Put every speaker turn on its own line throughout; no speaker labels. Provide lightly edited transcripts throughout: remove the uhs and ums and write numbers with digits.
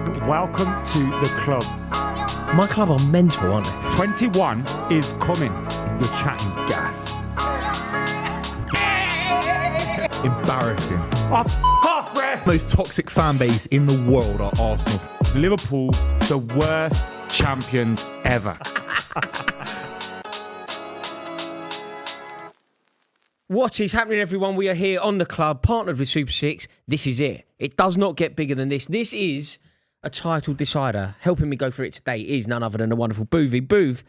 Welcome to the club.
My club are mental, aren't they?
21 is coming. You're chatting gas. Embarrassing. Off, ref!
Most toxic fan base in the world are Arsenal.
Liverpool, the worst champions ever.
What is happening, everyone? We are here on the club, partnered with Super 6. This is it. It does not get bigger than this. This is a title decider. Helping me go through it today is none other than the wonderful Buvey. Buv,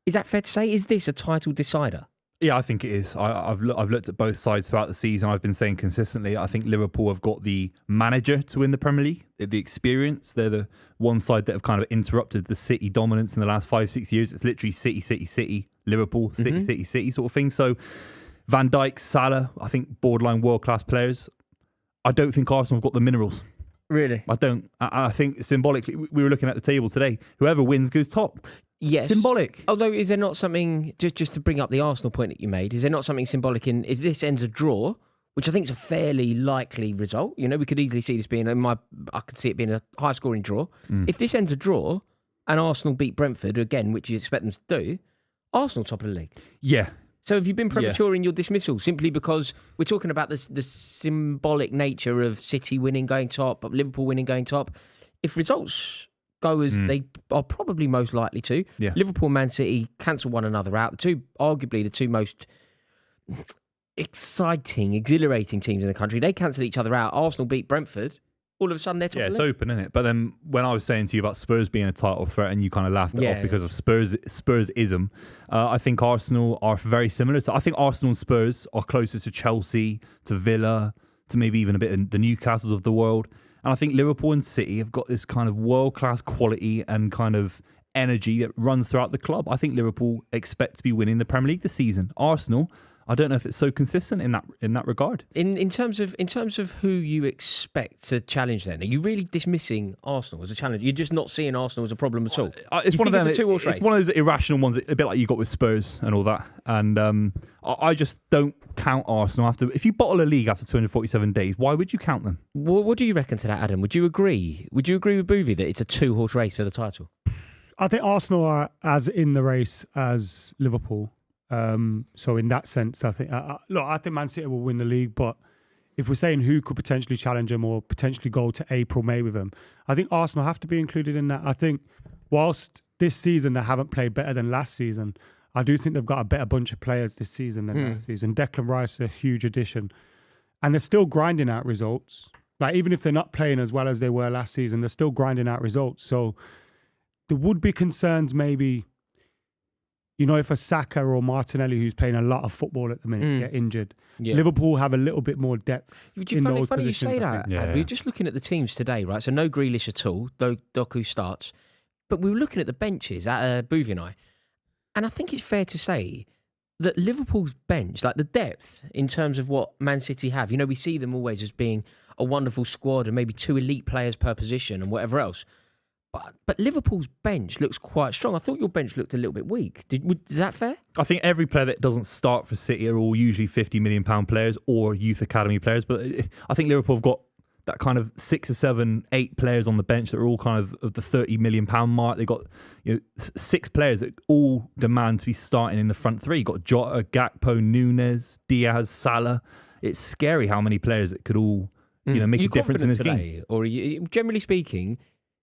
is that fair to say? Is this a title decider?
Yeah, I think it is. I've looked at both sides throughout the season. I've been saying consistently, I think Liverpool have got the manager to win the Premier League, the experience. They're the one side that have kind of interrupted the City dominance in the last 5-6 years. It's literally City, Liverpool, City sort of thing. So Van Dijk, Salah, I think borderline world-class players. I don't think Arsenal have got the minerals.
Really?
I don't. I think symbolically, we were looking at the table today. Whoever wins goes top.
Yes.
Symbolic.
Although, is there not something, just to bring up the Arsenal point that you made, is there not something symbolic in, if this ends a draw, which I think is a fairly likely result, you know, we could easily see this being, I could see it being a high-scoring draw. If this ends a draw and Arsenal beat Brentford, again, which you expect them to do, Arsenal top of the league.
Yeah.
So have you been premature in your dismissal simply because we're talking about the symbolic nature of City winning, going top, Liverpool winning, going top? If results go as they are probably most likely to, Liverpool and Man City cancel one another out. Arguably the two most exciting, exhilarating teams in the country. They cancel each other out. Arsenal beat Brentford. All of a sudden, they're top of the
it's
league.
open, isn't it? But then when I was saying to you about Spurs being a title threat and you kind of laughed it off because of Spursism, I think Arsenal are very similar. I think Arsenal and Spurs are closer to Chelsea, to Villa, to maybe even a bit of the Newcastles of the world. And I think Liverpool and City have got this kind of world-class quality and kind of energy that runs throughout the club. I think Liverpool expect to be winning the Premier League this season. Arsenal, I don't know if it's so consistent in that regard.
In terms of who you expect to challenge, then, are you really dismissing Arsenal as a challenge? You're just not seeing Arsenal as a problem at all.
It's one of them. It's one of those irrational ones, a bit like you got with Spurs and all that. And I just don't count Arsenal after. If you bottle a league after 247 days, why would you count them?
What do you reckon to that, Adam? Would you agree? Would you agree with Buvey that it's a 2-horse race for the title?
I think Arsenal are as in the race as Liverpool. So in that sense, I think I think Man City will win the league, but if we're saying who could potentially challenge them or potentially go to April, May with them, I think Arsenal have to be included in that. I think whilst this season they haven't played better than last season, I do think they've got a better bunch of players this season than last season. Declan Rice is a huge addition, and they're still grinding out results. Like even if they're not playing as well as they were last season, they're still grinding out results. So there would be concerns maybe. You know, if a Saka or Martinelli, who's playing a lot of football at the minute, get injured, Liverpool have a little bit more depth in those
funny
positions.
You say that. We're just looking at the teams today, right? So no Grealish at all, though Doku starts. But we were looking at the benches, Buvey and I think it's fair to say that Liverpool's bench, like the depth in terms of what Man City have, you know, we see them always as being a wonderful squad and maybe 2 elite players per position and whatever else. But Liverpool's bench looks quite strong. I thought your bench looked a little bit weak. Is that fair?
I think every player that doesn't start for City are all usually £50 million players or youth academy players. But I think Liverpool have got that kind of 6 or 7, 8 players on the bench that are all kind of the £30 million mark. They've got 6 players that all demand to be starting in the front 3. You've got Jota, Gakpo, Nunes, Diaz, Salah. It's scary how many players that could all make a difference in this game.
Or are you, generally speaking,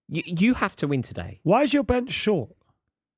you have to win today.
Why is your bench short?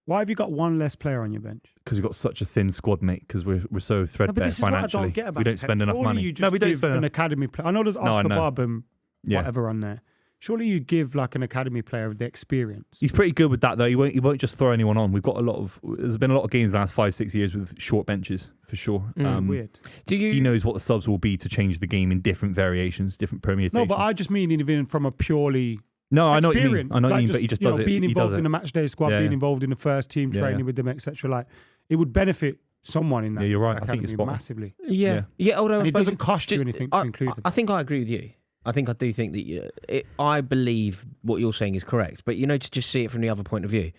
Why have you got one less player on your bench?
Because we've got such a thin squad, mate. Because we're so threadbare financially.
I don't get about
we don't spend enough money.
We don't spend an academy player. I know there's Oscar Bob and
Yeah.
whatever on there. Surely you give like an academy player the experience.
He's pretty good with that though. He won't just throw anyone on. We've got there's been a lot of games the last 5-6 years with short benches for sure.
Weird.
He knows what the subs will be to change the game in different variations, different permutations.
No, but I just mean even from a purely
I know what you mean. But he just does it.
Being
He
involved
does
in the
it.
match day squad, being involved in the first team, training with them, etc. Like it would benefit someone in that.
Yeah, you're right. I
academy
think it's spot on.
massively.
Yeah. Although
and it doesn't cost you anything to include them.
I think I agree with you. I think I do think that I believe what you're saying is correct. But, to just see it from the other point of view,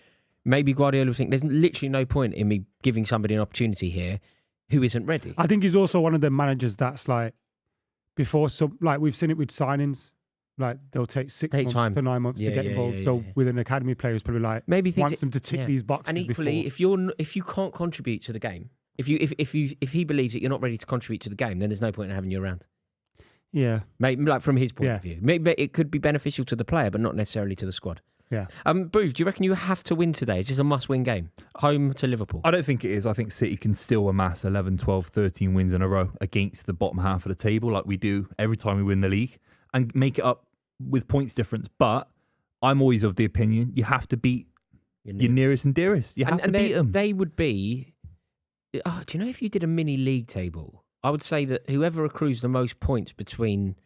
maybe Guardiola would think there's literally no point in me giving somebody an opportunity here who isn't ready.
I think he's also one of the managers that's like, before some, like we've seen it with signings. like they'll take 6
Take
months
time.
to 9 months to get involved. So with an academy player, it's probably like
maybe
wants them to tick these boxes.
And equally,
before.
if you can't contribute to the game, if he believes that you're not ready to contribute to the game, then there's no point in having you around.
Yeah,
maybe like from his point of view, maybe it could be beneficial to the player, but not necessarily to the squad.
Yeah.
Booth, do you reckon you have to win today? Is this a must-win game? Home to Liverpool?
I don't think it is. I think City can still amass 11, 12, 13 wins in a row against the bottom half of the table like we do every time we win the league and make it up with points difference. But I'm always of the opinion you have to beat your nearest and dearest. You have to beat them.
They would be... Oh, do you know if you did a mini league table, I would say that whoever accrues the most points between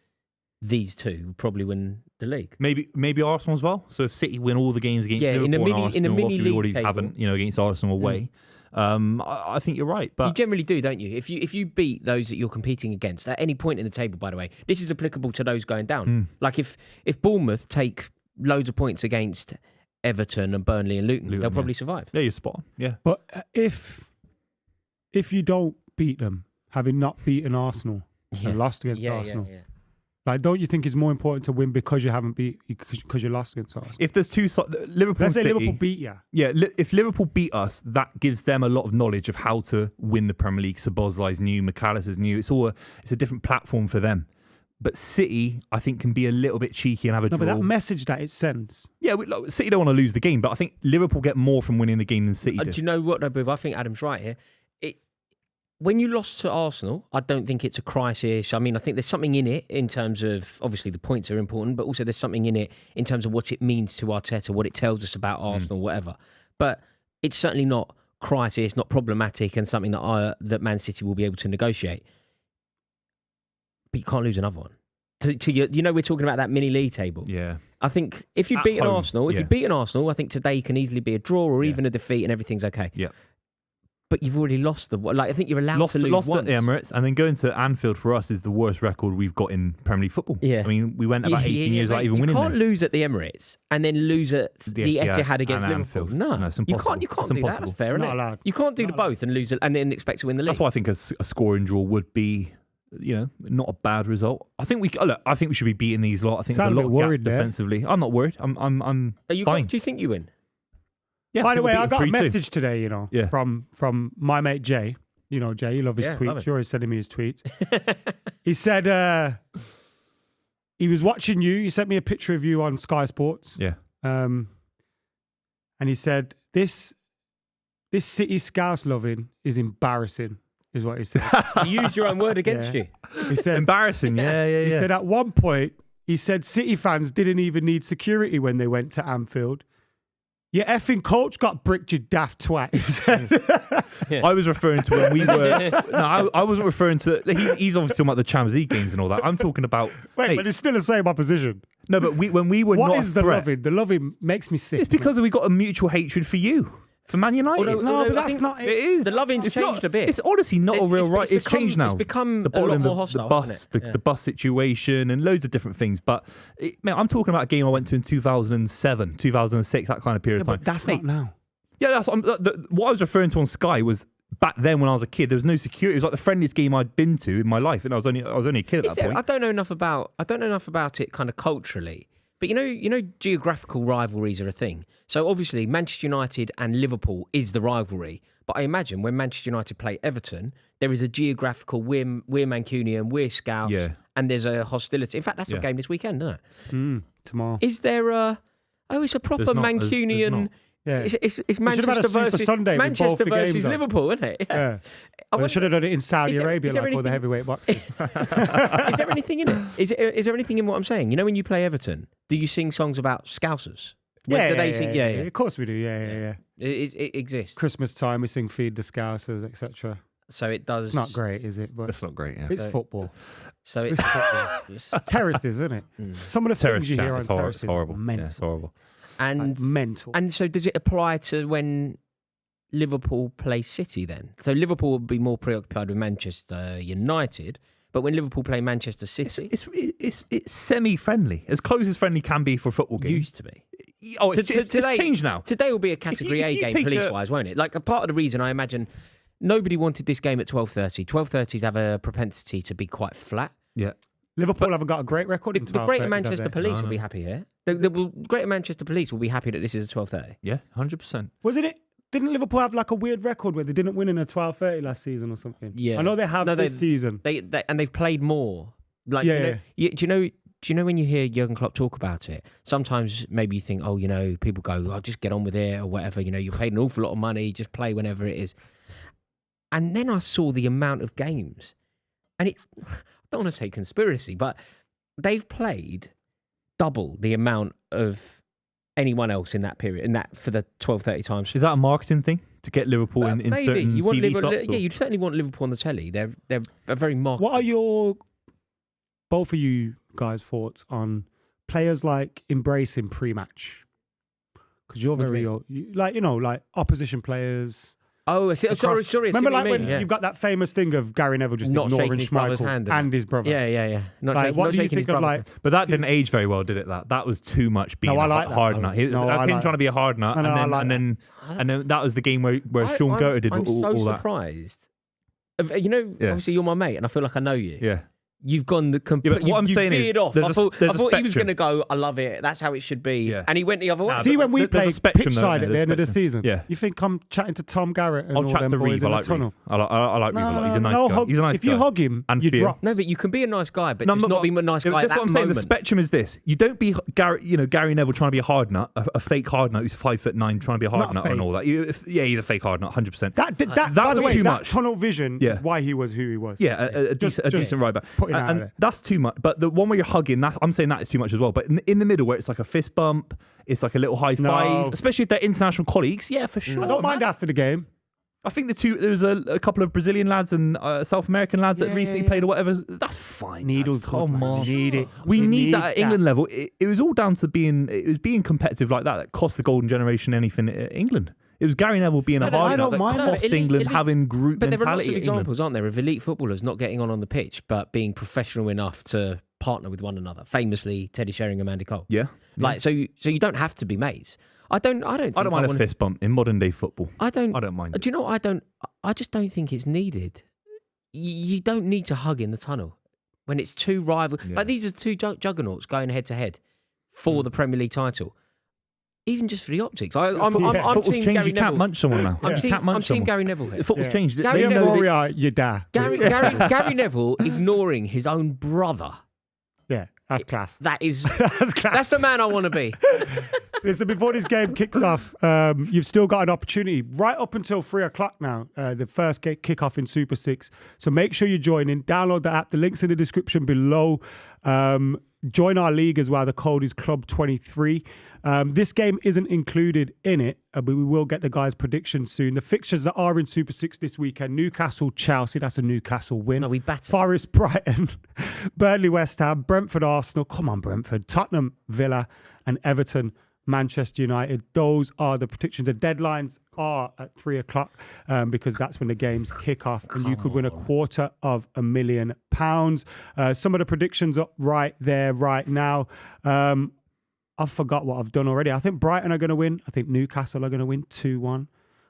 these two would probably win the league.
Maybe Arsenal as well. So if City win all the games against Liverpool
in a mini
Arsenal,
league
we already
table,
haven't, against Arsenal away. I think you're right. But
you generally do, don't you? If you beat those that you're competing against at any point in the table, by the way, this is applicable to those going down. Like if Bournemouth take loads of points against Everton and Burnley and Luton they'll probably survive.
Yeah, you're spot on. Yeah.
But if you don't beat them, having not beaten Arsenal and lost against Arsenal. Like, don't you think it's more important to win because you haven't because you lost against Arsenal?
If there's two, Liverpool,
let's say
City,
Liverpool beat you.
Yeah, if Liverpool beat us, that gives them a lot of knowledge of how to win the Premier League. Szoboszlai's new, McAllister's new. It's a different platform for them. But City, I think, can be a little bit cheeky and have a draw.
But that message that it sends.
Yeah, City don't want to lose the game, but I think Liverpool get more from winning the game than City do.
Do you know what, though, Booth? I think Adam's right here. When you lost to Arsenal, I don't think it's a crisis. I mean, I think there's something in it in terms of, obviously, the points are important, but also there's something in it in terms of what it means to Arteta, what it tells us about Arsenal, whatever. But it's certainly not crisis, not problematic, and something that Man City will be able to negotiate. But you can't lose another one. We're talking about that mini league table.
Yeah.
I think if you beat Arsenal, I think today can easily be a draw or even a defeat, and everything's okay.
Yeah.
But you've already lost I think you're allowed to lose
lost
once.
at the Emirates, and then going to Anfield for us is the worst record we've got in Premier League football.
Yeah.
I mean, we went about 18 years without even winning.
You can't lose at the Emirates and then lose at the Etihad against Liverpool.
Anfield.
No,
it's impossible.
You can't do that. That's fair, isn't it?
Allowed.
You can't do both and lose it and then expect to win the league.
That's why I think a scoring draw would be, not a bad result. I think we should be beating these lot. I think there's a lot of gaps defensively. I'm not worried. I'm fine.
Do you think you win?
Yeah, by the way, I got a message today,
Yeah.
from my mate Jay. Jay, you love his tweets. You're always sending me his tweets. He said he was watching you. He sent me a picture of you on Sky Sports.
Yeah.
And he said, this City Scouse loving is embarrassing, is what he said.
You used your own word against you.
He said
embarrassing. Yeah.
He said at one point, City fans didn't even need security when they went to Anfield. Your effing coach got bricked, you daft twat. He said.
I was referring to when we were. No, I wasn't referring to. He's obviously talking about the Champions League games and all that. I'm talking about.
Wait, but it's still the same opposition.
No, but when we were
what
not.
What is the loving? The loving makes me sick.
It's because we got a mutual hatred for you. For Man United.
No, but that's not it.
It is.
The loving's changed a bit.
It's honestly not a real right. It's changed now.
It's become a lot more hostile,
the bus situation and loads of different things. But, I'm talking about a game I went to in 2007, 2006, that kind of period of time.
But that's not now.
Yeah, that's what I was referring to on Sky was back then when I was a kid. There was no security. It was like the friendliest game I'd been to in my life, and I was only a kid at that point.
I don't know enough about it kind of culturally. But geographical rivalries are a thing. So obviously Manchester United and Liverpool is the rivalry. But I imagine when Manchester United play Everton, there is a geographical, we're Mancunian, we're Scouse, and there's a hostility. In fact, that's a game this weekend, isn't
it? Tomorrow.
Is there it's a proper Mancunian...
Yeah.
It's Manchester versus Liverpool, isn't it?
Yeah. I should have done it in Saudi Arabia, like all the heavyweight boxing.
Is there anything in it? Is there anything in what I'm saying? When you play Everton, do you sing songs about Scousers?
Yeah, of course we do. Yeah.
It exists.
Christmas time, we sing "Feed the Scousers," etc.
So it does.
It's not great, is it? But
it's not great. Yeah.
It's football.
So it's football.
Terraces, isn't it? Some of the things you hear on terraces,
horrible.
Mental.
It's horrible.
And
mental.
And so does it apply to when Liverpool play City then? So Liverpool will be more preoccupied with Manchester United, but when Liverpool play Manchester City...
It's semi-friendly, as close as friendly can be for a football game.
Used to be.
Oh, it's changed now.
Today will be a Category A game police-wise, won't it? Like a part of the reason I imagine nobody wanted this game at 12:30. 12:30s have a propensity to be quite flat.
Yeah.
Liverpool haven't got a great record in
The
12:30s,
Greater
have
Manchester
they?
Police will be happy here. The Greater Manchester Police will be happy that this is a 12:30.
Yeah, 100%.
Wasn't it? Didn't Liverpool have like a weird record where they didn't win in a 12:30 last season or something?
Yeah.
I know they have this season.
And they've played more. Like,
Yeah.
do you know when you hear Jurgen Klopp talk about it? Sometimes maybe you think, oh, people go, oh, just get on with it or whatever. You're paid an awful lot of money, just play whenever it is. And then I saw the amount of games, and I don't want to say conspiracy, but they've played double the amount of anyone else in that period, for the 12:30 times.
Is that a marketing thing to get Liverpool in
maybe.
certain
You want
TV slots?
Yeah, you certainly want Liverpool on the telly. They're a very market.
What are both of you guys' thoughts on players like embracing pre-match? Because you're
What do you
very, like opposition players.
Oh, I see. Sorry.
Remember, like when
yeah.
you've got that famous thing of Gary Neville just
Not
ignoring
shaking his brother's
Schmeichel
hand
and his brother.
Yeah.
What do you think of like?
But that didn't age very well, did it? That was too much being
I
a
like that.
hard nut. That's him trying to be a hard nut, and then that was the game where Sean Goethe did
I'm
all
so
that.
surprised. Obviously you're my mate, and I feel like I know you.
Yeah.
You've gone the complete.
but what I'm saying is
veered off.
there's
I
a
thought he was
spectrum.
going to go. I love it. That's how it should be.
Yeah.
And he went the other way.
See, when we
there's a
play
spectrum,
pitch
though,
side
isn't
at the
there?
end of the
There's a
season,
spectrum. Yeah.
you think I'm chatting to Tom Garrett and
I'll
all
chat
them
to
boys
Reeve. I
in the
like Reeve.
tunnel?
I like Reeve a lot. He's a nice guy.
Hug,
He's a nice
if
guy.
you hug him,
And
you
feel.
drop.
No, but you can be a nice guy, but just
but-
not be a nice guy at
That's
that
what I'm saying.
moment.
The spectrum is this: you don't be Gary Neville trying to be a hard nut, a fake hard nut who's 5'9", trying to be a hard
Not
nut
fake.
and all that. He's a fake hard nut, 100%.
That
was
by the way,
too
that
much.
tunnel vision is why he was who he was.
Yeah, a decent right back.
put him out of
And
there.
that's too much. But the one where you're hugging, I'm saying that is too much as well. But in the middle where it's like a fist bump, it's like a little high five, especially if they're international colleagues. Yeah, for sure.
I don't mind after the game.
I think there was a couple of Brazilian lads and South American lads that recently played or whatever. That's fine.
Needles,
come on.
We need it.
We need
need
that at England level. It was all down to being competitive like that cost the golden generation anything at England. It was Gary Neville being a
I
hard
don't
nut that
mind
cost
that.
England having group
But there are
mentality
lots of
at England.
examples, aren't there, of elite footballers not getting on the pitch, but being professional enough to partner with one another. Famously, Teddy Sheringham, Andy Cole.
Yeah.
So you don't have to be mates. I don't mind
a fist bump in modern day football. I don't mind.
Do you know what I just don't think it's needed. You don't need to hug in the tunnel when it's two rivals.
Yeah.
Like these are two juggernauts going head to head for the Premier League title. Even just for the optics. I'm
Football's
team
changed.
Gary
You
Neville.
can't munch someone now.
I'm team Gary Neville here.
Football's changed.
Gary
They
Neville-
know
Rory,
that-
you die.
Gary Neville ignoring his own brother.
Yeah, that's class.
That's
That's class.
That's the man I want to be.
Listen, before this game kicks off, you've still got an opportunity right up until 3:00 now, the first kick-off in Super 6. So make sure you join in. Download the app. The link's in the description below. Join our league as well. The code is Club23. This game isn't included in it, but we will get the guys' predictions soon. The fixtures that are in Super 6 this weekend: Newcastle, Chelsea. That's a Newcastle win.
No, we batter.
Forest, Brighton, Burnley, West Ham, Brentford, Arsenal. Come on, Brentford. Tottenham, Villa, and Everton, Manchester United. Those are the predictions. The deadlines are at 3:00 because that's when the games kick off, and you could win £250,000. Some of the predictions are right there, right now. I forgot what I've done already. I think Brighton are going to win. I think Newcastle are going to win 2-1.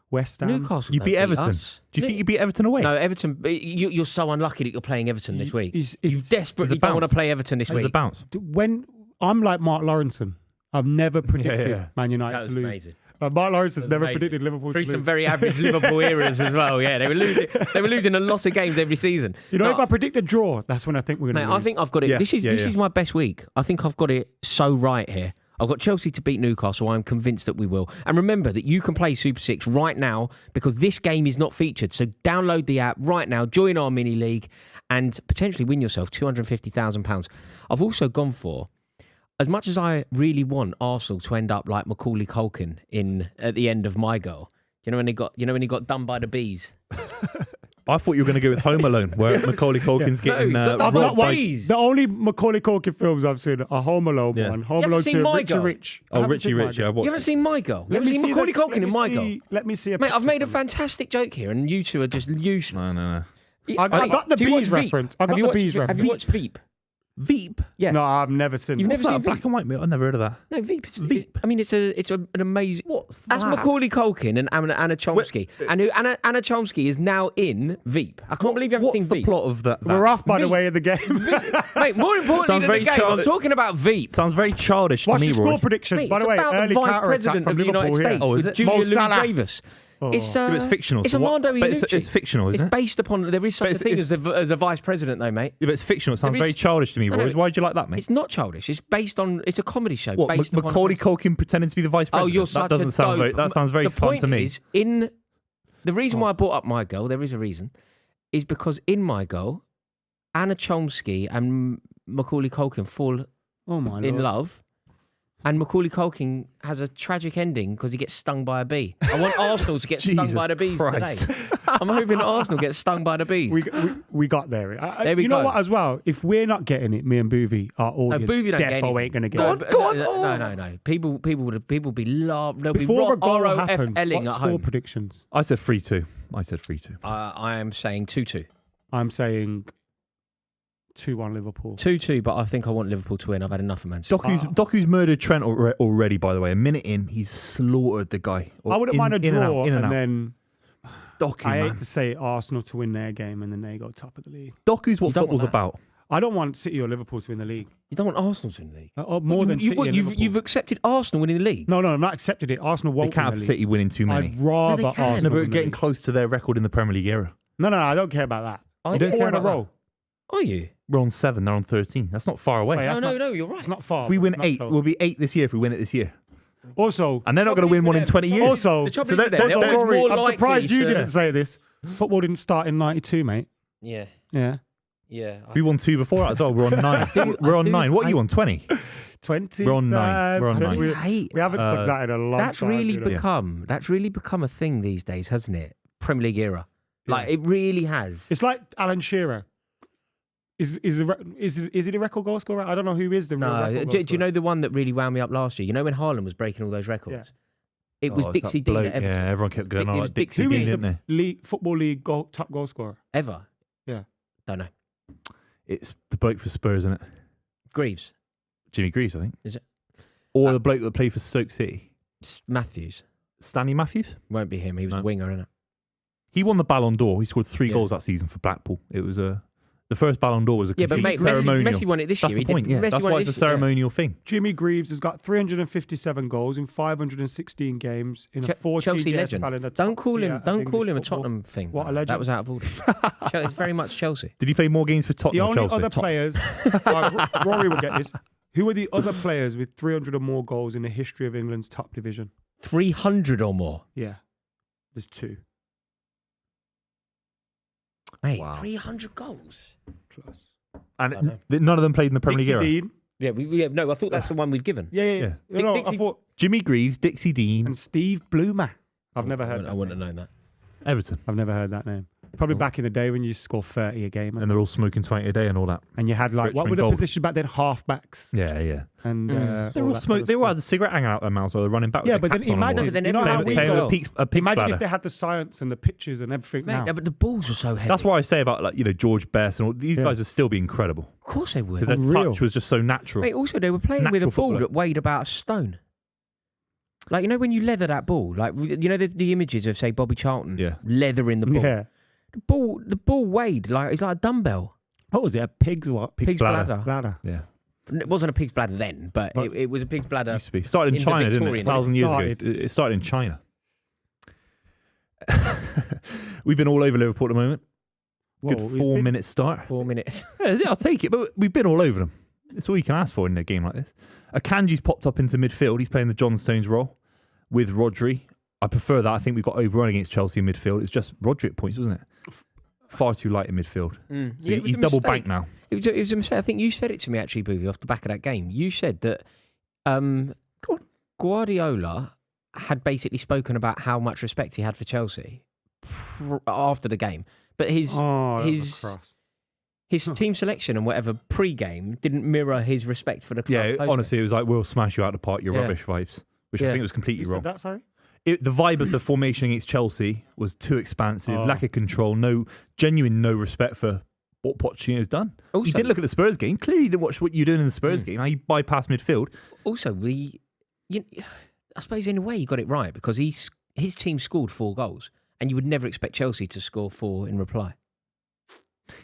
West Ham.
Newcastle.
You beat Everton.
Us.
Do you think you beat Everton away?
No, Everton. You're so unlucky that you're playing Everton this week. You
It's
desperately don't want to play Everton this
It was
week.
a bounce.
when I'm like Mark Lawrenson, I've never predicted Man United
That was
to lose.
amazing.
Mark Lawrenson's never
amazing.
predicted Liverpool to
Through
lose.
some very average Liverpool eras as well. Yeah, they were losing a lot of games every season.
You know,
No,
if I predict a draw, that's when I think we're going
mate,
to lose.
I think I've got it.
Yeah,
This is my best week. I think I've got it so right here. I've got Chelsea to beat Newcastle. I'm convinced that we will. And remember that you can play Super 6 right now because this game is not featured. So download the app right now, join our mini league, and potentially win yourself £250,000. I've also gone for, as much as I really want Arsenal to end up like Macaulay Culkin at the end of My Girl. You know when he got done by the bees.
I thought you were going to go with Home Alone, where Macaulay Culkin's getting
No,
I've
robbed
not
by...
watched the only Macaulay Culkin films I've seen are Home Alone
Yeah.
one, Home
You
Alone
haven't
2,
seen My
Richie
Girl?
Rich. I
Oh,
haven't
Richie
seen My
Rich, yeah.
Girl.
What?
You haven't seen My Girl? You
Let
haven't
me
seen
see
Macaulay
the-
Culkin
let
in
me
My
see-
Girl?
Let me see a
Mate, I've
picture
made a
from it.
fantastic joke here, and you two are just useless.
No.
I got the
Do you watch
bees
Veep?
reference. I
Have
got
you
the
watched
bees
Veep? Have
reference.
you watched Veep?
Veep?
Yeah.
No, I've never seen.
You've
What's
never
that,
seen
black
Veep?
and white? I've never heard of that.
No, Veep.
Veep.
I mean, it's an amazing.
What's
That's
that?
Macaulay Culkin and Anna Chomsky, and Anna Chomsky is now in Veep. I can't believe you haven't
What's
seen
the
Veep.
plot of that?
We're off, by the
Veep.
way, of the game.
Mate, more importantly
Sounds
than
very
the game, I'm talking about Veep.
Sounds very childish
What's
to me,
your score
Rory.
prediction?
Mate,
By the
it's
way,
about the
early
vice
counter attack
president
from
of the
Liverpool
United
here.
States
Oh, is
with
it?
Julia
Mo Salah.
Louis-Davis. It's
It's fictional.
It's
so what-
Armando
but
Iannucci.
it's fictional, isn't
It's
it?
based upon. There is such a
But
thing
it's-
as a vice president, though, mate.
Yeah, but it's fictional. It sounds
There
very
is-
childish to me,
No,
Rory.
no.
Why do you like that, mate?
It's not childish. It's based on. It's a comedy show
What,
based upon.
Macaulay Culkin pretending to be the vice
Oh,
president?
you're
that
such
doesn't
a
sound very.
dope.
That sounds very
the
fun
point
to me.
Is the reason why I brought up My Girl. There is a reason, is because in My Girl, Anna Chomsky and Macaulay Culkin fall
Oh my
in
lord.
love, and Macaulay Culkin has a tragic ending because he gets stung by a bee. I want Arsenal to get stung
Jesus
by the bees
Christ.
today. I'm hoping Arsenal gets stung by the bees.
We got there.
There we
you know
go.
what? As well, if we're not getting it, me and Buvey, our audience
Buvey don't get
defo
anything.
ain't gonna get
No,
it.
no. People be love. They'll
Before a
be
goal happens,
ROFLing
what
at
score
home.
predictions?
I said 3-2. I said 3-2.
I am saying 2-2.
I'm saying 2-1 Liverpool.
2-2, but I think I want Liverpool to win. I've had enough of Man City.
Doku's murdered Trent already, by the way. A minute in, he's slaughtered the guy.
I wouldn't mind a draw, and then
Doku,
I
man.
hate to say Arsenal to win their game, and then they go top of the league.
Doku's what
You don't want
football's
that.
about.
I don't want City or Liverpool to win the league.
You don't want Arsenal to win the league.
More than City and Liverpool.
You've accepted Arsenal winning the league.
No, I've not accepted it. Arsenal
They
won't
can't
win
have
the
City
league.
winning too many.
I'd rather
No, they can.
Arsenal
No, but
win the
getting
league.
close to their record in the Premier League era.
No, I don't care about that.
Are
You
you?
don't care in a row.
Are you?
We're on 7, they're on 13. That's not far away.
Wait, that's
No,
not-
you're right.
It's not far.
If we
but
win
it's not
8,
close.
we'll be 8 this year if we win it this year.
Also,
And they're not going to win one in 20 years.
Also,
The trouble
so
is with them, they're always
Rory,
more
I'm
likely
surprised you
to-
didn't say this. Football didn't start in '92, mate.
Yeah.
Yeah,
Yeah.
We won 2 before that as well. We're on 9. We're on 9. What are you on, 20?
20.
We're on 9. We're on 9.
We,
hate.
we haven't said that in a long
That's
time.
really
you know.
that's really become a thing these days, hasn't it? Premier League era. Like it really has.
It's like Alan Shearer. Is he the record goal scorer? I don't know who is the real
No,
record
do
goal
you know the one that really wound me up last year? You know when Haaland was breaking all those records?
Yeah.
It was
Oh, it's
Dixie
that
Dean
bloke.
at Everton.
Yeah, everyone kept going
It
on
was
like Dixie
Who
Dean,
is
didn't
the
they?
Football League top goal scorer?
Ever?
Yeah.
Don't know.
It's the bloke for Spurs, isn't it?
Greaves.
Jimmy Greaves, I think.
Is it?
Or the bloke that played for Stoke City.
Matthews.
Stanley Matthews?
Won't be him. He was
No.
a winger, innit?
He won the Ballon d'Or. He scored 3
Yeah.
goals that season for Blackpool. It was the first Ballon d'Or was a
Yeah, but
complete
mate,
ceremonial.
Messi won it this
That's
year.
the point, yeah.
Messi
That's
won
why
it
it's a
this year, yeah.
ceremonial thing.
Jimmy Greaves has got 357 goals in 516 games in a 14
Chelsea
year
legend.
span in the
Don't
top
call
tier
him.
of
Don't call
English
him a
football.
Tottenham thing.
What a
man. That
legend.
was out of order. It's very much Chelsea.
Did he play more games for
The
Tottenham or
only
Chelsea?
other players, Rory will get this. Who are the other players with 300 or more goals in the history of England's top division?
300 or more.
Yeah, there's 2
Mate,
Wow.
300 goals.
plus.
And none of them played in the Premier League
Dixie
era.
Dean.
Yeah, no, I thought that's the one we've given.
Yeah. No,
Dixie-
I thought
Jimmy Greaves, Dixie Dean,
and Steve Bloomer. I've never heard.
I wouldn't have known that.
Everton.
I've never heard that name. Probably back in the day when you used to score 30 a game,
And they're all smoking 20 a day and all that.
and you had like what
Richmond
were the
Gold.
positions back then? Halfbacks.
Yeah, yeah.
And
Mm.
They
all
were all
that kind
smoke.
of
They all
stuff.
had a cigarette hanging out their mouths while they're running back.
Yeah,
with
but
their
then
caps on and all
imagine,
No, but then
you know
everyone
how
had
we
the
Playing
go.
with a pig
imagine
bladder.
if they had the science and the pitches and everything
Mate,
now.
no, but the balls were so heavy.
That's what I say about George Best and all these
Yeah.
guys would still be incredible
Of course they would.
because their
Unreal.
touch was just so natural.
Mate, also they were playing with a
Natural
ball
footballer.
that weighed about a stone. Like, you know when you leather that ball? Like, you know the images of, say, Bobby Charlton
Yeah.
leathering the ball?
Yeah.
The ball weighed like, it's like a dumbbell.
What was it? A pig's what?
Pig's bladder.
Bladder.
Yeah,
It wasn't a pig's bladder then, but it was a pig's bladder.
used to be. Started in
in the
China, didn't it?
Victorian
1,000 years ago. It started in China. We've been all over Liverpool at the moment. Good
Whoa,
4-minute start.
4 minutes.
Yeah, I'll take it, but we've been all over them. It's all you can ask for in a game like this. Akanji's popped up into midfield. He's playing the John Stones role with Rodri. I prefer that. I think we got overrun against Chelsea in midfield. It's just Rodri at points, wasn't it? Far too light in midfield. So
Yeah, it was
he's
a
double
mistake.
banked now.
It was a mistake. I think you said it to me actually, Buvey, off the back of that game. You said that Guardiola had basically spoken about how much respect he had for Chelsea after the game, but his team selection and whatever pre-game didn't mirror his respect for the club.
Yeah,
post-game.
honestly, it was like, we'll smash you out of the park, your
Yeah.
rubbish vibes, which I
Yeah.
think was completely
You
wrong.
said that, sorry?
The vibe of the formation against Chelsea was too expansive,
Oh.
lack of control, no respect for what Pochettino's done.
Also,
He didn't look at the Spurs game. Clearly, he didn't watch what you're doing in the Spurs game. How you bypass midfield.
Also, I suppose in a way you got it right because his team scored 4 goals, and you would never expect Chelsea to score 4 in reply.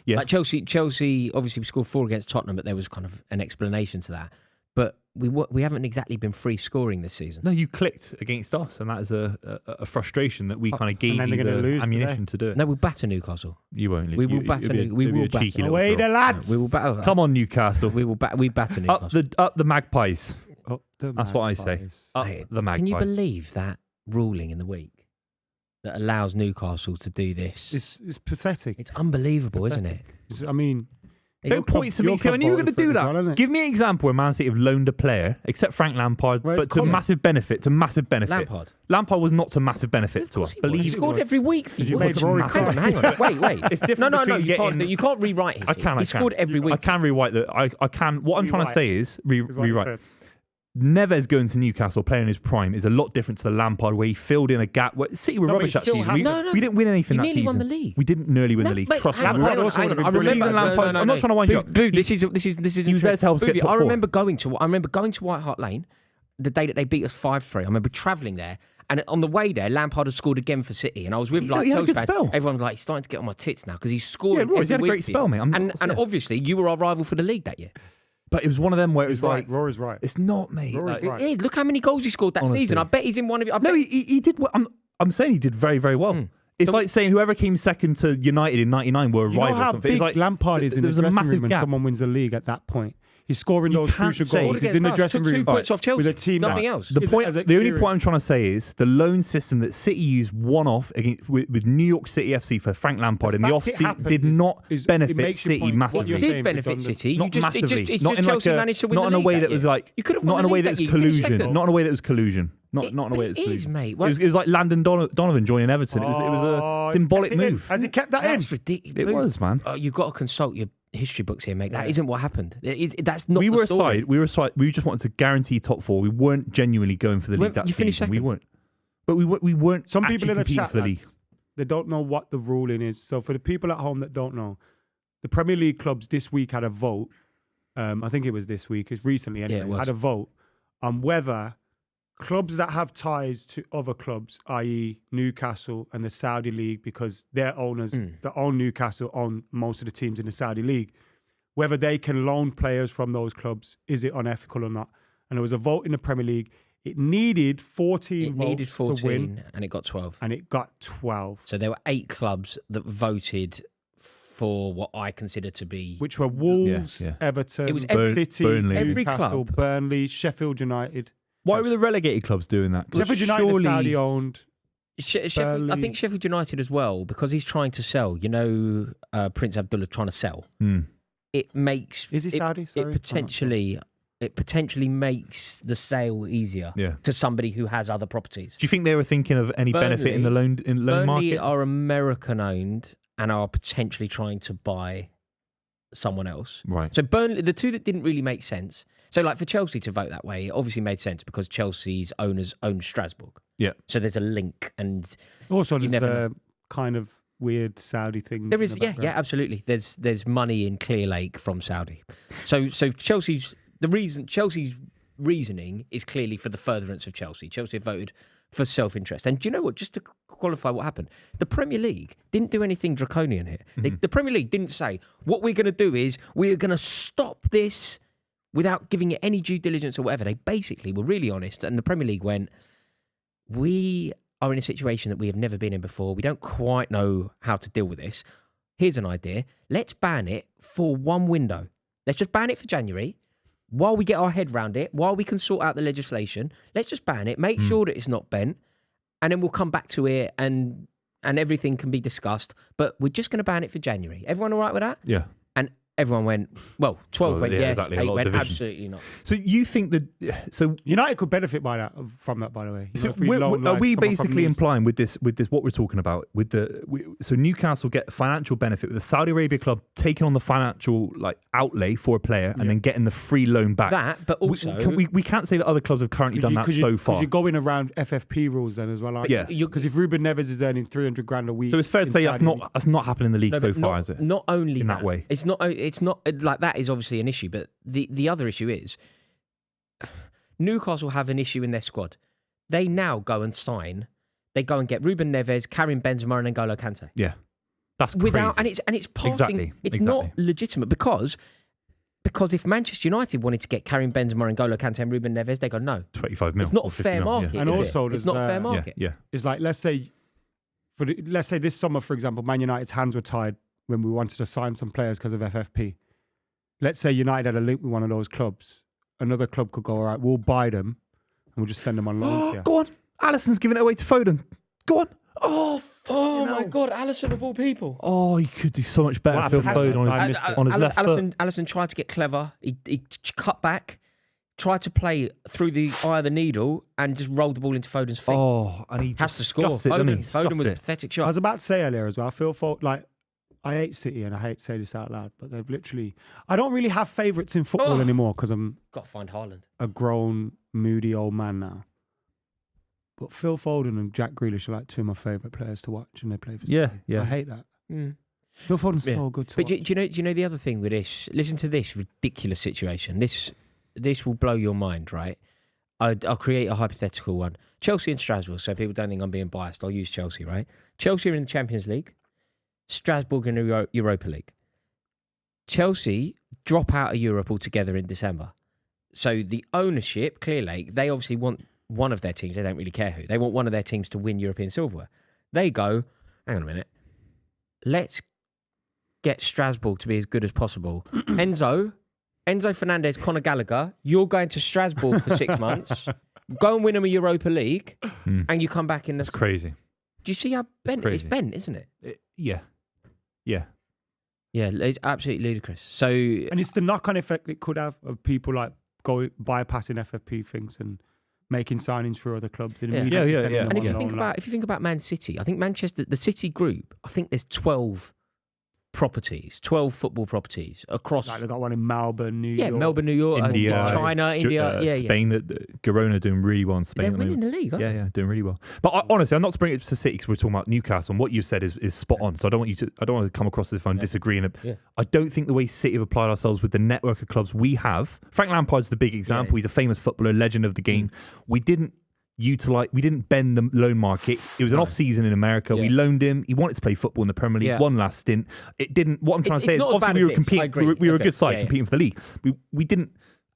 Yeah,
like Chelsea obviously scored 4 against Tottenham, but there was kind of an explanation to that. But we haven't exactly been free scoring this season.
No, you clicked against us, and that is a frustration that we kind of gave
and
you
then
the ammunition to do it.
No, we'll batter Newcastle.
You won't.
We will batter. We will batter.
Away the lads.
We will batter.
Come on, Newcastle.
We batter Newcastle.
Up the Magpies.
That's
That's what I say. Up
Mate,
the Magpies.
Can you believe that ruling in the week that allows Newcastle to do this?
It's pathetic.
It's unbelievable, isn't it?
I mean,
Don't point to me. I knew you were going to do that. Give me an example where Man City have loaned a player, except Frank Lampard, but to massive benefit. Lampard was not to massive benefit to us.
Believe he scored every week for you.
Hang
on. Wait.
It's different.
No. You can't rewrite his. He scored every week.
I can rewrite that. I can. What I'm trying to say is rewrite. Neves going to Newcastle playing in his prime is a lot different to the Lampard where he filled in a gap. City were rubbish that season. We didn't win anything that season.
Nearly won the league.
We didn't nearly win the league. Trust me.
I remember
Lampard. I'm not trying to wind you up.
Booth, this is.
He was there to help us get top 4.
I remember going to White Hart Lane the day that they beat us 5-3. I remember travelling there. And on the way there, Lampard had scored again for City, and I was with Chelsea fans. Everyone was like, he's starting to get on my tits now because he's scoring.
Yeah, Rory, he had a great spell, mate.
And obviously, you were our rival for the league that year.
But it was one of them where it was like...
Rory's right.
It's not, mate.
Rory's right.
It is. Look how many goals he scored that season. I bet he's in one of you.
No, he did... I'm saying he did very, very well. It's like saying whoever came second to United in 99 were a rival or something.
Big Lampard is in the dressing room when someone wins the league at that point. He's scoring those crucial goals. He's in the dressing room
2 points off Chelsea.
With a team.
Nothing else.
The only point I'm trying to say is the loan system that City used one-off with New York City FC for Frank Lampard in the off-season did not benefit City massively.
It did benefit City.
Not massively.
It's just Chelsea managed to win the league.
Not in a way that was like... Not in a way that was collusion. Not in a way that was collusion. Not in a way that was collusion.
It is, mate.
It was like Landon Donovan joining Everton. It was a symbolic move.
Has he kept that in?
That's ridiculous.
It was, man.
You've got to consult your history books here, mate. That isn't what happened. That's not.
We
the
were
story.
aside. We were aside. We just wanted to guarantee top 4. We weren't genuinely going for the league that
you finished
season.
second.
We weren't. But we weren't.
Some people in the chat,
for the league.
They don't know what the ruling is. So for the people at home that don't know, the Premier League clubs this week had a vote. I think it was this week. It's recently anyway. Had a vote on whether clubs that have ties to other clubs, i.e. Newcastle and the Saudi League, because their owners that own Newcastle own most of the teams in the Saudi League, whether they can loan players from those clubs, is it unethical or not? And there was a vote in the Premier League. It needed 14 votes to win.
And it got 12.
And it got 12.
So there were 8 clubs that voted for what I consider to be...
Which were Wolves, Everton,
it was
City,
Burnley.
Every
Newcastle,
club.
Burnley, Sheffield United.
Why were the relegated clubs doing that?
Sheffield United is Saudi owned.
I think Sheffield United as well, because he's trying to sell. You know, Prince Abdullah trying to sell. It makes...
Is he Saudi? Sorry.
It potentially makes the sale easier to somebody who has other properties.
Do you think they were thinking of any benefit in the loan
Burnley
market?
Are American owned and are potentially trying to buy someone else.
Right.
So Burnley, the two that didn't really make sense. So like for Chelsea to vote that way, it obviously made sense because Chelsea's owners own Strasbourg.
Yeah.
So there's a link, and
also there's the kind of weird Saudi thing.
There is, absolutely. There's money in Clear Lake from Saudi. So Chelsea's reasoning is clearly for the furtherance of Chelsea. Chelsea have voted for self-interest. And do you know what? Just to qualify what happened, the Premier League didn't do anything draconian here. The Premier League didn't say, what we're going to do is we're going to stop this without giving it any due diligence or whatever. They basically were really honest. And the Premier League went, we are in a situation that we have never been in before. We don't quite know how to deal with this. Here's an idea. Let's ban it for one window. Let's just ban it for January. While we get our head around it, while we can sort out the legislation, let's just ban it, make sure that it's not bent, and then we'll come back to it and everything can be discussed. But we're just going to ban it for January. Everyone all right with that?
Yeah.
And everyone went, 12 went yes,
exactly,
8 went
division.
absolutely not.
So you think that? So
United could benefit from that, by the way. You
So
know, if we loan,
are
like,
we
someone from
basically
Nice.
implying with this what we're talking about so Newcastle get financial benefit with the Saudi Arabia club taking on the financial outlay for a player and then getting the free loan back?
That, but also
we can't say that other clubs have currently done that so far.
Because you're going around FFP rules then as well, aren't
Yeah.
you? Because if Ruben Neves is earning 300 grand a week,
So it's fair to say that's not happening in the league so far, is it?
Not only
in that way.
It's not like that is obviously an issue, but the other issue is Newcastle have an issue in their squad. They now go and get Ruben Neves, Karim Benzema, and N'Golo Kante.
Yeah, that's
without
crazy.
and it's passing.
Exactly.
It's
Exactly.
not legitimate because if Manchester United wanted to get Karim Benzema and N'Golo Kante and Ruben Neves, they go no.
25 mil.
It's not
or
a
50
fair
mil,
market.
Yeah.
And
is
also
it? It's
there's
not a fair market.
Yeah.
It's like let's say this summer, for example, Man United's hands were tied when we wanted to sign some players because of FFP. Let's say United had a link with one of those clubs. Another club could go, all right, we'll buy them and we'll just send them on loans here.
Go on. Alisson's giving it away to Foden. Go on.
Oh my God, Alisson of all people.
Oh, he could do so much better.
What
Phil
happened?
Foden
I missed it.
on his left foot.
Alisson tried to get clever. He cut back, tried to play through the eye of the needle, and just rolled the ball into Foden's feet.
Oh, and he
Has
just
to score.
scuffed it, didn't he?
Foden was a
Scuffed it.
pathetic
I
shot.
was about to say earlier as well, I feel I hate City and I hate to say this out loud, but they've literally... I don't really have favourites in football anymore because I'm
Got to find Haaland.
a grown, moody old man now. But Phil Foden and Jack Grealish are like two of my favourite players to watch and they play for City.
Yeah, yeah.
I hate that.
Mm.
Phil Foden's
Yeah.
so good to
But
watch.
do you know the other thing with this? Listen to this ridiculous situation. This will blow your mind, right? I'll create a hypothetical one. Chelsea and Strasbourg, so people don't think I'm being biased. I'll use Chelsea, right? Chelsea are in the Champions League. Strasbourg in the Europa League. Chelsea drop out of Europe altogether in December. So the ownership, Clearlake, they obviously want one of their teams. They don't really care who. They want one of their teams to win European silverware. They go, hang on a minute. Let's get Strasbourg to be as good as possible. Enzo Fernandez, Conor Gallagher, you're going to Strasbourg for 6 months. Go and win them a Europa League, and you come back in the...
It's crazy.
Do you see how bent it's bent, isn't it?
Yeah. Yeah.
Yeah, it's absolutely ludicrous. So,
And it's the knock-on effect it could have of people like bypassing FFP things and making signings for other clubs. And immediately
Yeah,
sending
yeah.
them
and if
on
you
loan,
think about Man City, I think the City group, I think there's 12 properties, 12 football properties across.
like they got one in Melbourne, New York.
Melbourne, New York,
India,
China, India,
Spain. That Girona doing really well in Spain.
They're
at the
winning
moment.
the league, aren't
Yeah, doing really well. But honestly, I'm not to bring it to City because we're talking about Newcastle, and what you said is spot on. So I don't want to come across as if I'm disagreeing.
Yeah.
I don't think the way City have applied ourselves with the network of clubs we have. Frank Lampard's the big example.
Yeah.
He's a famous footballer, legend of the game. We didn't bend the loan market. It was an off season in America.
Yeah.
We loaned him. He wanted to play football in the Premier League.
Yeah.
One last stint. It didn't. What I'm trying to say is,
not as bad
obviously we were
as this. I
competing.
agree.
We were a
Okay.
good side
Yeah.
competing for the league. We didn't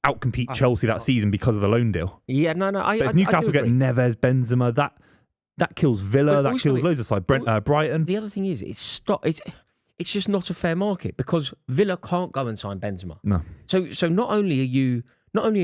outcompete Chelsea that season because of the loan deal.
Yeah, no.
But if
I
Newcastle
do
get
agree.
Neves, Benzema, that kills Villa.
But
That
also
kills loads of sides. Brighton.
The other thing is, it's just not a fair market because Villa can't go and sign Benzema.
No.
So not only are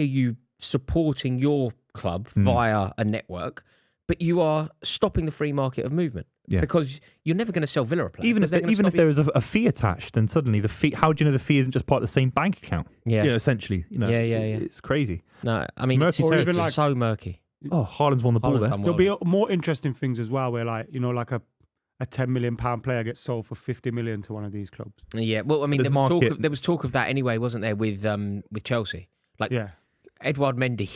you supporting your club via a network, but you are stopping the free market of movement.
Yeah.
Because you're never going to sell Villa a player.
Even if
because they're gonna stop
there is a fee attached, then suddenly the fee. How do you know the fee isn't just part of the same bank account?
Yeah.
Essentially.
Yeah.
It's crazy.
No, I mean,
Murphy
it's
even like-
so murky.
Oh, Haaland's won the ball
Haaland's
there.
done
There'll
well.
be more interesting things as well where like a £10 million player gets sold for 50 million to one of these clubs.
Yeah, well, I mean,
There's
there was talk of that anyway, wasn't there, with Chelsea? Like,
Yeah.
Edouard Mendy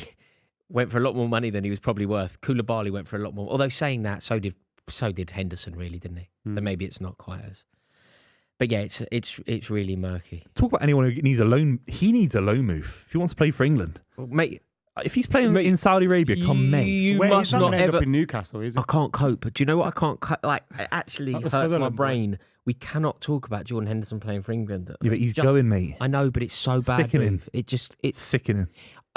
went for a lot more money than he was probably worth. Koulibaly went for a lot more. Although saying that, so did Henderson, really, didn't he? So maybe it's not quite as. But yeah, it's really murky.
Talk about anyone who needs a loan. He needs a loan move if he wants to play for England.
Well, mate,
If he's playing in Saudi Arabia, come May.
you
Wait,
must
he's not
not
gonna end
ever.
up in Newcastle, is it?
I can't cope. Do you know what I can't cope? Like, it actually
Not the
hurts my
Sutherland boy.
brain. We cannot talk about Jordan Henderson playing for England.
Yeah, but he's
Just-
going, mate.
I know, but it's so bad.
Sickening.
Move. It's
Sickening.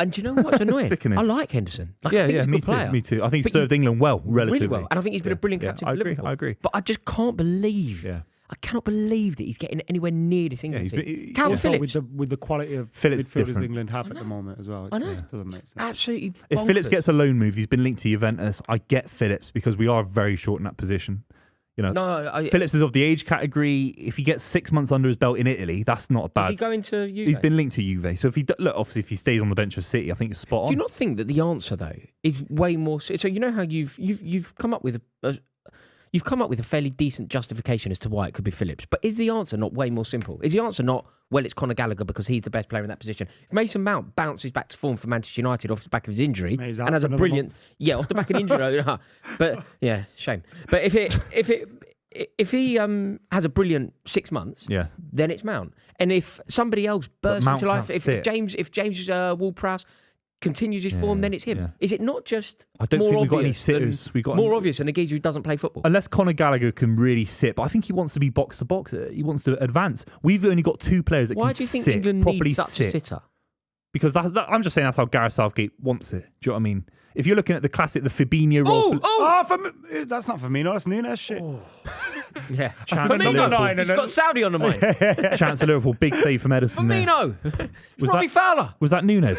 and do you know what's annoying?
Sickening.
I like Henderson. Like, I think he's a
me
good player.
too. Me too. I think he
But
served England well, relatively.
Really well, and I think he's been a brilliant captain
I
for
agree.
Liverpool.
I agree.
But I just can't believe.
Yeah.
I cannot believe that he's getting anywhere near this England
he's
team.
been-
Calvin
Also,
Phillips,
with the quality of
Phillips
midfielders
different.
England have at the moment as well.
I know.
It doesn't make sense.
absolutely.
If
bonkers.
Phillips gets a loan move, he's been linked to Juventus. I get Phillips because we are very short in that position. Phillips is of the age category. If he gets 6 months under his belt in Italy, that's not a bad.
Is he going to Juve?
He's been linked to Juve. So if obviously if he stays on the bench of City, I think it's spot on.
Do you not think that the answer though is way more? So you know how you've come up with a fairly decent justification as to why it could be Phillips, but is the answer not way more simple? Is the answer not, well, it's Conor Gallagher because he's the best player in that position? If Mason Mount bounces back to form for Manchester United off the back of his injury and has a brilliant, off the back of an injury, but yeah, shame. But if he has a brilliant 6 months, then it's Mount. And if somebody else bursts into life, if James Ward-Prowse continues his form, then it's him. Yeah. Is it not just
I don't think we've got any sitters.
More obvious than a geezer who doesn't play football?
Unless Conor Gallagher can really sit, but I think he wants to be box to box. He wants to advance. We've only got 2 players that
Why
can
do you think
sit,
England
properly
needs such a sitter?
Because I'm just saying that's how Gareth Southgate wants it. Do you know what I mean? If you're looking at the classic, the Fabinho role...
That's not Firmino, that's Nunes shit.
Yeah.
Firmino.
He's got Saudi on the mind.
Chance of Liverpool, big save from Ederson
Firmino.
Was
Robbie Fowler.
Was that Nunes?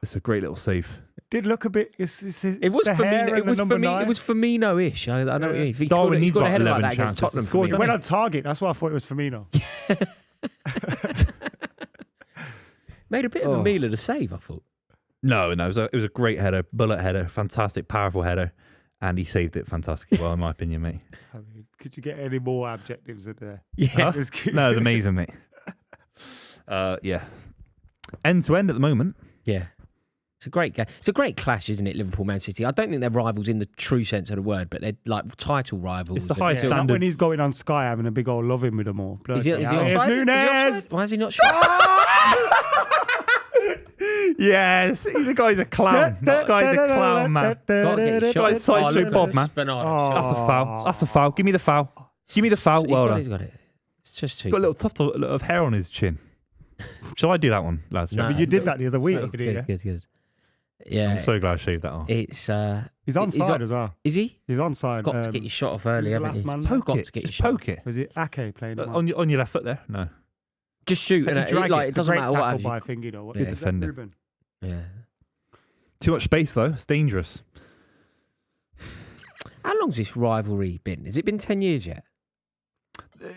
It's a great little save.
Did look a bit.
It was Firmino-ish. I know what you mean. He's got a header like that against Tottenham.
He went on target. That's why I thought it was Firmino.
Made a bit of a meal of the save, I thought.
No, it was a great header, bullet header, fantastic, powerful header, and he saved it fantastically well, in my opinion, mate.
I mean, could you get any more adjectives in there?
Yeah,
it was amazing, mate. Yeah, end to end at the moment.
Yeah. It's a great game. It's a great clash, isn't it, Liverpool-Man City? I don't think they're rivals in the true sense of the word, but they're like title rivals.
It's the highest standard.
Not when he's going on Sky having a big old loving with them all.
Is he offside?
Nunes!
Why is he not sure?
Yes, the guy's a clown. That guy's a clown, man. Like Sideshow Bob, man. That's a foul. That's a foul. Give me the foul. Give me the foul. Well done.
He's got it. It's just too.
Got a little tuft of hair on his chin. Shall I do that one, lads?
No, but you did that the other week.
Good. Yeah,
I'm so glad I shaved that off.
It's
he's onside as well.
Is he?
He's onside.
Got to get your shot off early, haven't you?
Poke it.
Was it Ake playing
on your left foot there? No.
Just shoot and it doesn't matter what happens.
By a finger, though.
Good defender.
Yeah.
Too much space though. It's dangerous.
How long's this rivalry been? Has it been 10 years yet?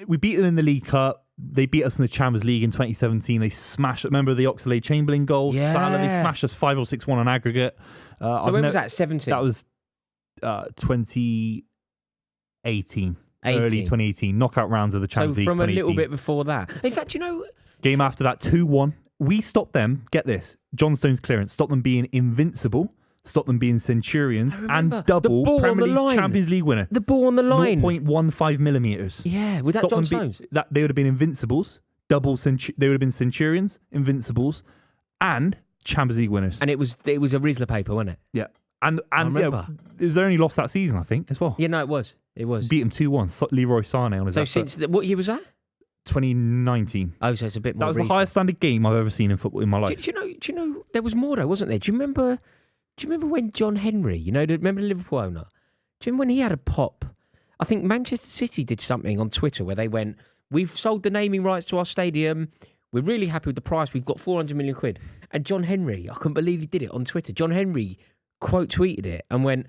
We beat them in the League Cup. They beat us in the Champions League in 2017. They smashed. Remember the Oxlade-Chamberlain goal?
Yeah.
They smashed us 5 or 6-1 on aggregate.
So when was that? 17.
That was 2018. Early 2018. Knockout rounds of the Champions League.
So from a
2018.
little bit before that. In fact,
game after that, 2-1. We stopped them. Get this: John Stones clearance. Stop them being invincible. Stop them being Centurions and double Premier League Champions League winner.
The ball on the line.
0.15 millimeters.
Yeah, was that John Stones?
They would have been Invincibles, they would have been Centurions, Invincibles, and Champions League winners.
And it was a Riesler paper, wasn't it?
Yeah. And it was their only loss that season, I think, as well.
Yeah, no, it was.
Beat him 2-1. Leroy Sané on his
So since what year was that?
2019.
Oh, so it's a bit more.
That was
recent.
the highest standard game I've ever seen in football in my life.
Do you know there was more though, wasn't there? Do you remember when John Henry, remember the Liverpool owner? Do you remember when he had a pop? I think Manchester City did something on Twitter where they went, "We've sold the naming rights to our stadium. We're really happy with the price. We've got 400 million quid." And John Henry, I couldn't believe he did it on Twitter. John Henry quote tweeted it and went,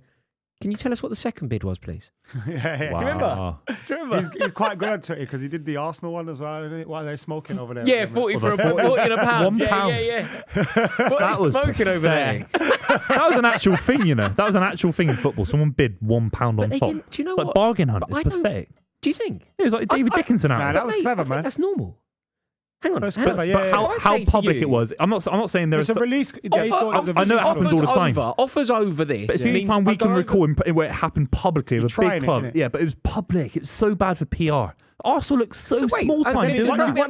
"Can you tell us what the second bid was, please?"
Yeah.
Wow.
Do you remember?
He's quite good on Twitter because he did the Arsenal one as well. Why are they smoking over there?
Yeah, 40 for a 40 and a pound.
£1.
Yeah. What are they smoking over there?
That was an actual thing, That was an actual thing in football. Someone bid £1 on top.
Do you know
what?
Like
bargain hunt. It's pathetic.
Do you think?
It was like David Dickinson out.
Nah, that was clever, man.
That's normal. Hang on.
But how public it was. I'm not saying there's
a release.
I know it happens all the time.
Offers over this.
But it's the only time we can record where it happened publicly of a big club.
It,
yeah, but it was public. It's so bad for PR. Arsenal looks so small time.
What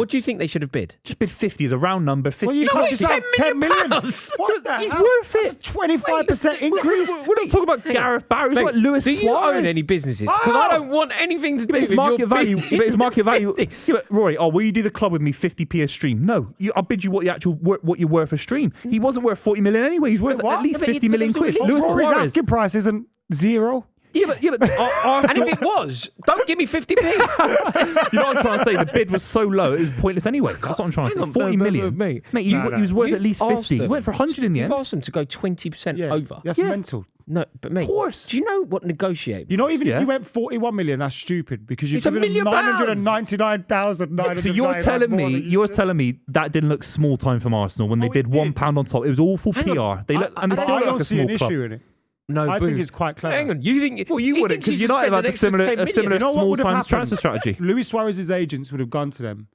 do
you think they should have bid?
Just bid 50 as a round number. 50.
Well, you can't just have 10 million.
What the
He's worth it.
25% increase.
We're not talking about Gareth Barry. We're like Lewis Suarez.
Do you own any businesses? Because I don't want anything to do with
market value. It's market value. Rory, will you do the club with me 50p a stream? No. I'll bid you what you're worth a stream. He wasn't worth 40 million anyway. He's worth at least 50 million quid.
Lewis Suarez's asking price isn't zero.
but
And
Arsenal.
if it was, don't give me 50p.
You know what I'm trying to say? The bid was so low, it was pointless anyway. That's what I'm trying to say.
Hang on,
40
no,
million.
mate.
He was worth at least 50. He
Them,
went for 100 in the
You've
end.
asked them to go 20%
Yeah,
over.
that's
Yeah.
mental.
No, but mate,
Of course.
do you know what negotiate?
You know, even
Yeah.
if you went 41 million, that's stupid because you've
It's $1
given them
million.
999,999.
So you're telling me that didn't look small time from Arsenal when they
Oh, it
bid
did.
£1 on top. It was awful
Hang on.
PR. They look, and they
But
still
I
look
don't
like a
see an
small club.
issue in it.
No,
I
boo.
think it's quite clever.
Hang on, you think?
Well, you
he
wouldn't
thinks
because
he should
United
spend
had
an
a
extra
similar
10 million.
You know what
small
would have
time
happened?
transfer strategy.
Luis Suarez's agents would have gone to them.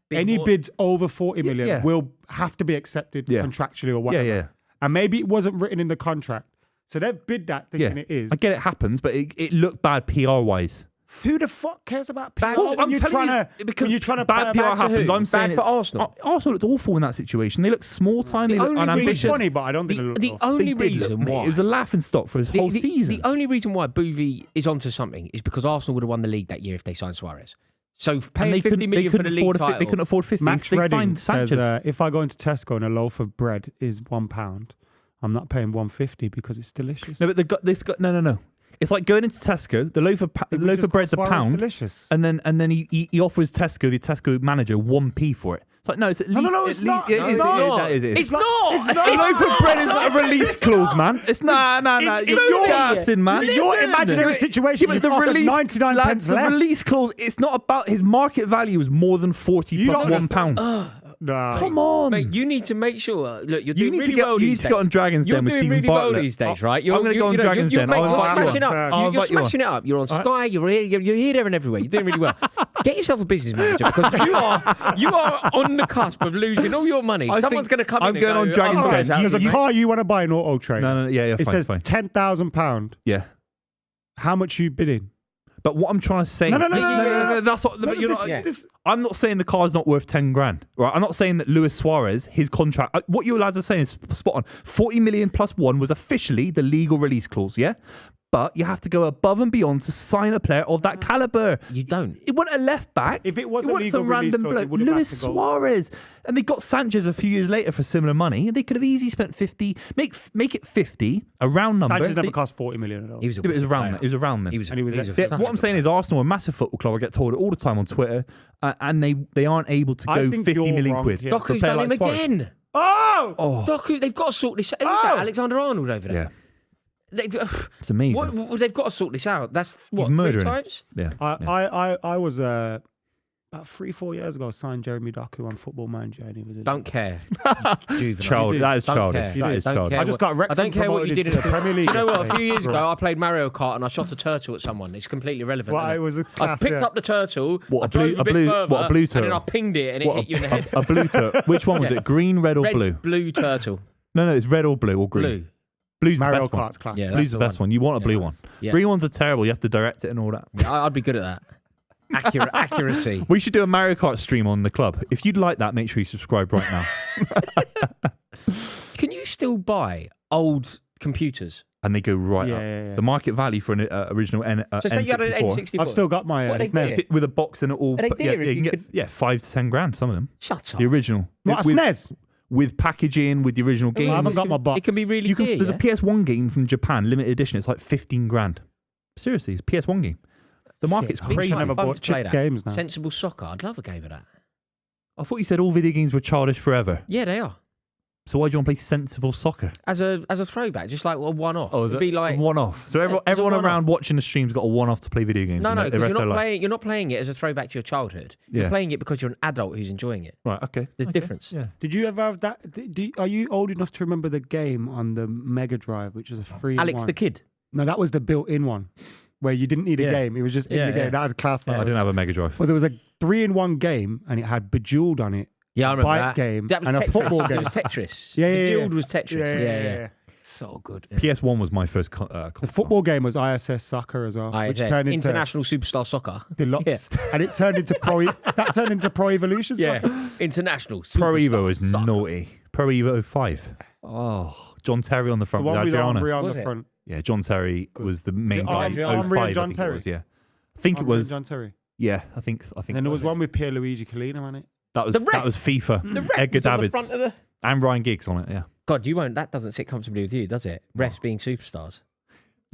Bid
Any
more.
bids over 40 million
Yeah.
will have to be accepted
Yeah.
contractually or
Yeah,
whatever.
yeah.
And maybe it wasn't written in the contract. So they've bid that thinking
Yeah.
it is.
I get it happens, but it looked bad PR wise.
Who the fuck cares about PR
Well,
when you're trying to
because
when you're trying to
bad
pay
PR
back to
happens.
who?
I'm saying
Bad for Arsenal.
Arsenal looked awful in that situation. They looked small time. They
The
looked
only
It was
unambitious.
funny, but I don't think it looked
The
awful.
only
They did
reason
look, mate.
why
It was a laughing stock for his whole season.
The only reason why Buvey is onto something is because Arsenal would have won the league that year if they signed Suarez. So
and
paying
they
50
couldn't,
million for the league
afford
title.
they couldn't afford 50.
Max
They
Redding
signed
says,
Sanchez.
if I go into Tesco and a loaf of bread is £1, I'm not paying 150 because it's delicious.
No, but no. It's like going into Tesco. The loaf of bread's a
Suarez
pound,
delicious.
and then he offers the Tesco manager 1p for it. It's like no, it's at least.
no,
at
it's
least-
not.
It
No,
is,
it's
it is,
not.
that is it.
It's not.
It's
A loaf of bread is not a release clause, man. It's nah. You're gassing, man.
Your imaginary situation,
Yeah,
you've
but the
offered
release,
99
lads,
pence
the
less.
release clause. It's not about his market value is more than 40
You
plus
don't
£1.
No.
Come on,
Mate, you need to make sure. Look, you're
You
doing
need
really
to get
well
you
these
need to
days.
get on Dragons
You're
Den with
doing
Stephen
really well
Bartlett.
these days,
I-
right?
I'm going to go on Dragons Den.
I'll
You're
invite you
smashing
on.
up.
I'll
You're
invite you on.
smashing it up. You're on Sky. You're here, there, and everywhere. You're doing really well. Get yourself a business manager because you are on the cusp of losing all your money.
I
Someone's
think
going to come
I'm
in
going
and
on
go,
Dragons
"Oh,
Den.
it's out
There's
of
a
you,
car you want to buy an auto trader.
No, yeah,
It
fine,
says
fine.
£10,000.
Yeah.
How much you bidding?
But what I'm trying to say,
No.
that's what.
No,
but you're
this-
not,
yeah.
this-
I'm not saying the car's not worth 10 grand, right? I'm not saying that Luis Suarez, his contract, what you lads are saying is spot on. 40 million plus one was officially the legal release clause, yeah? But you have to go above and beyond to sign a player of that caliber.
You don't.
It wasn't a left back.
If it was
it
a
wasn't
legal
some
release
random
clause, it
bloke.
would have
Luis
had to go.
Suarez. And they got Sanchez a few years later for similar money. They could have easily spent 50, make it 50, a round number.
Sanchez never
They-
cost 40 million at all.
He was a
Yeah, but it was
wicked
around
player.
that. It was around then.
He was.
And he was
a
ex-
Yeah,
such
what
a
I'm
good
saying
player.
is Arsenal are a massive football club. I get told it all the time on Twitter, and they aren't able to
I
go
think
50
you're
million
wrong
quid.
here.
for a
Doku's
player
done him
like Suarez.
again.
Oh!
Doku, they've got to sort this out. Who's that? Alexander Arnold over there.
Yeah,
They've,
it's amazing.
they've got to sort this out. That's what,
He's murdering
3
him.
times?
Yeah.
I was about 3-4 years ago signed Jeremy Doku on Football Manager and he was
Don't care. Juvenile.
Child, that is
Don't
childish.
care.
That is
Don't
childish.
care
I just got Wrexham
I don't care what you
promoted
did
into
in
the Premier League
Do you know what? A
yesterday.
few years ago, I played Mario Kart and I shot a turtle at someone. It's completely irrelevant.
Well,
isn't
it was a
I
class,
picked
yeah.
up the turtle.
What,
I
a blue-
drove
a
bit
blue-
further,
what, a blue
and then I
turtle?
pinged it and it hit you in the head.
A blue turtle. Which one was
Yeah.
it? Green, red, or blue?
Blue turtle.
No, it's red or blue or green.
Blue.
Blue's the
Mario
best one.
Kart's class.
Yeah,
Blue's
that's
the best one. You want a blue one.
Yeah.
Green ones are terrible. You have to direct it and all that.
I'd be good at that. Accuracy.
We should do a Mario Kart stream on the club. If you'd like that, make sure you subscribe right now.
Can you still buy old computers?
And they go right
Yeah,
up.
yeah, yeah.
The market value for an original
So say you had an
N64
N64.
I've still got my
What they
SNES.
do?
with a box and it all.
Are they dear if
you
you
can get 5 to 10 grand. Some of them.
Shut up.
The original.
What, a
with,
SNES?
with packaging, with the original game.
I haven't got my box.
It can be really
You can,
dear.
there's
yeah?
a PS1 game from Japan, limited edition. It's like 15 grand. Seriously, it's a PS1 game. The market's
Shit,
crazy.
I never
Fun
bought
to play
chip
that.
games now.
Sensible soccer. I'd love a game of that.
I thought you said all video games were childish forever.
Yeah, they are.
So why do you want to play sensible soccer?
As a throwback, just like a one-off.
Oh, is
It'd
it
be like
a one-off? So
it's a
everyone
one-off.
around watching the stream's got a one-off to play video games.
no,
and
no,
the
because
rest of their life.
you're not playing it as a throwback to your childhood. You're
Yeah.
playing it because you're an adult who's enjoying it.
Right, okay.
There's
Okay,
difference.
Yeah.
Did you ever have that? Are you old enough to remember the game on the Mega Drive, which was a free
Alex
one?
the Kid.
No, that was the built-in one, where you didn't need a
Yeah.
game. It was just in
Yeah,
the game.
yeah.
That was a class.
I didn't have a Mega Drive.
Well, there was a 3-in-1 game, and it had Bejeweled on it.
Yeah, I remember
Bike
that.
game
That was
and a
Tetris.
football
It
game.
was Tetris.
Yeah, yeah,
The
yeah.
Guild was Tetris. Yeah.
So good.
PS1 was my first
The
console.
football game was ISS Soccer as well, which
ISS,
turned into
International Superstar Soccer.
Deluxe, and it turned into Pro. That turned into Pro Evolution Soccer.
Yeah, International
Pro
Superstar
Evo was
Soccer.
naughty. Pro Evo 5. Oh, John Terry on the
The
front
one
with
with
Adriana.
Henri on
Was
the
it?
front.
Yeah, John Terry was the main
it
guy.
Henri-
05,
Henri and
I
John
think
Terry?
it was, yeah. I think it
Henri and
was.
John Terry.
Yeah, I think.
And then there was one with Pierluigi Collina on it.
That was
The Rec.
that was FIFA.
The ref
Edgar
was on the
Davids
front of the...
and Ryan Giggs on it. Yeah.
God, you won't. That doesn't sit comfortably with you, does it? Refs being superstars.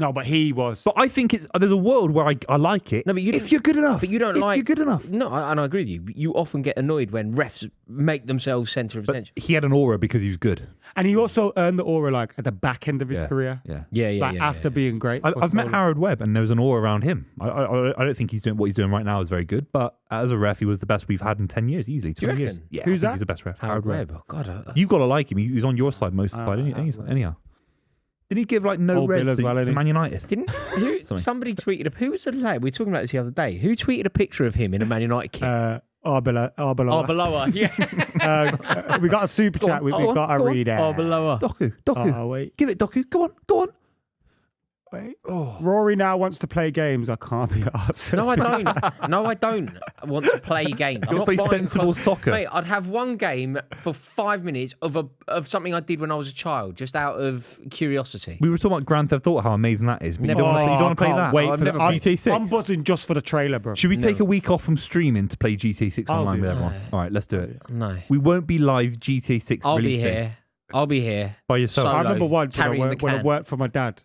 No, but he was.
But I think there's a world where I like it.
No, but
if you're good enough.
But you don't
if you're good enough.
No, and I agree with you. You often get annoyed when refs make themselves centre of attention.
He had an aura because he was good.
And he also earned the aura like at the back end of his career.
Yeah.
After being great.
I've met Harold Webb, and there was an aura around him. I don't think he's doing what he's doing right now is very good, but as a ref, he was the best we've had in 10 years, easily. 20 years. Yeah,
who's that?
He's the best ref.
Harold Webb. Oh God,
You've got to like him. He was on your side most of the time. Anyhow. Didn't he give like no red to Man United?
Somebody tweeted who was the lad? We were talking about this the other day. Who tweeted a picture of him in a Man United kit?
Arbeloa.
Yeah.
We got a super chat. We've got to read it.
Arbeloa.
Doku.
Oh, wait.
Give it, Doku. Go on.
Wait. Rory now wants to play games. I can't be arsed.
No, I don't want to play games.
You want to play sensible soccer.
Mate, I'd have one game for 5 minutes of something I did when I was a child, just out of curiosity.
We were talking about Grand Theft Auto, how amazing that is. But you
Never
don't
played.
want to play that.
Wait for
never
GTA 6.
played.
I'm buzzing just for the trailer, bro.
Should we take a week off from streaming to play GTA 6 online with
it.
everyone? All right, let's do it.
No.
We won't be live GTA 6
I'll
release
be
day.
here. I'll be here.
By yourself.
Solo,
I remember once
carrying
when I worked for my dad.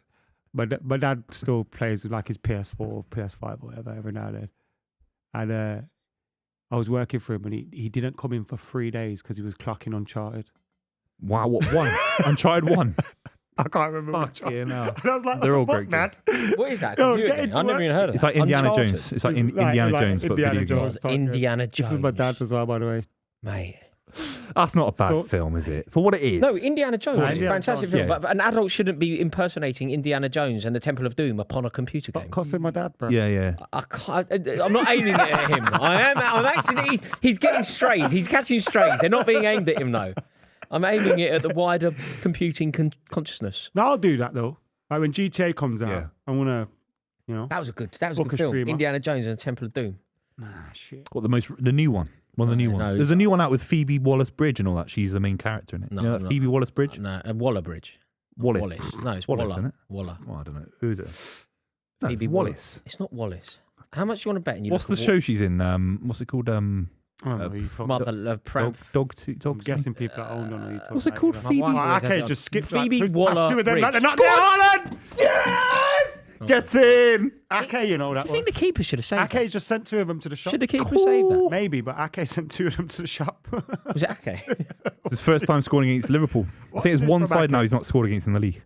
My dad still plays with like his PS4 or PS5 or whatever every now and then. And I was working for him and he didn't come in for 3 days because he was clocking Uncharted.
Wow, what one? Uncharted 1.
I can't remember.
Fuck yeah, no.
And I was like,
They're all
what the
great
fuck, Dad?
What is that?
Yo,
Computer
get
game?
into
I've never
work.
even heard of
It's
it.
like Indiana
Uncharted.
Jones. It's like Indiana Jones, but
Indiana
video games.
Jones type,
Indiana Jones.
This is my dad as well, by the way.
Mate.
That's not a bad film, is it? For what it is.
No, Indiana Jones is a
Indiana
fantastic
Jones,
film, but an adult shouldn't be impersonating Indiana Jones and the Temple of Doom upon a computer game.
Stop costing my dad, bro.
Yeah.
I can't, I'm not aiming it at him. I'm actually. He's getting strays. He's catching strays. They're not being aimed at him, though. I'm aiming it at the wider computing consciousness.
No, I'll do that though. Like when GTA comes out,
Yeah.
I want to,
That was a good
Book a
film.
streamer.
Indiana Jones and the Temple of Doom.
shit.
What, the new one? One of the new ones.
no.
There's a new one out with Phoebe Waller-Bridge and all that. She's the main character in it.
No,
you know that
no.
Phoebe Waller-Bridge?
No, Waller Bridge.
Wallace.
No, it's
Wallace,
Waller.
isn't it?
Waller.
Oh, I don't know. Who is it? No,
Phoebe
Wallace.
It's not Wallace. How much do you want to bet? And you
What's the
look at
show she's in? What's it called?
I don't know who you talking about.
Mother Pram.
Dog
I'm guessing people that own don't know who you talking
What's it
about,
called?
you know.
Phoebe.
wife-
Okay, just skip
Phoebe
that.
Waller
That's two of them.
Bridge.
They're not there. Haaland! Yes! Gets in. Ake, you know that
I think
was.
the keeper should have saved
Ake just sent two of them to the shop.
Should the keeper save that?
Maybe, but Ake sent two of them to the shop.
Was it Ake?
It's his first time scoring against Liverpool. I think it's
this
one
from
side
Ake?
now he's not scored against in the league.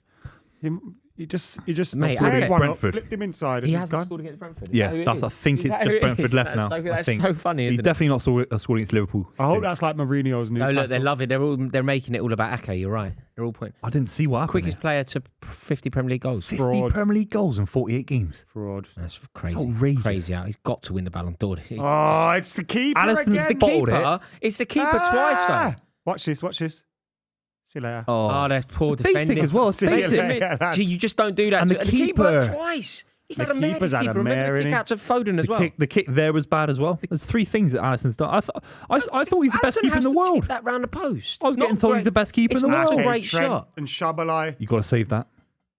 He just
Mate,
squared
Ake-
one
Brentford.
up, flipped him inside, and
He
he's
hasn't
gone.
scored against Brentford. Is
Yeah,
that who it
I
is?
think
Is
it's
that
just
who it
Brentford
is?
left now.
That's
I think
so funny,
he's
isn't it?
definitely not scored against Liverpool.
I hope that's like Mourinho's
No,
Newcastle.
look, they love it. They're making it all about Ake. You're right. They're all pointing.
I didn't see what happened.
Quickest player to 50 Premier League goals.
50
fraud.
Premier League goals in 48 games.
Fraud.
That's crazy.
Outrageous.
Crazy out. He's got to win the Ballon d'Or.
Oh, it's the keeper
Alisson's
again.
the bottled it.
It's the keeper twice, though.
Watch this. See you later.
Oh, that's poor
It's basic
defending.
as well, it's
See you
basic.
later. Yeah,
Gee, you just don't do that.
And
to
the
the keeper
keeper-
twice. He's
The
had a mare.
keeper's had a
Remember
mare,
the kick
innit?
out to Foden as well.
The kick there was bad as well. There's three things that Alisson's done. I thought he's the best
Alisson
keeper in
has
the
to
world.
tip that round the post.
I was
It's
getting
not
told
great.
he's the best keeper
It's
in the
not
world.
a great
Trent
shot.
and Shabalai
You got to save that.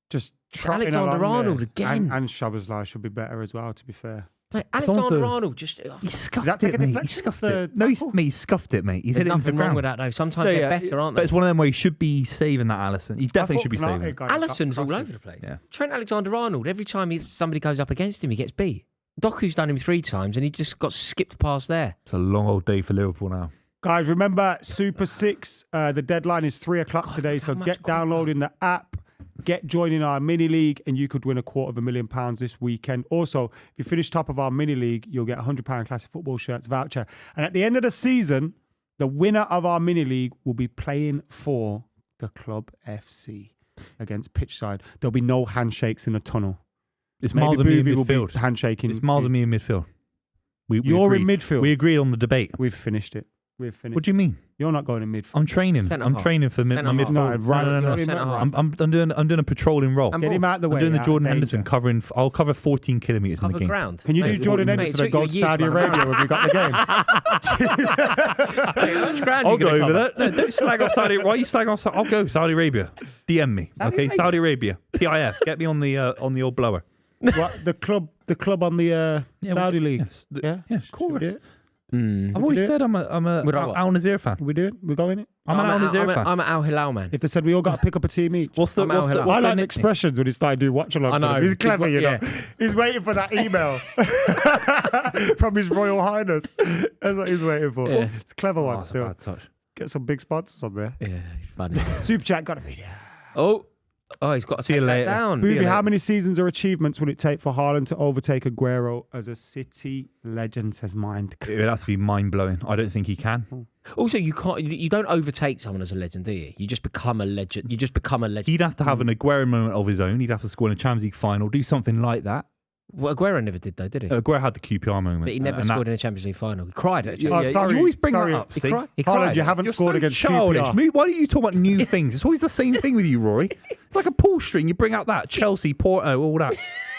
just trotting
Alexander
along
Arnold
there.
again.
And Shabalai should be better as well, to be fair.
Like,
It's
Alexander
also-
Arnold just.
He scuffed
that take
it,
a
mate. He
deflection
scuffed
of
it.
the
No,
tackle?
he scuffed it, mate. He's
There's
hit it into the
nothing wrong
ground.
with that, though. Sometimes
No,
they're
yeah,
better, aren't
But
they?
it's one of them where he should be saving that Alisson. He definitely should be saving it.
Alisson's all over the place.
Yeah.
Trent Alexander-Arnold, every time somebody goes up against him, he gets beat. Doku's done him 3 times, and he just got skipped past there.
It's a long old day for Liverpool now.
Guys, remember Super 6, the deadline is 3 o'clock today, so
much
get downloading the app, get joining our mini league, and you could win £250,000 this weekend. Also, if you finish top of our mini league, you'll get a £100 classic football shirts voucher. And at the end of the season, the winner of our mini league will be playing for the Club FC against Pitchside. There'll be no handshakes in the tunnel.
It's
Maybe
Miles and me in
Buvey will be
midfield.
handshaking.
It's Miles and me in midfield.
You're in
agreed.
midfield.
We agreed on the debate.
We've finished it. We've finished.
What do you mean?
You're not going in midfield.
I'm training.
Centre
I'm
half.
training for my
Centre half.
midfield.
No, right,
no.
you're
centre half.
I'm doing a patrolling role.
And
Get him out of the way.
I'm doing the
out of
Jordan
danger.
Henderson covering. I'll cover 14 kilometers in
Cover
the game.
ground.
Can you do
Mate,
Jordan
mate,
Henderson
it
and go
took
to
you years
Saudi
to run
Arabia when we got the game?
Mate, how much ground
I'll
you
go
gonna
over
cover?
there. No, don't slag off Saudi. Why are you slagging off? I'll go Saudi Arabia. DM me, okay? Saudi Arabia. PIF. Get me on the old blower.
What the club on the Saudi league?
Yes, of course.
Yeah.
I've always said I'm a Al Nassr fan.
We doing? We're going it?
I'm an Al Nassr fan.
I'm an Al Hilal man.
If they said we all got to pick up a team each. I like the expressions when he started doing watch along.
I know.
He's clever, you know. He's waiting for that email from His Royal Highness. That's what he's waiting for.
Yeah.
It's a clever one.
That's a
Still.
bad touch.
Get some big sponsors on there.
Yeah, funny.
Super chat got a video.
Oh, he's got to
See
take
you
that
later.
down.
Buvey, how many seasons or achievements will it take for Haaland to overtake Aguero as a City legend, says Mind?
It would have to be mind-blowing. I don't think he can.
Also, you don't overtake someone as a legend, do you? You just become a legend.
He'd have to have an Aguero moment of his own. He'd have to score in a Champions League final, do something like that.
Well, Aguero never did, though, did he?
Aguero had the QPR moment.
But he never scored in a Champions League final. He cried at a Champions League.
Sorry,
you always bring
sorry.
that up.
He
See?
cried.
Haaland, you haven't
You're
scored
so
against
childish.
QPR.
Why do you talk about new things? It's always the same thing with you, Rory. It's like a pull string. You bring out that Chelsea, Porto, all that.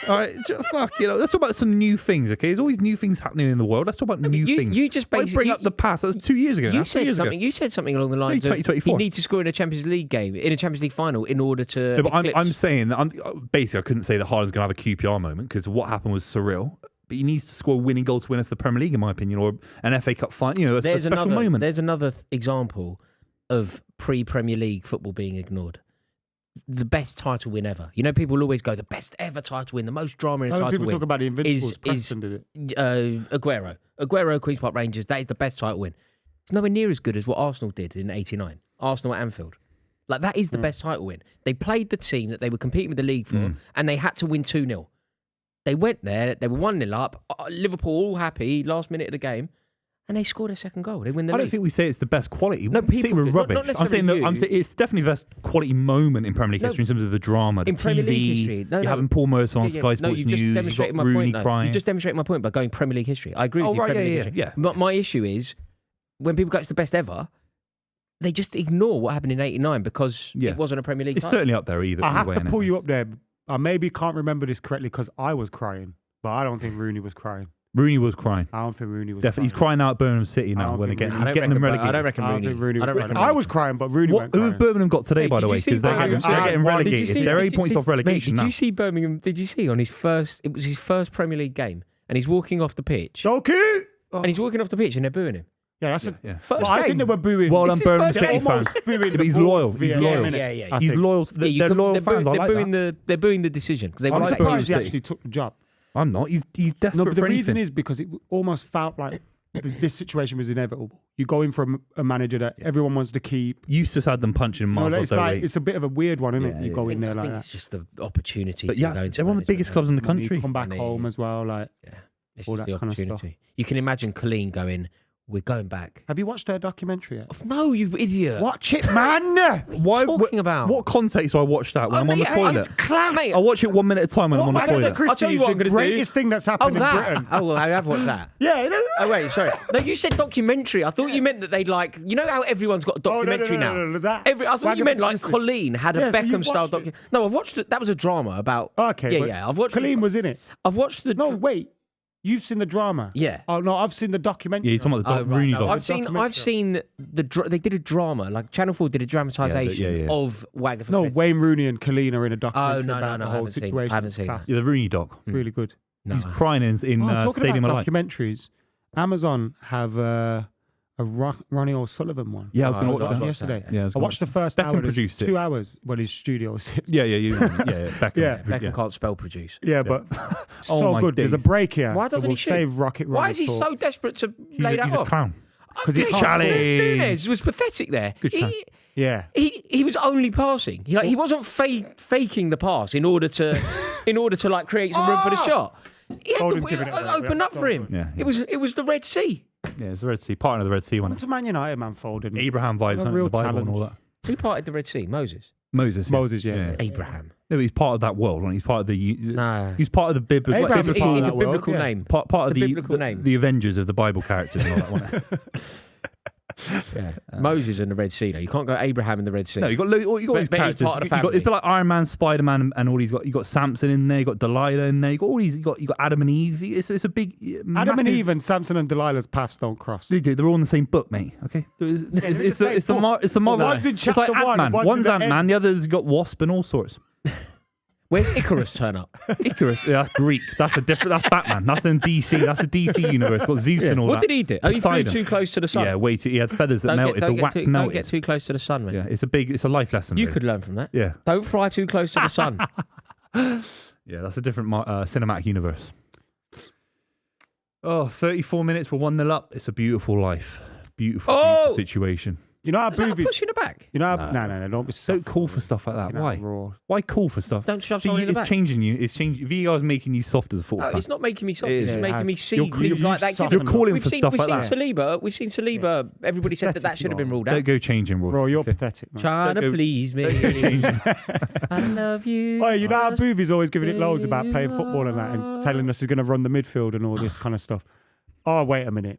All right, fuck, let's talk about some new things, okay? There's always new things happening in the world. Let's talk about new things.
You just
Why
basically
bring up the past. That was 2 years ago.
You said something. You said something along the lines of
2024.
he needs to score in a Champions League game, in a Champions League final, in order to.
No, but I'm saying that basically I couldn't say that Haaland's going to have a QPR moment because what happened was surreal. But he needs to score winning goals to win us the Premier League, in my opinion, or an FA Cup final. You know, a special moment.
There's another example of pre-Premier League football being ignored. The best title win ever. You know, people always go, the best ever title win, the most drama in a title
people
win.
talk about the Invincibles. Preston did it.
Aguero, Queen's Park Rangers, that is the best title win. It's nowhere near as good as what Arsenal did in '89. Arsenal at Anfield. Like, that is the best title win. They played the team that they were competing with the league for, and they had to win 2-0. They went there, they were 1-0 up, Liverpool all happy, last minute of the game, and they scored a second goal. They win the league.
I don't think we say it's the best quality.
No, people
say we're
do.
rubbish.
Not
I'm saying
necessarily you.
it's definitely the best quality moment in Premier League history in terms of the drama, the
in
TV.
Premier League history.
You're having Paul Merson on Sky Sports
you've just
News.
demonstrated
You've got
my
Rooney
point,
crying.
You just demonstrated my point by going Premier League history. I agree with you.
Right,
Premier League history.
yeah.
But my issue is, when people go, it's the best ever, they just ignore what happened in '89 because it wasn't a Premier League
It's
title.
certainly up there either.
I have to pull you up there. I maybe can't remember this correctly because I was crying, but I don't think Rooney was crying.
Rooney was crying.
I don't think Rooney was
Definitely. He's crying out at Birmingham City now when he's getting them relegated.
I don't reckon Rooney.
I was crying, but Rooney went
Who
crying.
have Birmingham got today, by the way? Because they're getting relegated. They're 8 points off relegation now.
Did you see Birmingham? Did you see on his first? It was his first Premier League game, and he's walking off the pitch.
Okay.
And he's walking off the pitch, and they're booing him.
Yeah, that's
First
well, I think they were booing.
Well done, Birmingham City
almost
fans.
booing
But he's loyal. He's loyal.
Yeah.
He's loyal. They're loyal fans. I like that.
They're booing the decision because they
I'm
want to
surprised he actually took the job.
I'm not. He's desperate
No, but the
for
reason
anything.
is because it almost felt like this situation was inevitable. You go in for a manager that everyone wants to keep.
Eustace had them punching
No,
miles.
it's a bit of a weird one, isn't it? You go in there
I
like
think
that.
it's just the opportunity
But
to go into
they're one of the biggest clubs in the
And you
country.
come back home as well, like.
Yeah, it's
all
just the
that kind of stuff.
opportunity. You can imagine Colleen going, "We're going back."
Have you watched their documentary yet?
No, you idiot.
Watch it, man.
What are you talking about?
What context do I watch that when I'm on the toilet?
It's class.
I watch it 1 minute at a time when I'm on the
Agatha
toilet.
Christie
I'll tell you
is
what I'm
the
gonna do.
greatest thing that's happened in Britain.
Oh, well, I have watched that.
Yeah.
Oh, wait, sorry. No, you said documentary. I thought you meant that they'd like, you know how everyone's got a documentary now?
No, that.
I thought you meant like
Christie.
Colleen had a
Yeah, so you've
Beckham-style
watched it.
documentary. No, I've watched it. That was a drama about...
Okay. but
Yeah. I've watched...
Colleen was in it.
I've watched the...
No, wait. You've seen the drama?
Yeah.
Oh no, I've seen the documentary.
Yeah, he's talking about the Rooney
no,
dog.
I've seen they did a drama, like Channel 4 did a dramatisation of Wagga for
No,
Christmas.
Wayne Rooney and Colleen are in a documentary
no,
about the
I
whole
haven't seen-
situation.
I haven't seen
Class.
Yeah, the Rooney dog.
Really good.
No,
He's crying in
Talking
Stadium
about
of Light.
documentaries, Amazon have a Ronnie O'Sullivan one.
Yeah, I was going to
I
watch that.
yesterday.
Yeah,
I watched the first
Beckham
hour. There's
produced it.
2 hours. Well, his studio was.
Yeah, Beckham.
Yeah.
Beckham can't spell produce.
Yeah, but
Oh
so
my
good. There's a
days.
break here.
Why doesn't
that will
he shoot?
save Rocket
Why
Ronnie
is he
talk.
so desperate to lay that
He's a
off?
clown.
Because he can't
Charlie.
Nunes was pathetic there.
Good chance.
Yeah.
He was only passing. He wasn't faking the pass in order to like create some room for the shot. He had
Foden's
to
giving it away.
open
Yeah,
up for him.
Yeah.
It was the Red Sea.
Yeah, it's the Red Sea. Part of the Red Sea,
Come
wasn't
to Man United, man, Foden.
Abraham vibes,
A
aren't
real
the Bible and all
challenge.
that.
Who parted the Red Sea? Moses.
Moses.
Yeah.
Abraham.
No, he's part of that world. He's part of the.
No.
He's part of the biblical.
Abraham's a part of
He's a
that world,
biblical
yeah.
name.
Part of
It's a
the
biblical name.
the Avengers of the Bible characters and all that one.
Yeah. Moses and the Red Sea. No, you can't go Abraham in the Red Sea.
No, you got these
But he's
characters.
part of the
You got,
family.
it's a bit like Iron Man, Spider Man, and all these. You got Samson in there. You got Delilah in there. You got all these. You got Adam and Eve. It's a big.
Adam and
massive-
Eve and Samson and Delilah's paths don't cross.
They do. They're all in the same book, mate. Okay. It's the Marvel.
One's in
It's like
chapter one,
Ant-Man.
one's in
One's
the
Ant-Man.
end.
The other's got Wasp and all sorts.
Where's Icarus turn up?
Icarus, yeah, that's Greek. That's That's Batman. That's in DC. That's a DC universe. Got Zeus and all
What
that.
did he do? Oh, he flew
Poseidon.
too close to the sun.
Yeah, way too. He had feathers that melted. The wax melted.
Don't get too close to the sun, man.
Yeah, it's a life lesson.
You
really.
could learn from that.
Yeah.
Don't fly too close to the sun.
Yeah, that's a different cinematic universe. Oh, 34 minutes. We're 1-0 up. It's a beautiful life. Beautiful situation.
You know how
Is that a
Buvey...
push in the back?
You know how... No, don't be so
Don't call for stuff like that. Why?
Raw.
Why call for stuff?
Don't shove
See,
someone in the
it's
back.
changing you. It's changing. VAR's making you soft as a football
No,
fan.
it's not making me soft.
It
It's
is.
just making me see
You're
things like that.
softening
You're calling
We've
for
seen
stuff like that.
Saliba. We've seen Saliba. Everybody said that should have been ruled out.
Don't go changing, Roy.
Raw, you're pathetic, man.
Trying to please me. I love you.
Oh, you know how Buvey's always giving it loads about playing football and that and telling us he's going to run the midfield and all this kind of stuff. Oh, wait a minute.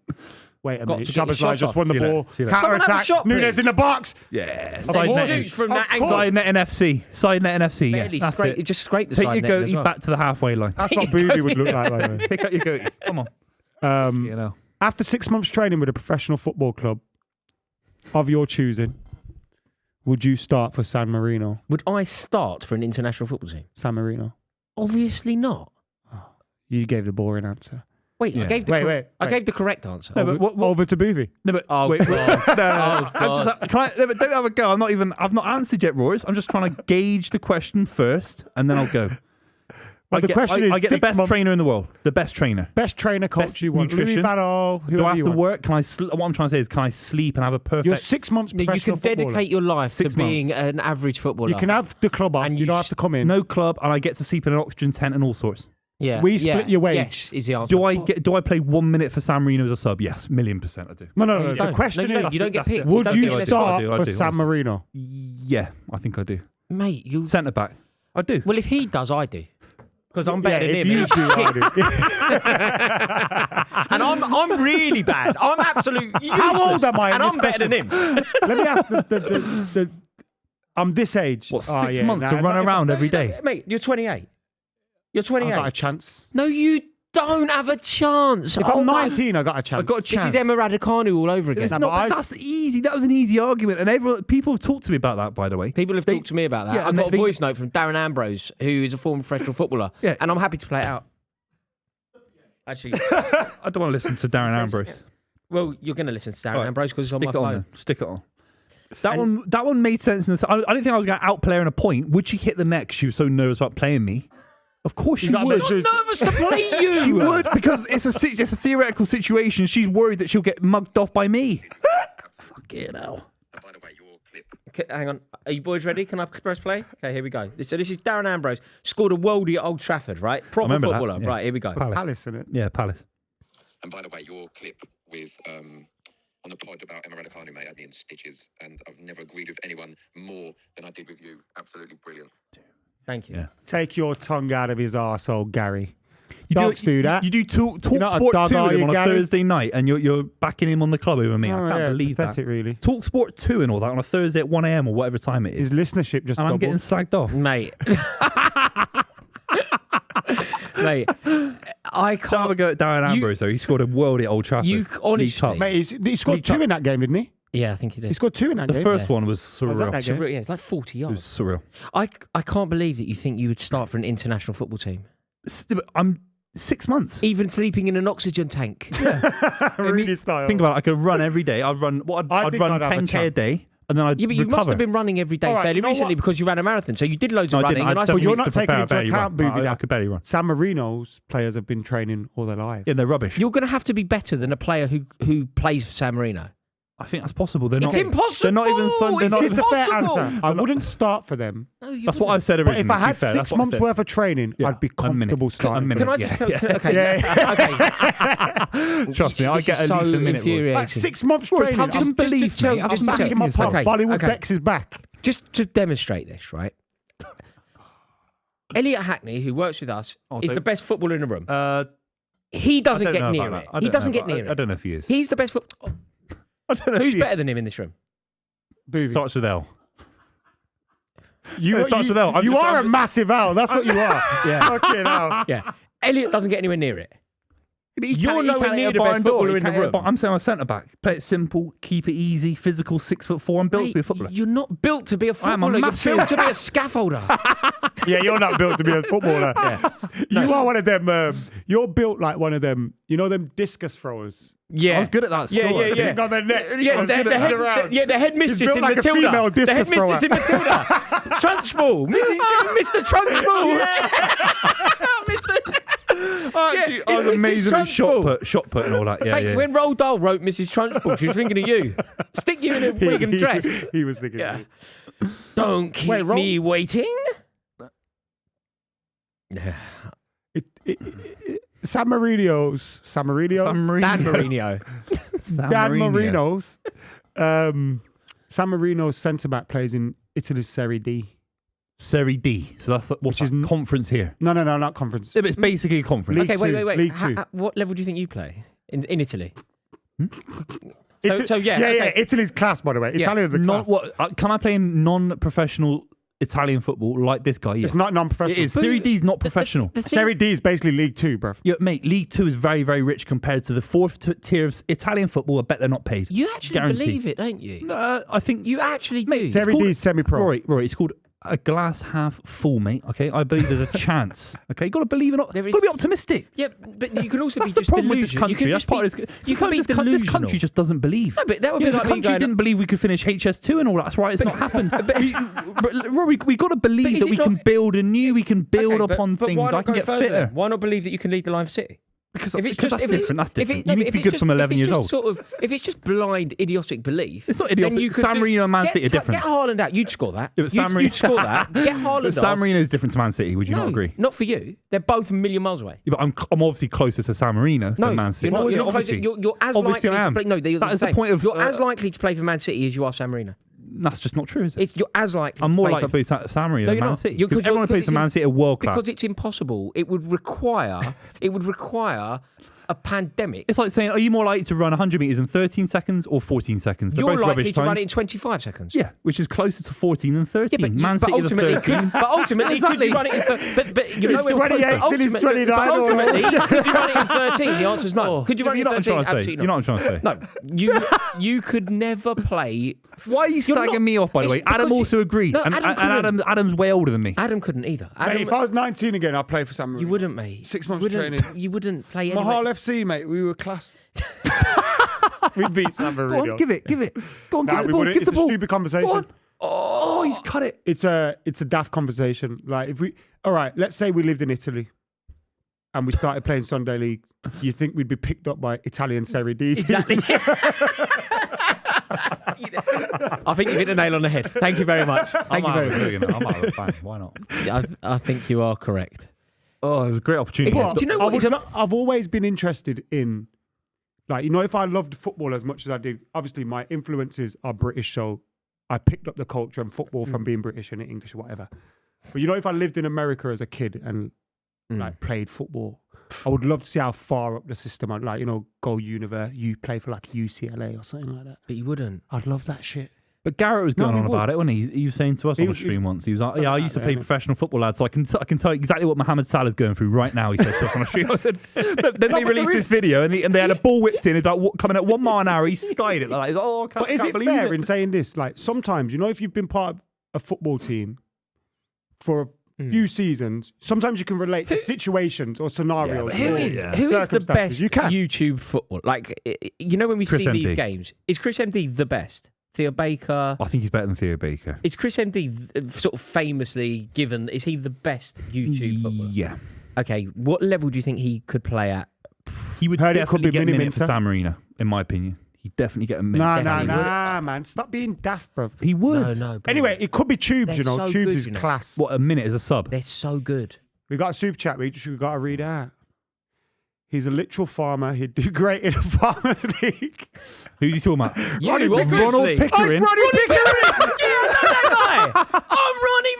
Got to get his
Shabazz
shot
just
off.
won the
See you
ball.
later.
Counter
Someone have a
attack.
shot,
Nunes
please.
in the box.
Yeah.
Then
Side
he
net.
shoots from that
Of
angle.
course.
Side net and FC. Side net and FC.
Barely
Yeah, that's
scrape,
it.
just scrape the
Take
side
your
net as
goatee
well.
back to the halfway line.
That's what Buvey would look like, by the way.
Pick up your goatee. Come on. You know.
After 6 months training with a professional football club of your choosing, would you start for San Marino?
Would I start for an international football team?
San Marino.
Obviously not.
You gave the boring answer.
Wait,
Yeah.
I gave the correct answer.
No, but
Over to Buvey.
No, but
Oh,
wait,
God.
no,
Oh,
I'm just, can I, no, but don't have a go. I've not answered yet, Royce. I'm just trying to gauge the question first, and then I'll go.
Well, the question is
I get the
6
best
months-
trainer in the world. The best trainer.
Best trainer coach
Best
you want.
nutrition.
Louis Vano,
Do
whoever
I have
you
to
want.
work? Can I? What I'm trying to say is, can I sleep and have a perfect?
You're 6 months
No, you
professional
can dedicate
footballer.
your life
6
to being an average footballer.
You can have the club off.
And
You
you
don't have to come in.
no club, and I get to sleep in an oxygen tent and all sorts.
Yeah.
We split your wage.
Yes, is the answer.
Do I play 1 minute for San Marino as a sub? Yes, 1,000,000% I do.
No.
You
The
don't.
question
No,
is,
you don't get picked.
would
don't
you
get
start
I
for
do,
San
honestly.
Marino?
Yeah, I think I do.
Mate, you...
Centre back, I do.
Well, if he does, I do. Because I'm better than
if
him.
you
and
do,
he's
I
shit. And I'm really bad. I'm absolute useless.
How old am I in
And
this
I'm better than him.
Let me ask the I'm this age.
What,
Oh,
6
yeah,
months to
nah,
run
if-
around every day?
Mate, you're 28. You're
I've got a
28.
chance.
No, you don't have a chance.
If
Oh,
I'm
man.
19, I got a chance.
I got a
This
chance.
is Emma Raducanu all over again.
It's
No,
not,
but I-
but that's easy. That was an easy argument, and people have talked to me about that. By the way,
People have talked to me about that.
yeah,
I've
and
got a
they-
voice note from Darren Ambrose, who is a former professional footballer,
Yeah.
and I'm happy to play it out. Actually,
I don't want to listen to Darren Ambrose.
well, you're going to listen to Darren
Right.
Ambrose because it's on
Stick
my
it on.
phone.
Then. Stick it on. That one made sense. In the, I didn't think I was going to outplay her in a point. Would she hit the net? 'Cause she was so nervous about playing me. Of course she
gotta
would.
make sure-
I'm nervous to play you.
She would because it's a theoretical situation. She's worried that she'll get mugged off by me. Fucking hell.
By the way, your clip.
Okay, hang on. Are you boys ready? Can I press play? Okay, here we go. So this is Darren Ambrose. Scored a worldie at Old Trafford, right? Proper
remember that,
footballer.
yeah.
Right, here we go.
Palace, in it.
Yeah, Palace.
And by the way, your clip with on the pod about Emma Raducanu, mate, had me in stitches, and I've never agreed with anyone more than I did with you. Absolutely brilliant.
Thank you.
Yeah.
Take your tongue out of his arsehole, Gary. Dogs do that.
You do talk
You're not a
sport
dog,
2
are
with him
you,
on a
Gary?
Thursday night, and you're backing him on the club over me.
Oh,
I can't
yeah,
believe
pathetic,
that.
really.
Talk sport 2 and all that on a Thursday at 1 a.m. or whatever time it is,
His listenership just
and I'm
doubled.
getting slagged off.
Mate. Mate, I
Don't have a
can't.
go at Darren Ambrose though. He scored a worldie at Old Trafford.
You
League
honestly-
Cup.
Mate, he scored
League
2
Cup.
in that game, didn't he?
Yeah, I think he did.
He scored 2 in that
The
game.
first one was
Was
surreal.
that
It's
game?
yeah, it's like 40
It was
yards.
surreal.
I can't believe that you think you would start for an international football team.
I'm 6 months.
Even sleeping in an oxygen tank.
Really style.
Think about it. I could run every day. I'd run.
I
I'd
think
run
I'd have a
10k a
chance.
day, and then I'd
Yeah, but you
recover.
must have been running every day
All right,
fairly
you know
recently
what?
because you ran a marathon. So you did loads
No,
of
I
running.
didn't.
And I
I had
saw
7
you're
weeks
not
to
taking
prepare.
into
I barely
account,
run.
Buvey,
I could barely run.
San Marino's players have been training all their lives.
Yeah, they're rubbish.
you're going to have to be better than a player who plays for San Marino.
I think that's possible. They're
It's
not.
impossible.
They're not even. They're
It's
not.
It's a fair
impossible.
answer. I wouldn't start for them.
No, you
That's what I said
But
originally.
if I
to be
had
fair.
6
That's what I
months
said.
worth of training,
Yeah,
I'd be
a minute.
comfortable
A
starting.
minute.
Can I
Yeah,
just
yeah.
okay?
Trust me, I
This
get
is
at least
so
a minute.
infuriating.
Like 6 months
Rory,
training.
have some
I'm
belief,
just
mate. Have some
back in my
belief.
pub.
Okay,
Bollywood
okay.
Bex is back.
Just to demonstrate this, right? Elliot Hackney, who works with us, is
don't-
the best footballer in the room.
I
He doesn't
don't
get
know
near
about
it.
that. I
He
don't
doesn't
know
get
about-
near
I
it.
don't know if he is.
He's the best foot.
I don't know
Who's
if he
better than him in this room?
Buvey.
starts with L.
You,
It starts with L. I'm
you
just-
are
I'm
a massive L. That's what you are.
Yeah.
Fucking hell.
Yeah. Elliot doesn't get anywhere near it.
He
You're
can't- he
nowhere
can't
near
hit
the
a
best
barn door.
footballer
He
in the
can't hit a
room.
barn- I'm saying I'm a centre back. Play it simple, keep it easy, physical, 6'4". I'm built to be a
Mate,
footballer.
you're not built to be a
I am a
footballer. You're
massive-
built to be a scaffolder.
Yeah, you're not built to be a footballer. You are one of them. You're built like one of them. You know them discus throwers.
Yeah,
I was good at that.
Yeah.
Got their neck.
The headmistress
built
in
like a
Matilda.
female
The
discus
headmistress
thrower.
in Matilda. Trunchbull. Mr. Trunchbull.
Actually, I was
Mrs.
amazingly
Trunchbull.
shot put and all that. Yeah,
Mate,
yeah.
when Roald Dahl wrote Mrs. Trunchbull, she was thinking of you. Stick you in a wig and dress.
He was thinking.
Yeah. Don't keep me waiting.
San Marino's.
Dan Marino.
Dan Marino's. San Marino's centre back plays in Italy's Serie D.
Serie D. So that's what's
Which is
conference here.
No, not conference.
Yeah, but it's basically a conference.
League
Okay, wait.
League Two.
What level do you think you play in Italy?
Italy,
So yeah.
Italy's class, by the way.
Yeah.
Italians are class.
Can I play in non-professional Italian football like this guy? Yeah.
It's not non-professional.
It is. Serie D is not professional.
Serie D is basically League Two, bruv.
Yeah, mate, League Two is very, very rich compared to the fourth tier of Italian football. I bet they're not paid.
You actually
Guaranteed.
believe it, don't you?
I think
You actually do.
Serie D is semi-pro.
Rory, it's called a glass half full, mate. Okay, I believe there's a chance. Okay, you got to believe in it.
There
Got to
is-
be optimistic.
Yeah, but you can also
That's
be
the
just
problem with this
delusional. You
country.
can
That's
just
part
be,
of this.
you can be
Sometimes this
delusional.
country just doesn't believe.
No, but that would be
The
like me
country
going,
didn't believe we could finish HS2 and all that. That's why it's not happened. But Rory, we got to believe
is
that
it
we can
not-
build anew. We can build
Okay,
upon
but
things.
why
I
not
can
go
get
further?
fitter.
Why not believe that you can lead the Live City?
Because
If it's
that's
just,
different. That's different.
no,
You need
but
to be
if
good
it's
from 11 years
just
old.
If it's just blind, idiotic belief,
It's not
then
idiotic.
you could
San Marino and Man City are different.
Get Haaland out. You'd score that.
Yeah, but San Marino-
You'd score that. Get Haaland
But San
off.
Marino is different to Man City. Would you not agree?
Not for you. They're both a million miles away.
Yeah, but I'm obviously closer to San Marino
No,
than Man City.
you're not.
Well,
You're, not
obviously.
closer, you're as
Obviously
likely
I
to
am.
play. No, they're
That
the
is the
same.
point of,
You're as likely to play for Man City as you are San Marino.
That's just not true, is it?
You're as likely.
I'm
to
more
play
likely
for,
to play San Marino
No,
than
you're
Man
not.
City.
You're-
Because everyone who plays for Man City are world class.
Because it's impossible. It would require a pandemic.
It's like saying, are you more likely to run 100 metres in 13 seconds or 14 seconds? They're
You're
both
likely
rubbish
to run
times.
it in 25 seconds.
Yeah, which is closer to 14 than 13.
Yeah,
Man City are the 13.
but ultimately, could
Exactly.
you run it in? But you know,
It's 28 till he's 29
But
or
ultimately,
whatever.
could you run it in 13? The answer's no. Could you run it
You know
in
what
13?
I'm trying to say?
Absolutely
You know what I'm trying to say?
No, you could never play.
Why are you
You're
slagging
not-
me off, by the
it's
way? Adam
because
also agreed.
No,
and
Adam
and Adam's way older than me.
Adam couldn't either.
Mate,
Adam,
if I was 19 again, I'd play for San Marino.
you wouldn't, mate.
6 months
You wouldn't-
training.
You wouldn't play anyway.
Mahal FC, mate. We were class. We beat San
Go
Marino.
on, give it. Go on,
Nah,
give
we
the ball.
wouldn't.
Give
It's
the
a
ball.
stupid
Go
conversation.
on. Oh, he's cut it.
It's a daft conversation. Like if we, all right, let's say we lived in Italy and we started playing Sunday League. You think we'd be picked up by Italian Serie D?
Exactly. I think you've hit the nail on the head. Thank you very much. Thank you very much.
I'm out of a fan. Why not?
Yeah, I think you are correct.
Oh, it was a great opportunity.
Exactly. Do you know what?
I've always been interested in, like, you know, if I loved football as much as I did, obviously my influences are British, so I picked up the culture and football from being British and English or whatever. But you know, if I lived in America as a kid and like played football, I would love to see how far up the system I'd like, you know, go you play for like UCLA or something like that.
But you wouldn't.
I'd love that shit.
But Garrett was going
No,
on
we would.
about it, wasn't he? He was saying to us on the stream once. He was like, "Yeah, I used to play professional football, lad, so I can tell you exactly what Mohamed Salah's going through right now." He said to us on the stream. I said, then they released this video and they had a ball whipped in about coming at 1 mile an hour. He skied it like, "Oh, I can't,
But is
can't
it
believe
fair
it."
in saying this? Like sometimes, you know, if you've been part of a football team for a few seasons, sometimes you can relate to situations or scenarios.
Who
or
is the
circumstances.
best
You can.
YouTube football? Like, you know, when we
Chris
see these
MD.
games, is Chris MD the best? Theo Baker?
I think he's better than Theo Baker.
Is Chris MD sort of famously given? Is he the best YouTube footballer?
Yeah,
Okay, what level do you think he could play at?
he would
Heard it could
definitely
be
get a minute
mini-minter.
for San Marino, in my opinion. He'd definitely get a minute.
Nah,
Definitely
man. Stop being daft, bruv.
He would.
No. Bro.
Anyway, it could be Tubes,
They're
you know.
so
Tubes
good,
is
you know.
class.
What, a minute as a sub?
They're so good.
We got a super chat, we got to read out. He's a literal farmer. He'd do great in a farmer's league.
Who's he talking about?
You,
Ronald
obviously.
Pickering.
Ronnie Pickering!
Yeah, I know that guy. I'm Ronnie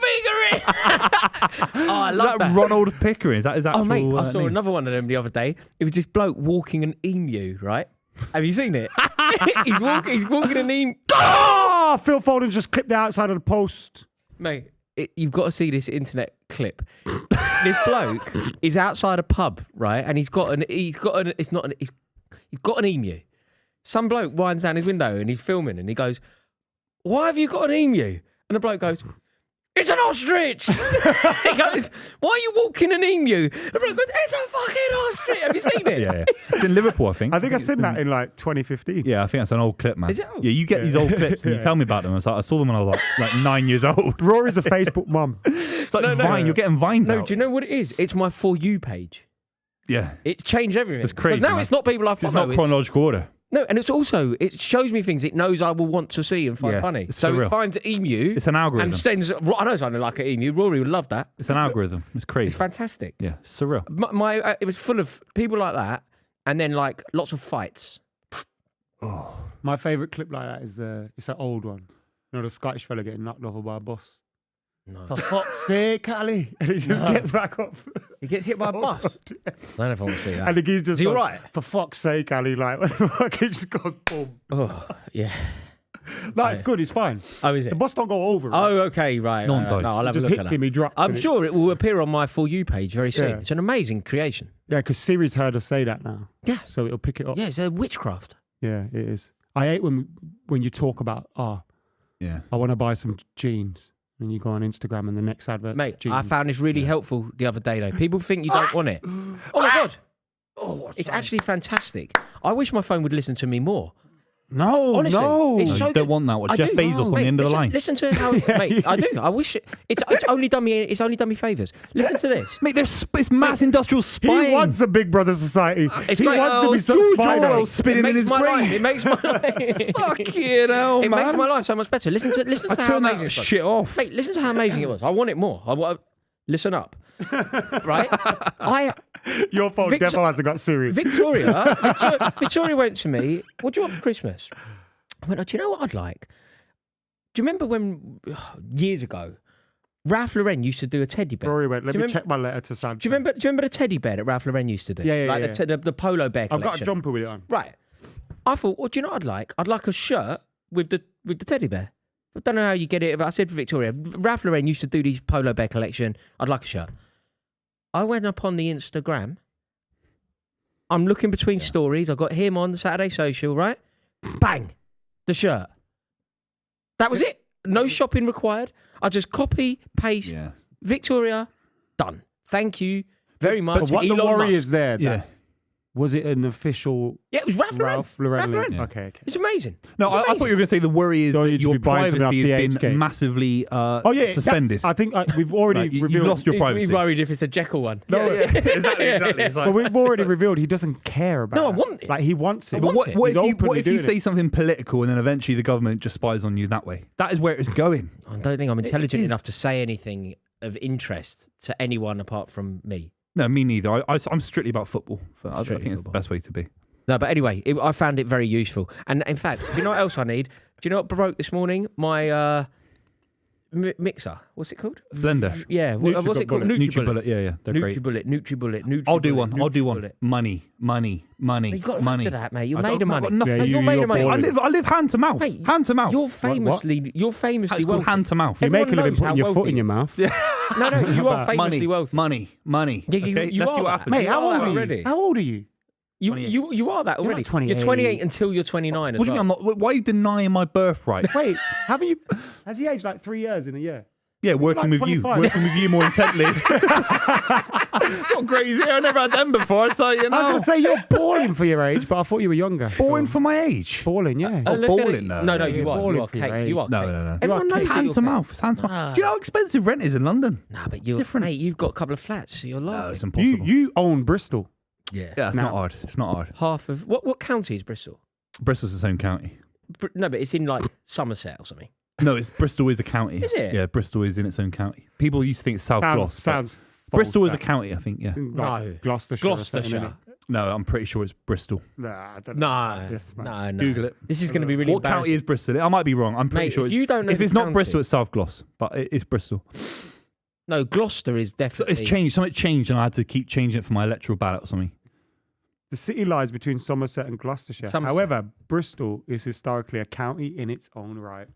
Pickering. Oh, I
Is
love that.
Ronald Pickering? Is that his actual
Oh, mate, I saw
name?
another one of them the other day. It was this bloke walking an emu, right? Have you seen it? he's walking an emu.
Oh, Phil Foden just clipped the outside of the post.
Mate, you've got to see this internet clip. This bloke is outside a pub, right? And he's got an emu. Some bloke winds down his window and he's filming and he goes, "Why have you got an emu?" And the bloke goes, it's an ostrich. He goes, why are you walking an emu? And Rory goes, it's a fucking ostrich. Have you seen it?
Yeah. It's in Liverpool, I think.
I think I've seen that in like 2015.
Yeah, I think that's an old clip, man.
Is it?
Yeah, you get these old clips and you tell me about them. I was like, I saw them when I was like 9 years old.
Rory's a Facebook mum.
It's like Vine. You're getting Vines
No,
out.
do you know what it is? It's my For You page.
Yeah.
It's changed everything.
It's crazy,
Because now
man.
it's not people I follow.
It's not chronological order.
No, and it's also, it shows me things it knows I will want to see and find funny.
it's
So
surreal.
it finds an emu.
It's an algorithm.
And sends, I know something like an emu. Rory would love that.
It's an algorithm. It's crazy.
It's fantastic.
Yeah, surreal.
It was full of people like that, and then like lots of fights.
My favourite clip like that is it's an old one. You know, the Scottish fella getting knocked over by a bus.
No.
For fuck's sake, Ali. And he just gets back up.
He gets hit by a bus. I don't know if I want to see that.
And the geezer just
he
goes,
all right?
For fuck's sake, Ali. Like, he just goes, boom.
Oh, yeah.
No, it's good. It's fine.
Oh, is
The
it?
bus don't go over.
Oh, okay, right.
Non-size.
right. No, I'll have a
just
look
hits
at that.
him, he drops.
I'm sure it will appear on my For You page very soon.
Yeah.
It's an amazing creation.
Yeah, because Siri's heard us say that now.
Yeah.
So it'll pick it up.
Yeah, it's a witchcraft.
Yeah, it is. I hate when you talk about,
Yeah.
I want to buy some jeans. And you go on Instagram and the next advert.
Mate,
jeans.
I found this really helpful the other day, though. People think you don't want it. Oh, my God. It's actually fantastic. I wish my phone would listen to me more.
No,
Honestly,
no.
it's
No,
so
you don't
good.
want that. What,
I
Jeff
do.
Bezos on
Mate,
the end of the
listen-
line.
Listen to how, mate. I do. I wish it's only done me. It's only done me favors. Listen to this.
Mate, it's mass industrial spying.
He wants a Big Brother society.
It's
he
great.
wants to be some
George
spider.
Orwell spinning in his
my
grave.
life. It makes my life.
Fucking hell,
It
man.
makes my life so much better. Listen to
I
how
turn
amazing
that
it was.
shit off.
Mate, listen to how amazing it was. I want it more. Listen up. Right?
Your phone
Victor-
devil hasn't got Siri.
Victoria went to me, what do you want for Christmas? I went, do you know what I'd like? Do you remember when, years ago, Ralph Lauren used to do a teddy bear?
Rory went, let
Do
me
you
check my letter to Santa.
Do you remember the teddy bear that Ralph Lauren used to do?
Yeah,
like the polo bear
I've
collection.
got a jumper with it on.
Right. I thought, well, do you know what I'd like? I'd like a shirt with the teddy bear. I don't know how you get it, but I said to Victoria, Ralph Lauren used to do these polo bear collection. I'd like a shirt. I went up on the Instagram. I'm looking between stories. I got him on the Saturday Social, right? Bang! The shirt. That was it. No shopping required. I just copy, paste,
Yeah.
Victoria, done. Thank you very much.
But what
Elon
the worry
Musk.
is there,
Yeah.
that, was it an official
Yeah, it was Ralph Lauren.
Ralph Lauren?
Ralph Lauren.
link?
Yeah.
Okay.
It's amazing.
No,
It's
I thought you were going to say the worry is
Don't
that
you
your
be buying something
privacy has
off the
been
HK?
massively
Oh yeah,
suspended.
I think we've already
Like, you've
revealed.
lost your privacy.
He's worried if it's a Jekyll one.
No,
exactly. It's like,
but we've already revealed he doesn't care about.
No, I
that.
want it.
Like he wants it.
I
but
want it.
what
He's
if you,
openly
what if you
doing
say
it.
something political and then eventually the government just spies on you that way? That is where it's going.
I don't think I'm intelligent
is.
enough to say anything of interest to anyone apart from me.
No, me neither. I'm strictly about football. So I
Strictly
think it's the
football.
best way to be.
No, but anyway, I found it very useful. And in fact, do you know what else I need? Do you know what broke this morning? My mixer. What's it called?
Blender.
Yeah, what's it called?
NutriBullet. Yeah, they're great.
NutriBullet.
I'll do one. I'll do one. Money.
You've got
money.
to that, mate. You're
I
made
don't-
of
I've
money.
got nothing.
Yeah,
You're made
you're
of money.
balling.
I live hand to mouth.
Mate,
Hand to mouth.
You're famously
That's
wealthy.
called hand to mouth.
You make a
Everyone
living
knows how
putting your foot
wealthy
in your mouth.
No, you are famously wealthy.
Money.
Yeah, you
Okay,
are
let's see what
that.
happens.
Mate,
You
how
are
old
that
are
already.
you? How old are you?
You are that
You're
already.
not 28.
You're 28 until you're 29 as
What do you
well.
mean? Why are you denying my birthright?
Wait, haven't you? Has he aged like 3 years in a year?
Yeah, working
Like
with you.
25.
Working with you more intently. Not crazy. I never had them before. I tell you
I was
now.
going to say you're balling for your age, but I thought you were younger.
Boring for my age.
Balling, yeah.
Oh,
Look at
balling,
it.
no.
No,
Yeah,
you are.
balling
You are
for your
cake. You are
age.
No,
cake.
no.
Everyone knows
It's
that
hand
you're
to
cake.
mouth. It's hand to
Nah.
mouth. Do you know how expensive rent is in London?
Nah, but you're
Different.
mate. You've got a couple of flats, so you're
No,
laughing.
it's impossible.
You own Bristol.
Yeah.
Yeah, it's
No.
not hard. It's not hard.
Half of what county is Bristol?
Bristol's the same county.
No, but it's in like Somerset or something.
No, it's Bristol is a county.
Is it?
Yeah, Bristol is in its own county. People used to think it's South Gloss. but
Sounds
Bristol is a
false,
county, I think. Yeah.
that.
No.
Like Gloucestershire. or something,
Gloucestershire.
No, I'm pretty sure it's Bristol.
innit? Nah, I don't know.
No,
Yes, man.
no.
Google it.
This is going to be really
What county
embarrassing.
is Bristol? I might be wrong. I'm pretty
Mate,
sure.
if you don't know
if
the
it's not
county-
Bristol, it's South Gloss, but it is Bristol.
No, Gloucester is
So
definitely.
it's changed. Something changed, and I had to keep changing it for my electoral ballot or something.
The city lies between Somerset and Gloucestershire.
Somerset.
However, Bristol is historically a county in its own right.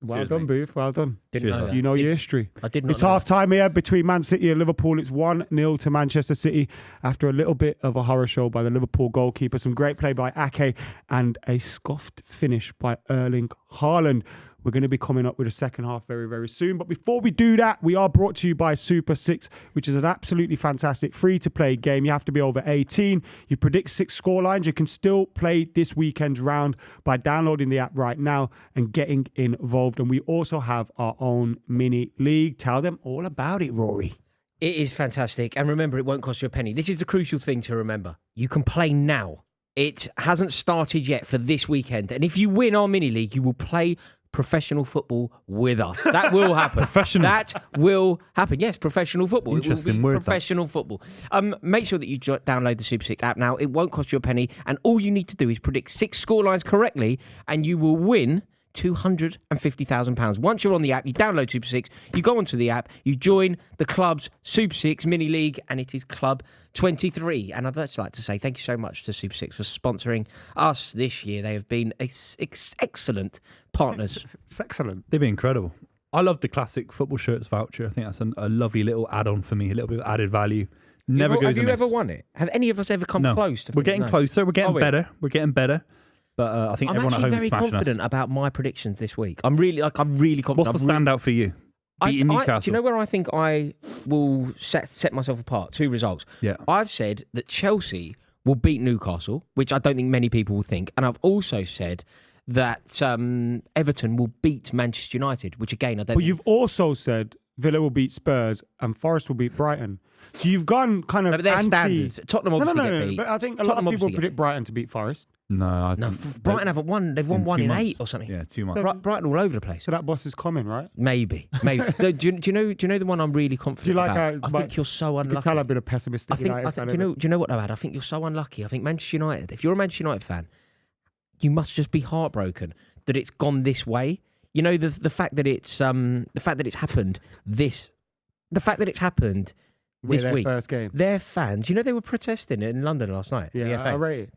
Well
Cheers,
done,
mate.
Booth. Well done.
Didn't
Cheers,
know
lad.
that.
You know your history.
I did not.
It's
know
half time here between Man City and Liverpool. It's 1-0 to Manchester City after a little bit of a horror show by the Liverpool goalkeeper. Some great play by Ake and a scuffed finish by Erling Haaland. We're going to be coming up with a second half very, very soon. But before we do that, we are brought to you by Super 6, which is an absolutely fantastic free-to-play game. You have to be over 18. You predict 6 scorelines. You can still play this weekend's round by downloading the app right now and getting involved. And we also have our own mini league. Tell them all about it, Rory.
It is fantastic. And remember, it won't cost you a penny. This is the crucial thing to remember. You can play now. It hasn't started yet for this weekend. And if you win our mini league, you will play professional football with us. That will happen.
Professional.
That will happen. Yes, professional football.
Interesting
it will be
word,
professional football. Make sure that you download the Super 6 app now. It won't cost you a penny. And all you need to do is predict 6 scorelines correctly and you will win £250,000. Once you're on the app, you download Super 6, you go onto the app, you join the club's Super 6 mini league, and it is Club 23. And I'd just like to say thank you so much to Super 6 for sponsoring us this year. They have been excellent partners.
It's excellent.
They've been incredible. I love the classic football shirts voucher. I think that's a lovely little add-on for me, a little bit of added value. Never goes amiss.
Have you ever won it? Have any of us ever come close to?
We're getting closer. We're getting better. We're getting better. But I think everyone at home is smashing us. I'm actually very confident
about my predictions this week. I'm really confident.
What's the standout for you? Beating Newcastle.
Do you know where I think I will set myself apart? 2 results.
Yeah.
I've said that Chelsea will beat Newcastle, which I don't think many people will think. And I've also said that Everton will beat Manchester United, which again, I don't think...
But you've also said Villa will beat Spurs and Forest will beat Brighton. So you've gone kind of
but they're standards. Tottenham obviously get beat.
But I think a lot of people predict Brighton to beat Forest.
No,
Brighton haven't won. They've won 1 in 8 or something.
Yeah, 2 months.
Brighton all over the place.
So that boss is coming, right?
Maybe. do you know the one I'm really confident about? I think you're so unlucky.
You can tell I've been a pessimistic United fan.
Do you know what, Ad? I think you're so unlucky. I think Manchester United, if you're a Manchester United fan, you must just be heartbroken that it's gone this way. You know, the fact that it's happened this week.
First game.
Their fans, you know, they were protesting in London last night.
Yeah, I rate it.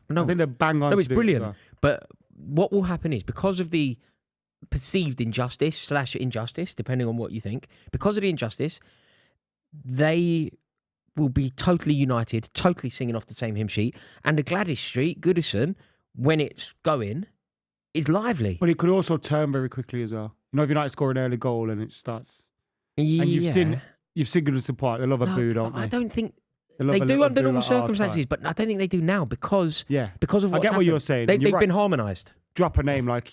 No,
I think they're bang on.
No, it's brilliant.
Well.
But what will happen is, because of the perceived injustice/injustice, depending on what you think, because of the injustice, they will be totally united, totally singing off the same hymn sheet. And the Gladys Street, Goodison, when it's going, is lively.
But it could also turn very quickly as well. You know, if United score an early goal and it starts, and you've seen Goodison Park, they love a boo, don't they?
I don't think. They do under normal circumstances, but I don't think they do now because of what's happened.
I get what you're saying.
They've been harmonised.
Drop a name like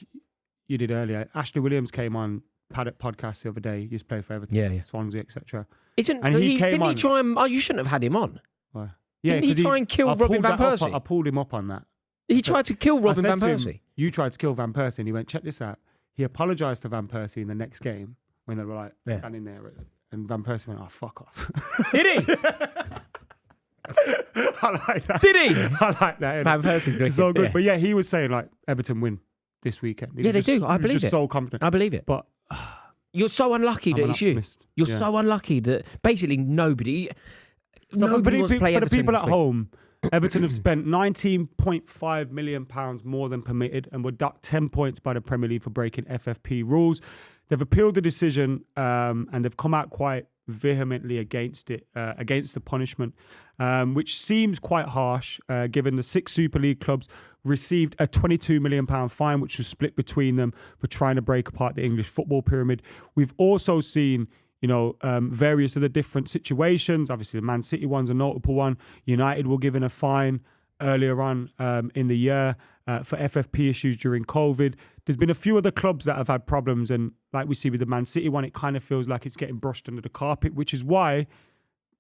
you did earlier. Ashley Williams came on Paddock podcast the other day. He used to play for Everton, Swansea, etc.
Didn't he try and... Oh, you shouldn't have had him on.
Why?
Yeah, didn't he try and kill Robin Van Persie?
I pulled him up on that.
He tried to kill Robin Van Persie.
You tried to kill Van Persie, and he went, check this out. He apologised to Van Persie in the next game when they were like standing there, and Van Persie went, "Oh, fuck off."
Did he?
I like that.
Did he?
I like that.
Van Persie's wicked.
So good. Yeah. But yeah, he was saying like Everton win this weekend.
They do. I believe it.
So confident.
I believe it.
But
you're so unlucky that it's you. You're so unlucky that basically nobody wants to play Everton.
For the people at home, Everton have spent £19.5 million more than permitted and were docked 10 points by the Premier League for breaking FFP rules. They've appealed the decision and they've come out quite vehemently against it, against the punishment, which seems quite harsh, given the 6 Super League clubs received a £22 million fine, which was split between them for trying to break apart the English football pyramid. We've also seen, various other different situations. Obviously, the Man City one's a notable one. United were given a fine earlier on in the year for FFP issues during COVID. There's been a few other clubs that have had problems, and like we see with the Man City one, it kind of feels like it's getting brushed under the carpet, which is why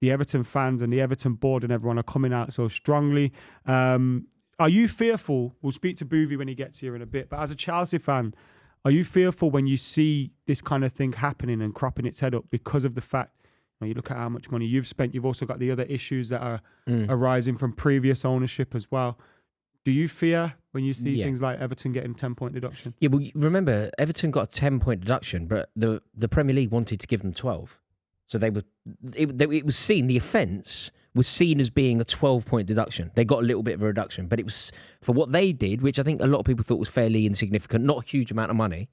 the Everton fans and the Everton board and everyone are coming out so strongly. Are you fearful? We'll speak to Buvey when he gets here in a bit, but as a Chelsea fan, are you fearful when you see this kind of thing happening and cropping its head up because of the fact, you look at how much money you've spent, you've also got the other issues that are arising from previous ownership as well. Do you fear when you see things like Everton getting 10-point deduction?
Yeah, well, remember, Everton got a 10-point deduction, but the Premier League wanted to give them 12. So it was seen, the offence was seen as being a 12-point deduction. They got a little bit of a reduction, but it was for what they did, which I think a lot of people thought was fairly insignificant, not a huge amount of money.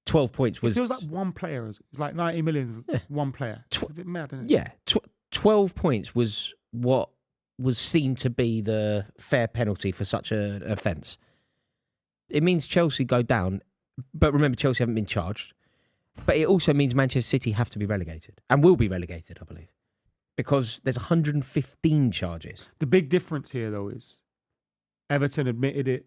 12 points was...
It feels like one player. It's like 90 million, one player. It's a bit mad, isn't it?
Yeah, 12 points was what was seen to be the fair penalty for such an offence. It means Chelsea go down But remember, Chelsea haven't been charged. But it also means Manchester City have to be relegated and will be relegated, I believe, because there's 115 charges.
The big difference here, though, is Everton admitted it,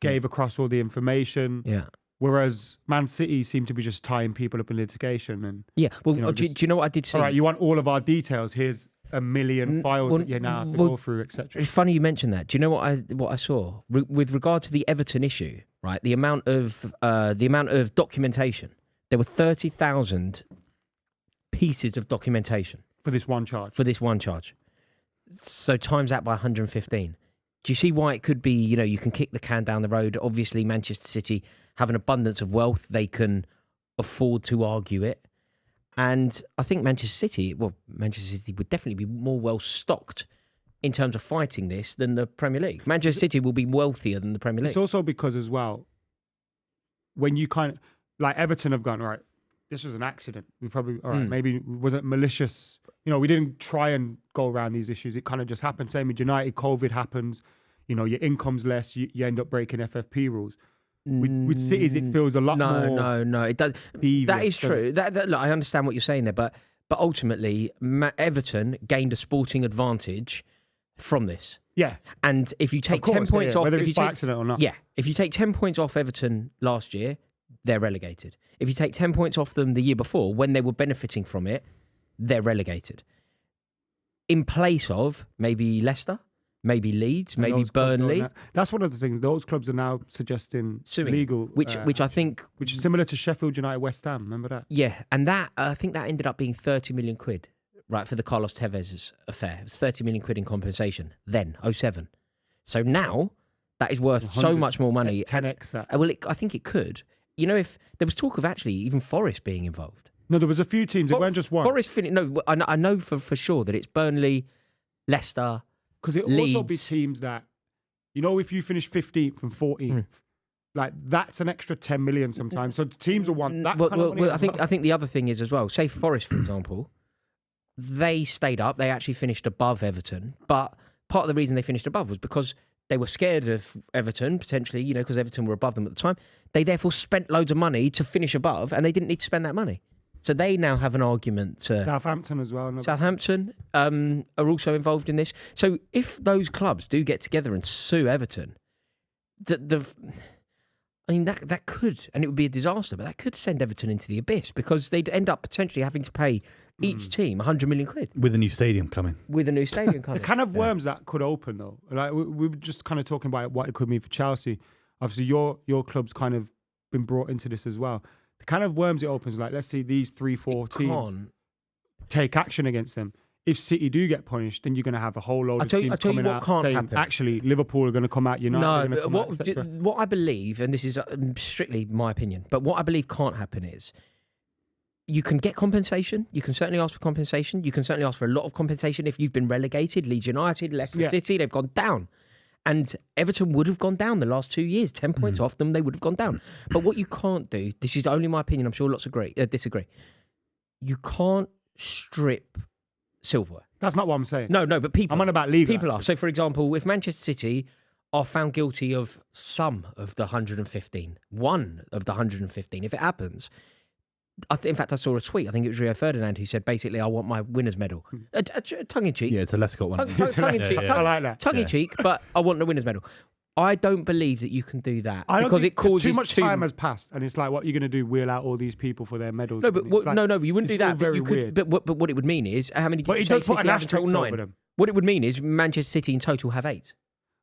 gave across all the information.
Yeah.
Whereas Man City seem to be just tying people up in litigation. And
Yeah. Well,
you know,
do you know what I did see?
all right, you want all of our details? Here's a million files that you now have to go through, etc.
It's funny you mentioned that. Do you know what I saw with regard to the Everton issue? Right, the amount of documentation. There were 30,000 pieces of documentation
for this one charge.
So times that by 115. Do you see why it could be? You know, you can kick the can down the road. Obviously, Manchester City have an abundance of wealth; they can afford to argue it. And I think Manchester City would definitely be more well stocked in terms of fighting this than the Premier League. Manchester City will be wealthier than the Premier League.
It's also because as well, when you kind of like Everton have gone, all right, this was an accident. We probably, all right, maybe was it malicious? You know, we didn't try and go around these issues. It kind of just happened. Same with United, COVID happens. You know, your income's less. You end up breaking FFP rules. With Cities, it feels a lot more.
No, it does. That is true. Look, I understand what you're saying there, but ultimately, Everton gained a sporting advantage from this.
Yeah.
And if you take 10 points off,
whether it's by accident or not.
Yeah. If you take 10 points off Everton last year, they're relegated. If you take 10 points off them the year before, when they were benefiting from it, they're relegated. In place of maybe Leicester, maybe Leeds, maybe Burnley.
That's one of the things. Those clubs are now suggesting
suing,
legal,
which I think,
which is similar to Sheffield United, West Ham. Remember that?
Yeah, and that I think that ended up being 30 million quid, right, for the Carlos Tevez affair. It was 30 million quid in compensation then, 07. So now that is worth so much more money.
10x that.
Well, I think it could. You know, if there was talk of actually even Forest being involved.
No, there was a few teams. It weren't just one.
Forest finished. No, I know for sure that it's Burnley, Leicester.
Because it will also be teams that, you know, if you finish 15th and 14th, like that's an extra 10 million sometimes. So teams will want that. Kind of money.
I think the other thing is as well. Say Forest, for example, they stayed up. They actually finished above Everton, but part of the reason they finished above was because they were scared of Everton, potentially, you know, because Everton were above them at the time. They therefore spent loads of money to finish above, and they didn't need to spend that money. So they now have an argument to...
Southampton as well.
Southampton are also involved in this. So if those clubs do get together and sue Everton, I mean, that could, and it would be a disaster, but that could send Everton into the abyss because they'd end up potentially having to pay each team 100 million quid.
With a new stadium coming.
The
kind of worms that could open, though. Like we were just kind of talking about what it could mean for Chelsea. Obviously, your club's kind of been brought into this as well. The kind of worms it opens, like, let's see these 3-4 teams take action against them. If City do get punished, then you're going to have a whole load of teams coming out saying, actually, Liverpool are going to come out, United are going to come out,
what I believe, and this is strictly my opinion, but what I believe can't happen is you can get compensation. You can certainly ask for compensation. You can certainly ask for a lot of compensation if you've been relegated. Leeds United, Leicester City, they've gone down. And Everton would have gone down the last 2 years. 10 points off them, they would have gone down. But what you can't do, this is only my opinion, I'm sure lots disagree. You can't strip silverware.
That's not what I'm saying.
No, but people...
I'm on about legal.
People are. So, for example, if Manchester City are found guilty of some of the 115, one of the 115, if it happens... in fact, I saw a tweet. I think it was Rio Ferdinand who said, basically, I want my winner's medal. Tongue-in-cheek.
Yeah, it's a Lescott one.
Tongue-in-cheek.
I like that.
Tongue-in-cheek, but I want the winner's medal. I don't believe that you can do that because it causes
too much time has passed, and it's like, what are you going to do? Wheel out all these people for their medals?
No, but you wouldn't do that.
Very weird.
But what it would mean is, how many?
But it does put an asterisk over them.
What it would mean is Manchester City in total have 8.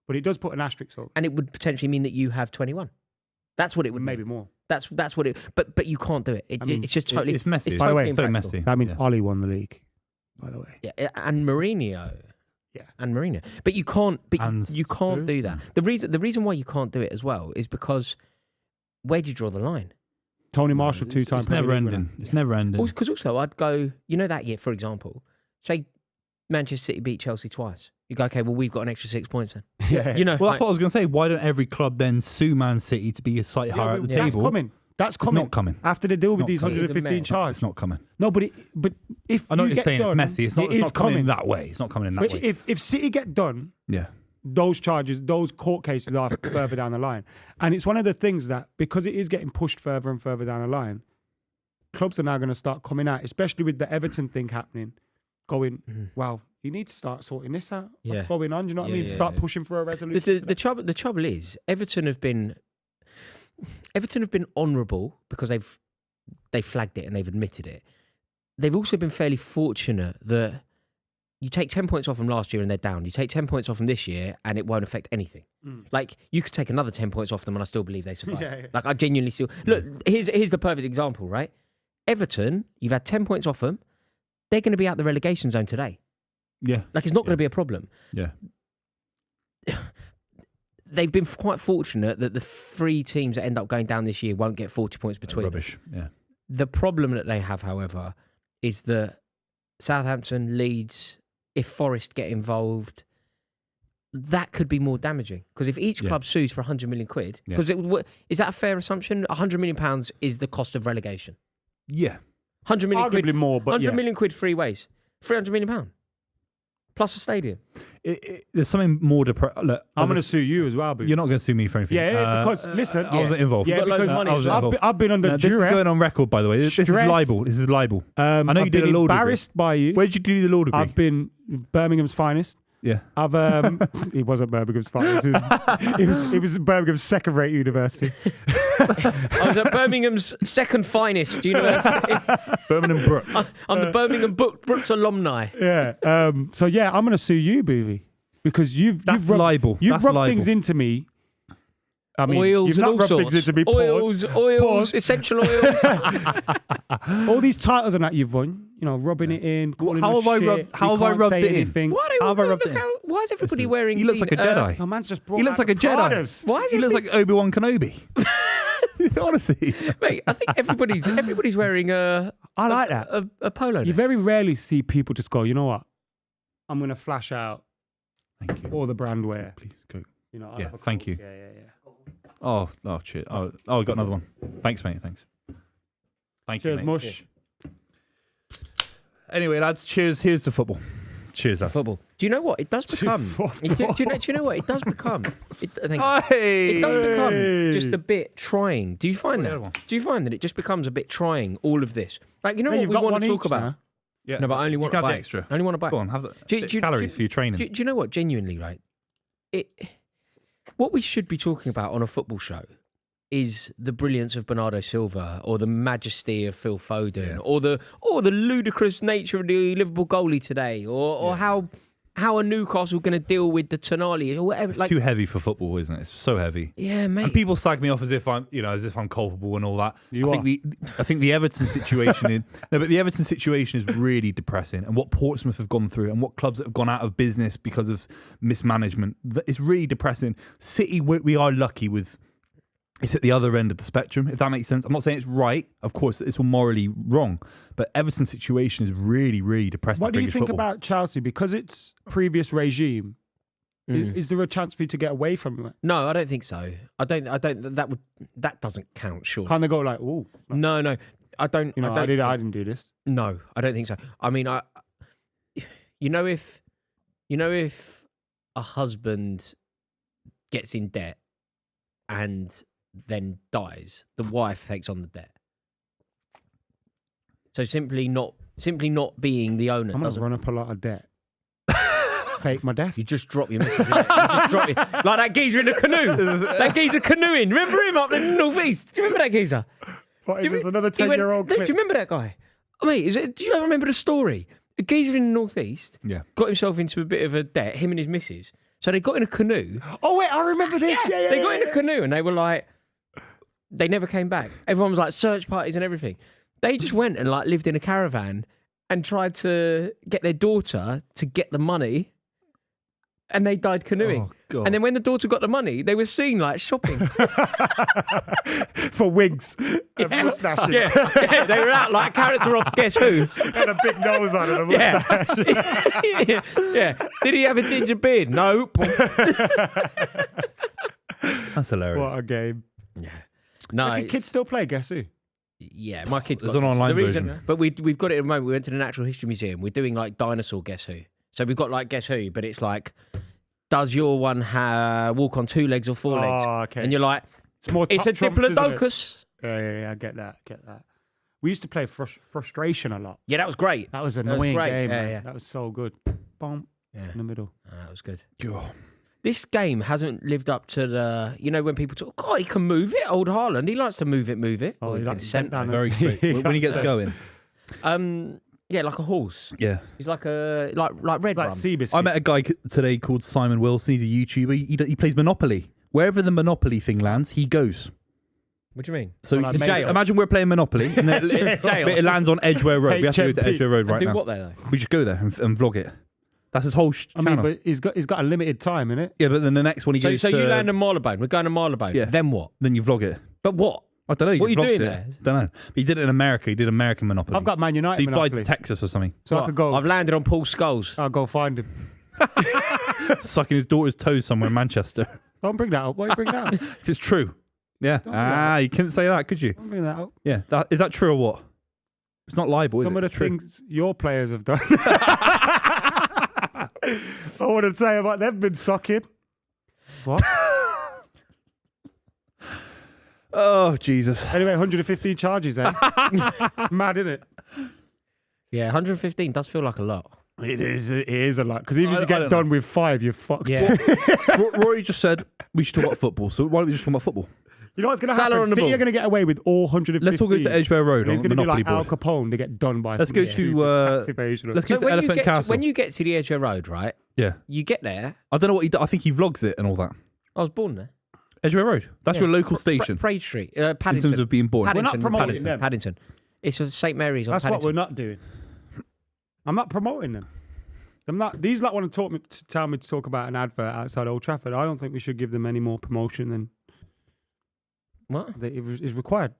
But it does put an asterisk over,
and it would potentially mean that you have 21. That's what it would.
Maybe
mean.
more.
That's what it. But you can't do it. It's just totally.
It's messy.
It's
by the way,
so messy.
That means Ollie won the league. By the way.
Yeah, and Mourinho.
Yeah,
and Mourinho. But you can't.
And
you can't do that. The reason why you can't do it as well is because where do you draw the line?
Tony Marshall 2 times.
It's never ending. It's never ending.
Because also I'd go. You know that year, for example, say Manchester City beat Chelsea twice. You go, okay, well, we've got an extra 6 points then.
Yeah.
You know,
well, that's what I was going to say. Why don't every club then sue Man City to be a slightly higher at the
that's
table?
That's coming.
It's not coming.
After they deal with these 115 charges.
It's not coming.
No, but if
I know
you
you're
get
saying
done,
it's messy. It's not coming that way. It's not coming in that way.
If City get done,
yeah,
those charges, those court cases are further down the line. And it's one of the things that, because it is getting pushed further and further down the line, clubs are now going to start coming out, especially with the Everton thing happening, going, well, you need to start sorting this out. What's going on? Do you know what I mean? Start pushing for a resolution.
The trouble is, Everton have been honourable because they've flagged it and they've admitted it. They've also been fairly fortunate that you take 10 points off them last year and they're down. You take 10 points off them this year and it won't affect anything. Like, you could take another 10 points off them and I still believe they survive. Like, I genuinely still... Look, here's the perfect example, right? Everton, you've had 10 points off them. They're going to be out the relegation zone today.
Yeah.
Like, it's not going to be a problem.
Yeah.
They've been quite fortunate that the 3 teams that end up going down this year won't get 40 points between
Rubbish,
them. The problem that they have, however, is that Southampton, Leeds, if Forest get involved, that could be more damaging. Because if each club sues for 100 million quid, because is that a fair assumption? 100 million pounds is the cost of relegation.
Yeah.
100 million
Arguably
quid.
More, but
100 million quid 3 ways. 300 million pounds. Plus a stadium.
There's something more depressing.
I'm going to sue you as well, Boo.
You're not going to sue me for anything.
Because, listen...
I wasn't involved.
Yeah, because I've been under duress.
This is going on record, by the way. This is libel. This is libel. I know you did a law degree.
Embarrassed by you.
Where did you do the law degree?
I've been Birmingham's finest.
Yeah.
He wasn't Birmingham's finest. It was Birmingham's second-rate university.
I was at Birmingham's second finest university.
Birmingham Brook.
I'm the Birmingham Brooks alumni.
Yeah. So I'm going to sue you, Buvey, because you've
libel.
You've rubbed things into me. I mean,
oils
you've
and
not
all
rubbed
sorts.
things into me.
Oils, essential oils.
All these titles and that you've won, rubbing it in, calling
How
us
have I
shit,
rubbed? How have I rubbed it in?
Why is everybody wearing?
He looks like a Jedi.
My man's just brought
He looks like a Jedi.
Why is
he looks like Obi-Wan Kenobi? Honestly,
mate, I think everybody's wearing a.
I like that.
A polo.
You very rarely see people just go, you know what? I'm going to flash out.
Thank you.
All the brand wear.
Please go.
Yeah,
thank you.
Yeah.
Oh, cheers. Oh, I got another one. Thanks, mate. Thanks. Thank you,
cheers,
mate.
mush.
Anyway, lads, cheers. Here's to football. Cheers, lads.
Football. Do you know what it does become? Do you know what it does become? It does become just a bit trying. Do you find that? Do you find that it just becomes a bit trying? All of this, like what we want to talk about.
Now.
Yeah,
no, but I only want to buy
extra.
I only want to buy.
Go on, have the calories for your training.
Do you know what? Genuinely, right? What we should be talking about on a football show is the brilliance of Bernardo Silva, or the majesty of Phil Foden, or the ludicrous nature of the Liverpool goalie today, or how a Newcastle going to deal with the Tonali or whatever.
It's too heavy for football, isn't it? It's so heavy.
Yeah, mate.
And people slag me off as if I'm culpable and all that. I think the Everton situation the Everton situation is really depressing, and what Portsmouth have gone through, and what clubs that have gone out of business because of mismanagement, it's really depressing. City, we are lucky with. It's at the other end of the spectrum, if that makes sense. I'm not saying it's right. Of course, it's all morally wrong. But Everton's situation is really, really depressing.
What do you think about Chelsea? Because it's previous regime, is there a chance for you to get away from it?
No, I don't think so. I don't. That doesn't count. Sure.
Kind of go like, oh.
No. I don't.
I didn't do this.
No, I don't think so. I mean, if a husband gets in debt and then dies, the wife takes on the debt. So simply not being the owner.
I'm gonna run up a lot of debt. Fake my death.
You just drop your message. Like that geezer in the canoe. That geezer canoeing. Remember him up in the northeast? Do you remember that geezer?
What, there's another 10-year-old clip?
Do you remember that guy? Mate, do you not remember the story? A geezer in the northeast got himself into a bit of a debt, him and his missus. So they got in a canoe.
Oh, wait, I remember this. Yeah,
they got in a canoe and they were like, they never came back. Everyone was like, search parties and everything. They just went and like lived in a caravan and tried to get their daughter to get the money, and they died canoeing. Oh, God. And then when the daughter got the money, they were seen like shopping.
For wigs and moustaches.
Yeah, they were out like a character off Guess Who.
And a big nose on and a moustache.
Yeah. Did he have a ginger beard? Nope.
That's hilarious.
What a game.
Yeah. No.
Can kids still play Guess Who?
Yeah, my kids.
There's an online version.
But we've got it at the moment. We went to the Natural History Museum. We're doing like dinosaur Guess Who. So we've got like Guess Who, but it's like does your one walk on 2 legs or 4 legs?
Oh, okay.
And you're like, it's a
Trumps, isn't it?
diplodocus.
Yeah, I get that. We used to play frustration a lot.
Yeah, that was great.
That was an annoying
great.
game,
Yeah,
man.
yeah.
That was so good. Boom, in the middle.
Oh, that was good.
God.
This game hasn't lived up to the, when people talk, God, he can move it, old Haaland. He likes to move it.
Oh, he likes to
sent
bend down
Very quick. When he gets going.
Yeah, like a horse.
Yeah.
He's like a red
Like
rum.
Seabiscuit.
I met a guy today called Simon Wilson. He's a YouTuber. He plays Monopoly. Wherever the Monopoly thing lands, he goes.
What do you mean?
So
Well, like
jail.
imagine we're playing Monopoly and then it lands on Edgware Road. We have to go to
HMP.
Edgware Road right
Do
now.
what there though?
We just go there and vlog it. That's his whole
I
channel.
mean, but he's got a limited time, innit?
Yeah, but then the next one he goes
So
to...
you land in Marylebone. We're going to Marylebone.
Yeah.
Then what?
Then you vlog it.
But what?
I don't know.
What are you
vlogs
doing
it.
there?
Don't know. But he did it in America. He did American Monopoly.
I've got Man United.
So he flied to
Monopoly,
Texas or something.
so I
What?
could go.
I've landed on Paul Scholes.
I'll go find him.
Sucking his daughter's toes somewhere in Manchester.
Don't bring that up. Why you bring that up?
It's true. Yeah.
Don't do that.
You couldn't say that, could you?
Don't bring that up.
Yeah. Is that true or what? It's not libel, is
Some
it?
of the
It's true.
things your players have done. I want to say about they've been sucking. What?
Oh, Jesus.
Anyway, 115 charges, eh? Mad, isn't it?
Yeah, 115 does feel like a lot.
It is a lot. Because even if
I
you get
don't
done with 5, you're fucked.
Yeah.
Rory just said we should talk about football. So why don't we just talk about football?
You know what's going to
Salah
happen?
on the
City
ball.
are going to get away with all 115.
Let's all go to Edgware Road
And
on
it's going to be
Monopoly
like Al
board.
Capone. They get done by
Let's go
some
to,
stupid tax evasion.
Let's go to
when
Elephant Castle.
when you get to the Edgware Road, right?
Yeah.
You get there.
I don't know what he does. I think he vlogs it and all that.
I was born there.
Edgware Road. That's
Yeah.
your local station
Praed Street,
in
Paddington.
terms of being born.
We're not
Paddington,
promoting
Paddington,
them.
Paddington. It's a St Mary's on
That's what
Paddington.
we're not doing. I'm not promoting them. I'm not. These lot want to tell me to talk about an advert outside Old Trafford. I don't think we should give them any more promotion than
What?
is required.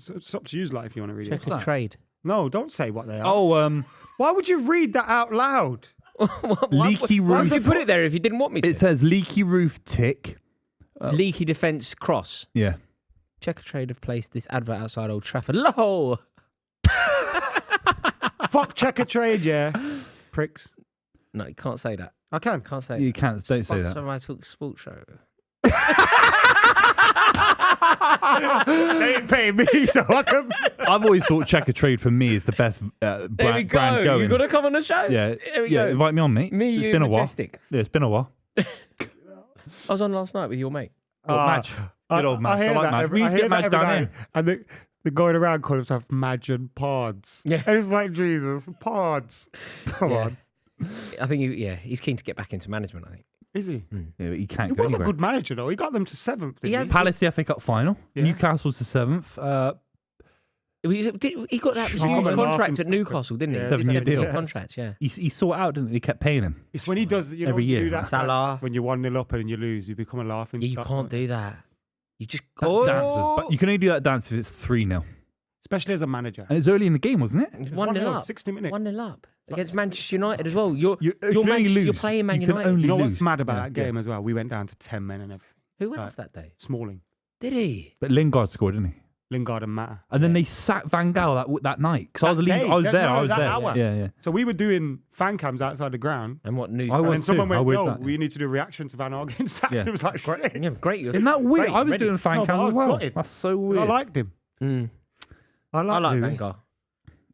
It's up to you, like, if you want to read
Check
it.
the trade.
No, don't say what they are.
Oh,
Why would you read that out loud?
leaky
Why would
roof.
you put it there if you didn't want me to?
It says leaky roof tick.
Leaky defence cross.
Yeah.
Checker Trade have placed this advert outside Old Trafford. LOL.
Fuck checker trade, yeah. Pricks.
No, you can't say that.
I can.
Can't say
You
that.
can't. Don't say
Sponsor
that.
my Talk Sport show.
They ain't paying me, so I can.
I've always thought Checker Trade for me is the best
There we
brand
go.
going.
You got to come on the show.
Yeah.
There we
Yeah.
go.
Invite me on, mate.
Me,
It's
you,
been a while.
Majestic.
Yeah, it's been a while.
I was on last night with your mate.
Madge. Good old Madge.
I hear
I like
that.
Madge. We need to
I hear
get
that
Madge
every
down
night.
here.
And they're going around calling themselves Madge and Pods.
Yeah.
And it's like, Jesus, Pods. Come
Yeah.
on.
I think he's keen to get back into management, I think.
Is he?
Yeah, but you can't
He
go
was
anywhere.
a good manager, though. He got them to 7th.
He
Didn't
had-
he?
Palace, the FA Cup final.
Yeah.
Newcastle's to 7th.
He got that huge
Charming
contract
laughing
at Newcastle, didn't he?
Yeah,
7-year deal.
Contract, yeah.
He saw it out, didn't he? He kept paying him.
It's when he does, you know,
Every
you
year.
do that,
Salah.
when you're 1-0 up and you lose, you become a laughing
Yeah, you
stock,
can't
right?
do that. You just
That dance was, but you can only do that dance if it's 3-0.
Especially as a manager.
And it's early in the game, wasn't it?
1-0 up.
60 minutes.
1-0 up against Manchester United as well.
You can only lose.
You're playing Man
You can
United.
only
You know
lose.
what's mad about
Yeah,
that game as well? We went down to 10 men and everything.
Who went
Right.
off that day?
Smalling,
Did he?
But Lingard scored, didn't he?
Lingard and Mata.
And then they sacked Van Gaal that night because I was
That
leaving.
day?
I was
That-
there.
no,
I was
that
there.
hour.
Yeah.
So we were doing fan cams outside the ground.
And what news?
I
And
was
then someone
too. I
went,
would
no,
that.
we need to do a reaction to Van Gaal getting sacked.
Yeah.
It was like, great.
Yeah, great.
Isn't that weird?
Great,
I was
ready.
doing fan
No, but I
cams as
was
well.
gutted.
That's so
I
weird.
liked him.
Mm.
I
I
liked
like
him.
Wenger.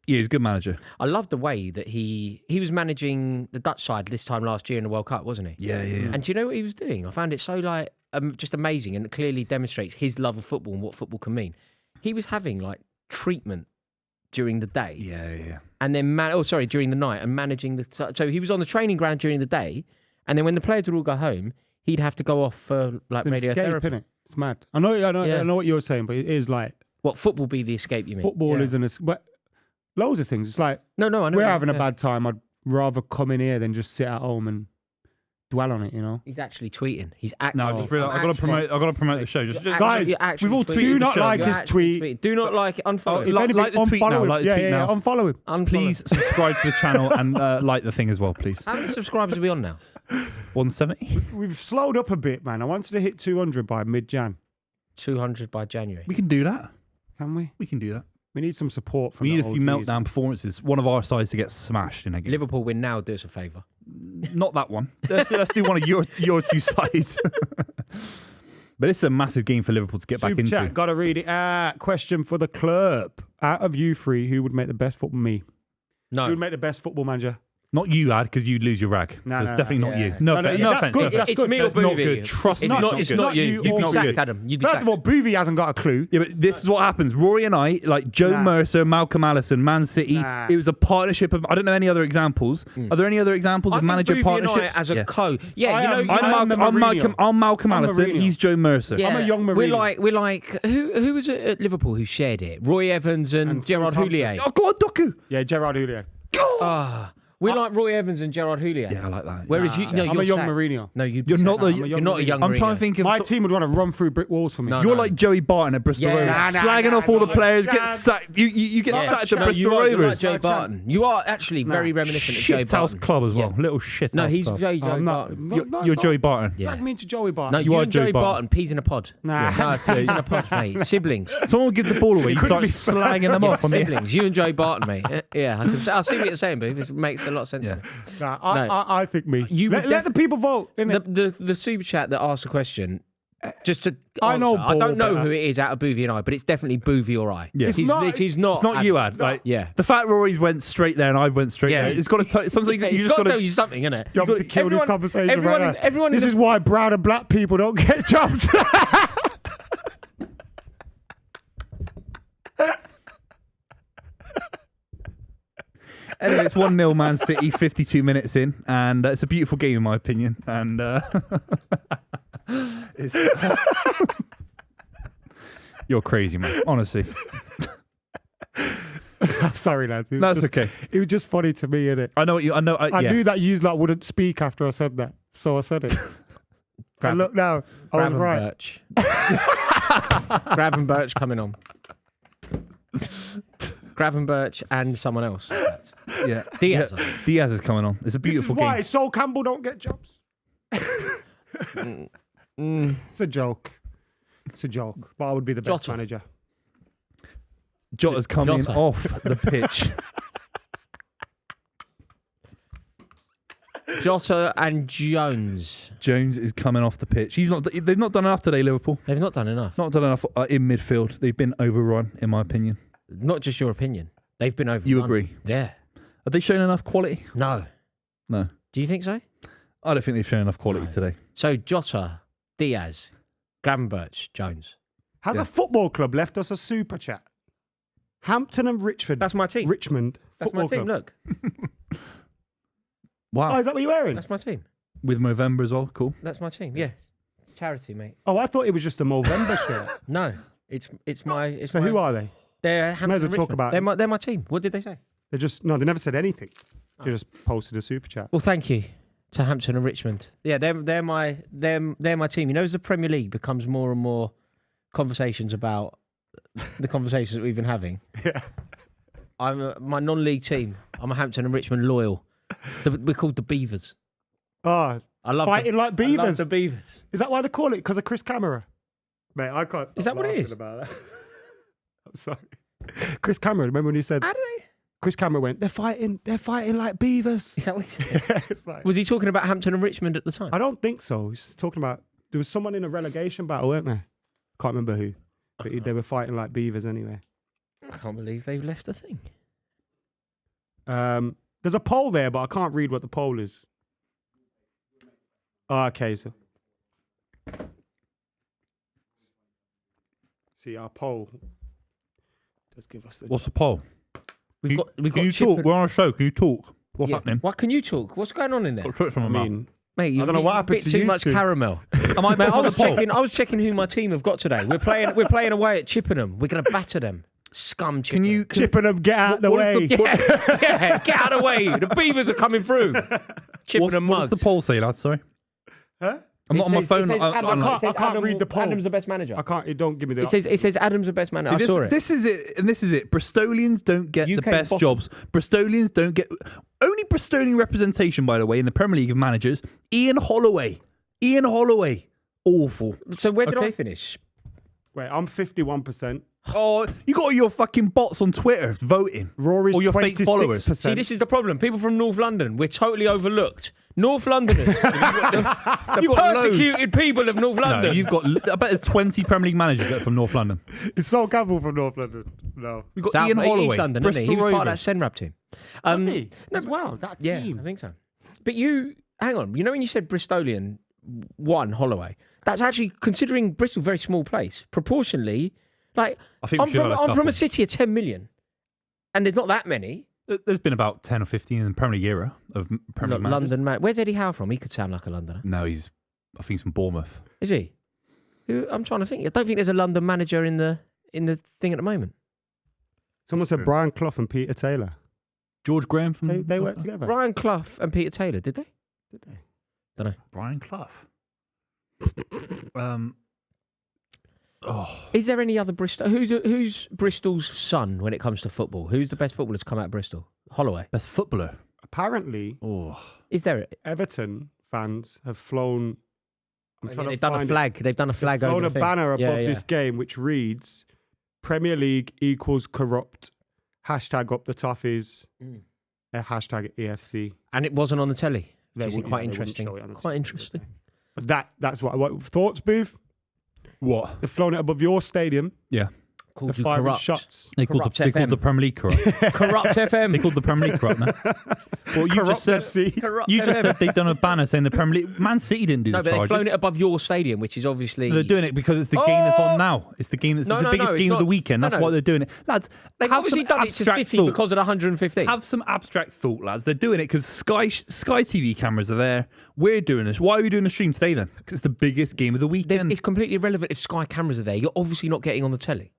Yeah, he's a good manager.
I love the way that he was managing the Dutch side this time last year in the World Cup, wasn't he?
Yeah.
And do you know what he was doing? I found it so like just amazing, and it clearly demonstrates his love of football and what football can mean. He was having like treatment during the day,
Yeah.
and then during the night, and managing the. So he was on the training ground during the day, and then when the players would all go home, he'd have to go off for like
It's an escape,
radiotherapy.
innit? It's mad. I know
Yeah.
what you're saying, but it is like
What football be the escape? You mean
football
Yeah.
isn't but loads of things. It's like
No, I know.
we're having a
yeah.
bad time. I'd rather come in here than just sit at home and dwell on it, you know.
He's actually tweeting. He's actually.
No, I just realised I got to promote the show. Just
Guys,
we've all tweeted
do
the
not
show.
like
You're
his
actually
tweet.
Do not like it. Unfollow.
If
it.
like the tweet
unfollow
now,
him.
like the
yeah,
tweet
yeah,
now.
unfollow him.
Unfollow.
Please subscribe to the channel and like the thing as well, please.
How many subscribers are we on now?
170.
We've slowed up a bit, man. I wanted to hit 200 by mid-Jan.
200 by January.
We can do that.
Can we?
We can do that.
We need some support from
We need
the
a few
OGs.
meltdown performances. One of our sides to get smashed in a game.
Liverpool win now. Do us a favour.
not that one. Let's do one of your two sides. But it's a massive game for Liverpool to get back into.
Chat, gotta read it. Question for the club. Out of you three, who would make the best football me?
No.
Who would make the best football manager?
Not you, Ad, because you'd lose your rag.
No,
It's
no,
definitely
no,
not
yeah.
you. No,
No,
no
that's
offense.
good, that's good.
Me or
That's not
Buvey.
good. Trust me.
It's not you.
Not
You'd
you
be
also.
sacked, Adam. You'd be
First
sacked.
of all, Buvey hasn't got a clue.
Yeah, but this is what happens. Rory and I, like Joe
Nah.
Mercer, Malcolm Allison, Man City, it was a partnership of, I don't know any other examples. Are there any other examples of manager
Buvey
partnerships?
and I as a co. Yeah,
I
you know,
am-
you
I'm
know,
I'm Malcolm
I'm
Allison,
Mourinho.
he's Joe Mercer.
yeah,
I'm a young
We're
Mourinho.
like who was it at Liverpool who shared it? Roy Evans and
Phil
Gerard
Thompson.
Houllier.
Oh, go on, Doku.
Yeah, Gerard Houllier.
We're like Roy Evans and Gerard Houllier.
Yeah, I like that.
Whereas you, no,
I'm
you're
a young
sacked.
Mourinho.
No, you're
You're not the.
You're not a young.
I'm trying
Mourinho.
to think of.
My team would want to run through brick walls for me.
No,
You're
no.
like Joey Barton at Bristol
Yeah.
Rovers,
Nah,
slagging off all the players. Get
nah.
sacked. You get sacked at
No,
Bristol
you're like
Rovers.
Joe Barton. You are actually very reminiscent of Joe
Shit house
Barton.
club as well.
Yeah.
Little shit.
No,
house
he's
club.
Joe
I'm not.
Barton.
You're Joey Barton.
Yeah.
Drag me into Joey Barton.
No,
You
you
are
and
Joey
Joey
Barton.
Barton, peas in a pod.
Nah.
No, peas in a pod, mate. Siblings.
Someone will give the ball away. You start
Quickly.
slagging them off on the.
Siblings. You and Joey Barton, mate. Yeah, I see what you're saying, but it makes a lot of sense.
Yeah.
Nah,
No.
I think me.
You would
let the people vote. Innit?
The super chat that asked the question, just to
I
answer,
know
I don't
ball
know
better.
who it is out of Buvey and I, but it's definitely Buvey or I.
Yeah.
It is
It's not-
it is not.
It's not you, Ad. Like,
Yeah.
The fact Rory's went straight there and I went straight
Yeah.
there. It's got to. Something you
It's
just
got
got
to tell
to.
you something, innit?
You want me to kill this conversation
everyone,
right now?
everyone
This
in
is
the,
why brown and black people don't get jobs.
Anyway, it's 1-0 Man City, 52 minutes in, and it's a beautiful game in my opinion. And it's, you're crazy, man. Honestly,
I'm sorry, lads.
that's okay.
It was just funny to me, innit?
I know what you. I know.
I
yeah.
knew that you lot wouldn't speak after I said that, so I said it. And look now, I was right.
Birch. Gravenberch coming on. Gravenberch and someone else.
Yeah.
Diaz.
Yeah. Diaz is coming on. It's a
This is
beautiful
why
game.
Sol Campbell don't get jobs. It's a joke. It's a joke. But I would be the best
Jota.
manager.
Jota's coming
Jota.
off the pitch.
Jota and Jones.
Jones is coming off the pitch. He's not. They've not done enough today, Liverpool.
They've not done enough.
Not done enough in midfield. They've been overrun, in my opinion.
Not just your opinion. They've been over.
You agree?
Yeah.
Have they shown enough quality?
No.
No.
Do you think so?
I don't think they've shown enough quality today.
So Jota, Diaz, Gravenberch, Jones.
Has a football club left us a super chat? Hampton and Richmond.
That's my team.
Richmond.
That's my
Football
team.
Club.
Look,
Wow.
Oh, is that what you're wearing?
that's my team.
With Movember as well. Cool.
That's my team. Yeah. Charity, mate.
Oh, I thought it was just a Movember shirt.
No, it's my.
So who are they?
They're Hampton
May as well
and
talk
Richmond.
about
They're my team. What did they say?
They never said anything. They just posted a super chat.
Well, thank you to Hampton and Richmond. Yeah, they're my team. You know, as the Premier League becomes more and more conversations about the conversations that we've been having.
Yeah.
My non-league team. I'm a Hampton and Richmond loyal. We're called the Beavers.
Oh,
I love
fighting like
I love
beavers.
the Beavers.
Is that why they call it? Because of Chris Camera? Mate, I can't.
Is
stop
that what it
laughing
is?
About that. I'm sorry. Chris Cameron, remember when he said?
How do they?
Chris Cameron went, they're fighting like beavers.
Is that what he said?
Yeah, it's like,
Was he talking about Hampton and Richmond at the time?
I don't think so. He's talking about there was someone in a relegation battle, weren't there? Can't remember who, but they were fighting like beavers anyway.
I can't believe they've left the thing.
There's a poll there, but I can't read what the poll is. Oh, okay, so see our poll does give us the.
What's the poll?
We've got
Can you
Chip
talk?
and-
We're on a show. Can you talk? What's
Yeah.
happening?
What can you talk? What's going on in there?
Got twitch from
I
my mouth.
mean,
Mate,
I don't know what happened
bit
to
too
you
much
two.
caramel.
Am I
Mate,
on the poll?
I was checking who my team have got today. We're playing away at Chippenham. We're going to batter them. Scum
Can
Chippenham.
you?
chipping them, get out the
what is
way.
the-
Yeah, get out of the way. The Beavers are coming through. Chippenham
What does
mugs.
the poll say, lads? Sorry,
Huh?
I'm not on my phone.
I can't read the poll.
Adam's the best manager.
I can't. It don't give me the.
It says Adam's the best manager. I
this,
saw it.
This is it, and this is it. Bristolians don't get the
UK
best
bottom.
jobs. Bristolians don't get only Bristolian representation, by the way, in the Premier League of managers. Ian Holloway, awful.
So where did I
Okay.
finish?
Wait, I'm 51%.
Oh, you got all your fucking bots on Twitter voting.
Rory's
Or your fake
26%.
followers.
See, this is the problem. People from North London, we're totally overlooked North Londoners. the persecuted people of North London.
No, you've got. I bet there's 20 Premier League managers that are from North London.
It's Sol Campbell from North London. No.
We've got
South,
Ian Holloway,
East London,
Bristol
isn't he? He was part of
Rovers.
that Senrab team.
Was he? As well, that
Yeah,
team.
I think so. But hang on. You know when you said Bristolian won Holloway? That's actually, considering Bristol, very small place. Proportionally, like,
I think we should have a
I'm from
couple.
a city of 10 million. And there's not that many.
There's been about 10 or 15 in the Premier League era of Premier League managers.
London man. Where's Eddie Howe from? He could sound like a Londoner.
No, I think he's from Bournemouth.
Is he? I'm trying to think. I don't think there's a London manager in the thing at the moment.
Someone said Brian Clough and Peter Taylor.
George Graham from.
They worked together.
Brian Clough and Peter Taylor, did they?
Did they?
Don't know.
Brian Clough.
Is there any other Bristol? Who's Bristol's son when it comes to football? Who's the best footballer to come out of Bristol? Holloway.
Best footballer.
Apparently,
Is there?
Everton fans have flown.
They've done a flag. They've done a flag
Flown
over
a
the thing.
banner above
Yeah, yeah.
this game which reads Premier League equals corrupt. Hashtag up the toffees. Hashtag EFC.
And it wasn't on the telly.
They
Which is
wouldn't-
quite
they wouldn't
interesting.
show it on the
Quite
telly, would
interesting.
But that's what thoughts, Booth?
What?
They've flown it above your stadium.
Yeah.
Called
The
you
firing
corrupt.
shots.
They called
Corrupt
the Premier League corrupt.
Corrupt
They
FM.
called the Premier League corrupt, man. Well, you
Corrupt
just said
FC.
Corrupt
you just
FM.
said they've done a banner saying the Premier League. Man City didn't do
No,
the
but they've
charges.
flown it above your stadium, which is obviously.
They're doing it because it's the game that's on
Oh!
now. It's the game that's
No,
the
no,
biggest
no, it's
game of the
not.
weekend. That's
No, no.
why they're doing it, lads.
They've
have
obviously
some
done it to
abstract
City
thought.
because of the 150.
Have some abstract thought, lads. They're doing it because Sky TV cameras are there. We're doing this. Why are we doing the stream today then? Because it's the biggest game of the weekend.
It's completely irrelevant if Sky cameras are there. You're obviously not getting on the telly.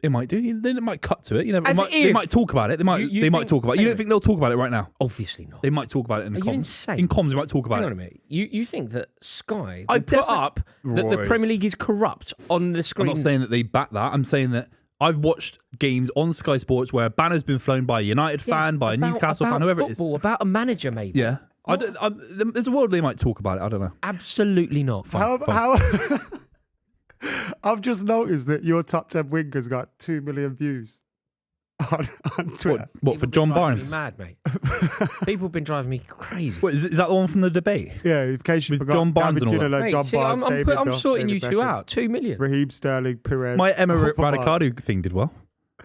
It might do. Then it might cut to it. You know,
As
they
if-
might talk about it. They might.
You
they might
think-
talk about it. You don't think they'll talk about it right now?
Obviously not.
They might talk about it in the
Are you
comms.
insane?
In comms, they might talk about
Hang
it.
on a minute. You think that Sky
I
would put
definitely-
up that the
Royce.
Premier League is corrupt on the
I'm
screen?
not saying that they back that. I'm saying that I've watched games on Sky Sports where a banner's been flown by a United fan, by a Newcastle fan, whoever
football, about a manager, maybe.
it is. Yeah. There's a world they might talk about it. I don't know.
Absolutely not.
How I've just noticed that your top 10 wingers got 2 million views on Twitter.
What for
People
John
been driving me
Barnes?
mad, mate. People have been driving me crazy.
What, is that the one from the debate?
Yeah, in case you
With
forgot.
John Barnes
David
and all
Ginola,
Mate,
John
see,
Barnes, David
I'm
Duff,
sorting
David
you two
Beckham,
out. 2 million.
Raheem Sterling, Perez.
My Emma
Pavard.
Raducanu thing did well.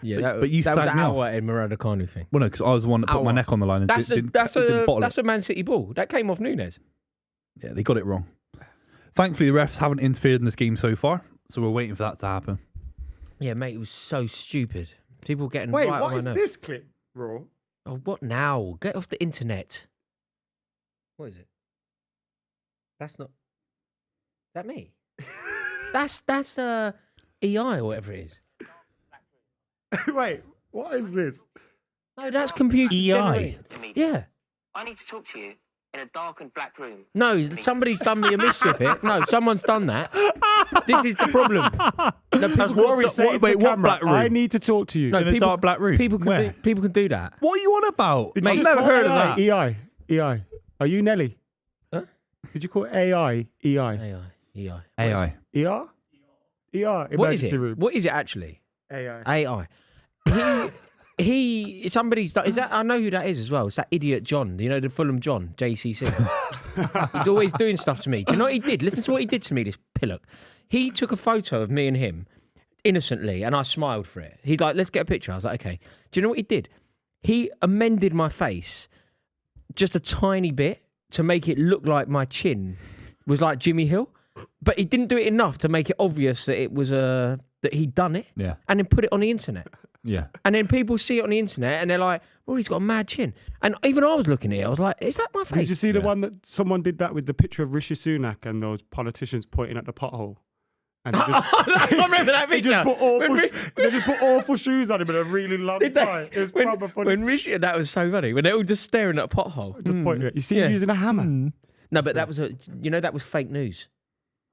Yeah,
but you
that was
slagged me off.
our in Muradakanu thing.
Well, no, because I was the one that put my
Our.
neck on the line and
That's
didn't
a
bottle it.
Man City ball. That came off Nunes.
Yeah, they got it wrong. Thankfully, the refs haven't interfered in this game so far, so we're waiting for that to happen.
Yeah, mate, it was so stupid. People getting
Wait,
right
what
on
is
my nerves.
this clip, Raw?
Oh, what now? Get off the internet. What is it? That's not. Is that me? that's EI or whatever it is.
Wait, what is this?
No, that's computer
EI.
generated. Yeah.
I need to talk to you in a darkened black room.
No, somebody's done me a mischief here. No, someone's done that. This is the problem. No,
That's Rory saying to the
what
camera,
black room?
I need to talk to you.
No,
In a dark black room?
People can
Where?
do that.
What are you on about?
Did
I've
you
never
call
heard of
AI?
that.
EI. Are you Nelly?
Huh?
Did you call it AI? EI.
AI.
AI.
ER? ER.
What is
Emergency
it?
room.
What is it actually?
AI.
Somebody's done, is that, I know who that is as well. It's that idiot John, you know, the Fulham John, JCC. He's always doing stuff to me. Do you know what he did? Listen to what he did to me, this pillock. He took a photo of me and him innocently, and I smiled for it. He's like, let's get a picture. I was like, okay. Do you know what he did? He amended my face just a tiny bit to make it look like my chin was like Jimmy Hill, but he didn't do it enough to make it obvious that it was that he'd done it.
Yeah.
And then put it on the internet.
Yeah.
And then people see it on the internet and they're like, well, he's got a mad chin. And even I was looking at it, I was like, is that my face?
Did you see the one that someone did that with the picture of Rishi Sunak and those politicians pointing at the pothole? And they just,
I remember that
they
picture.
just put awful,
When
they just put awful shoes on him in a really long
Did they-
tie. It was
when,
proper funny.
when Rishi, that was so funny. When they're all just staring at a pothole.
Just pointing at it. You see
Yeah.
him using a hammer.
No, but that was that was fake news.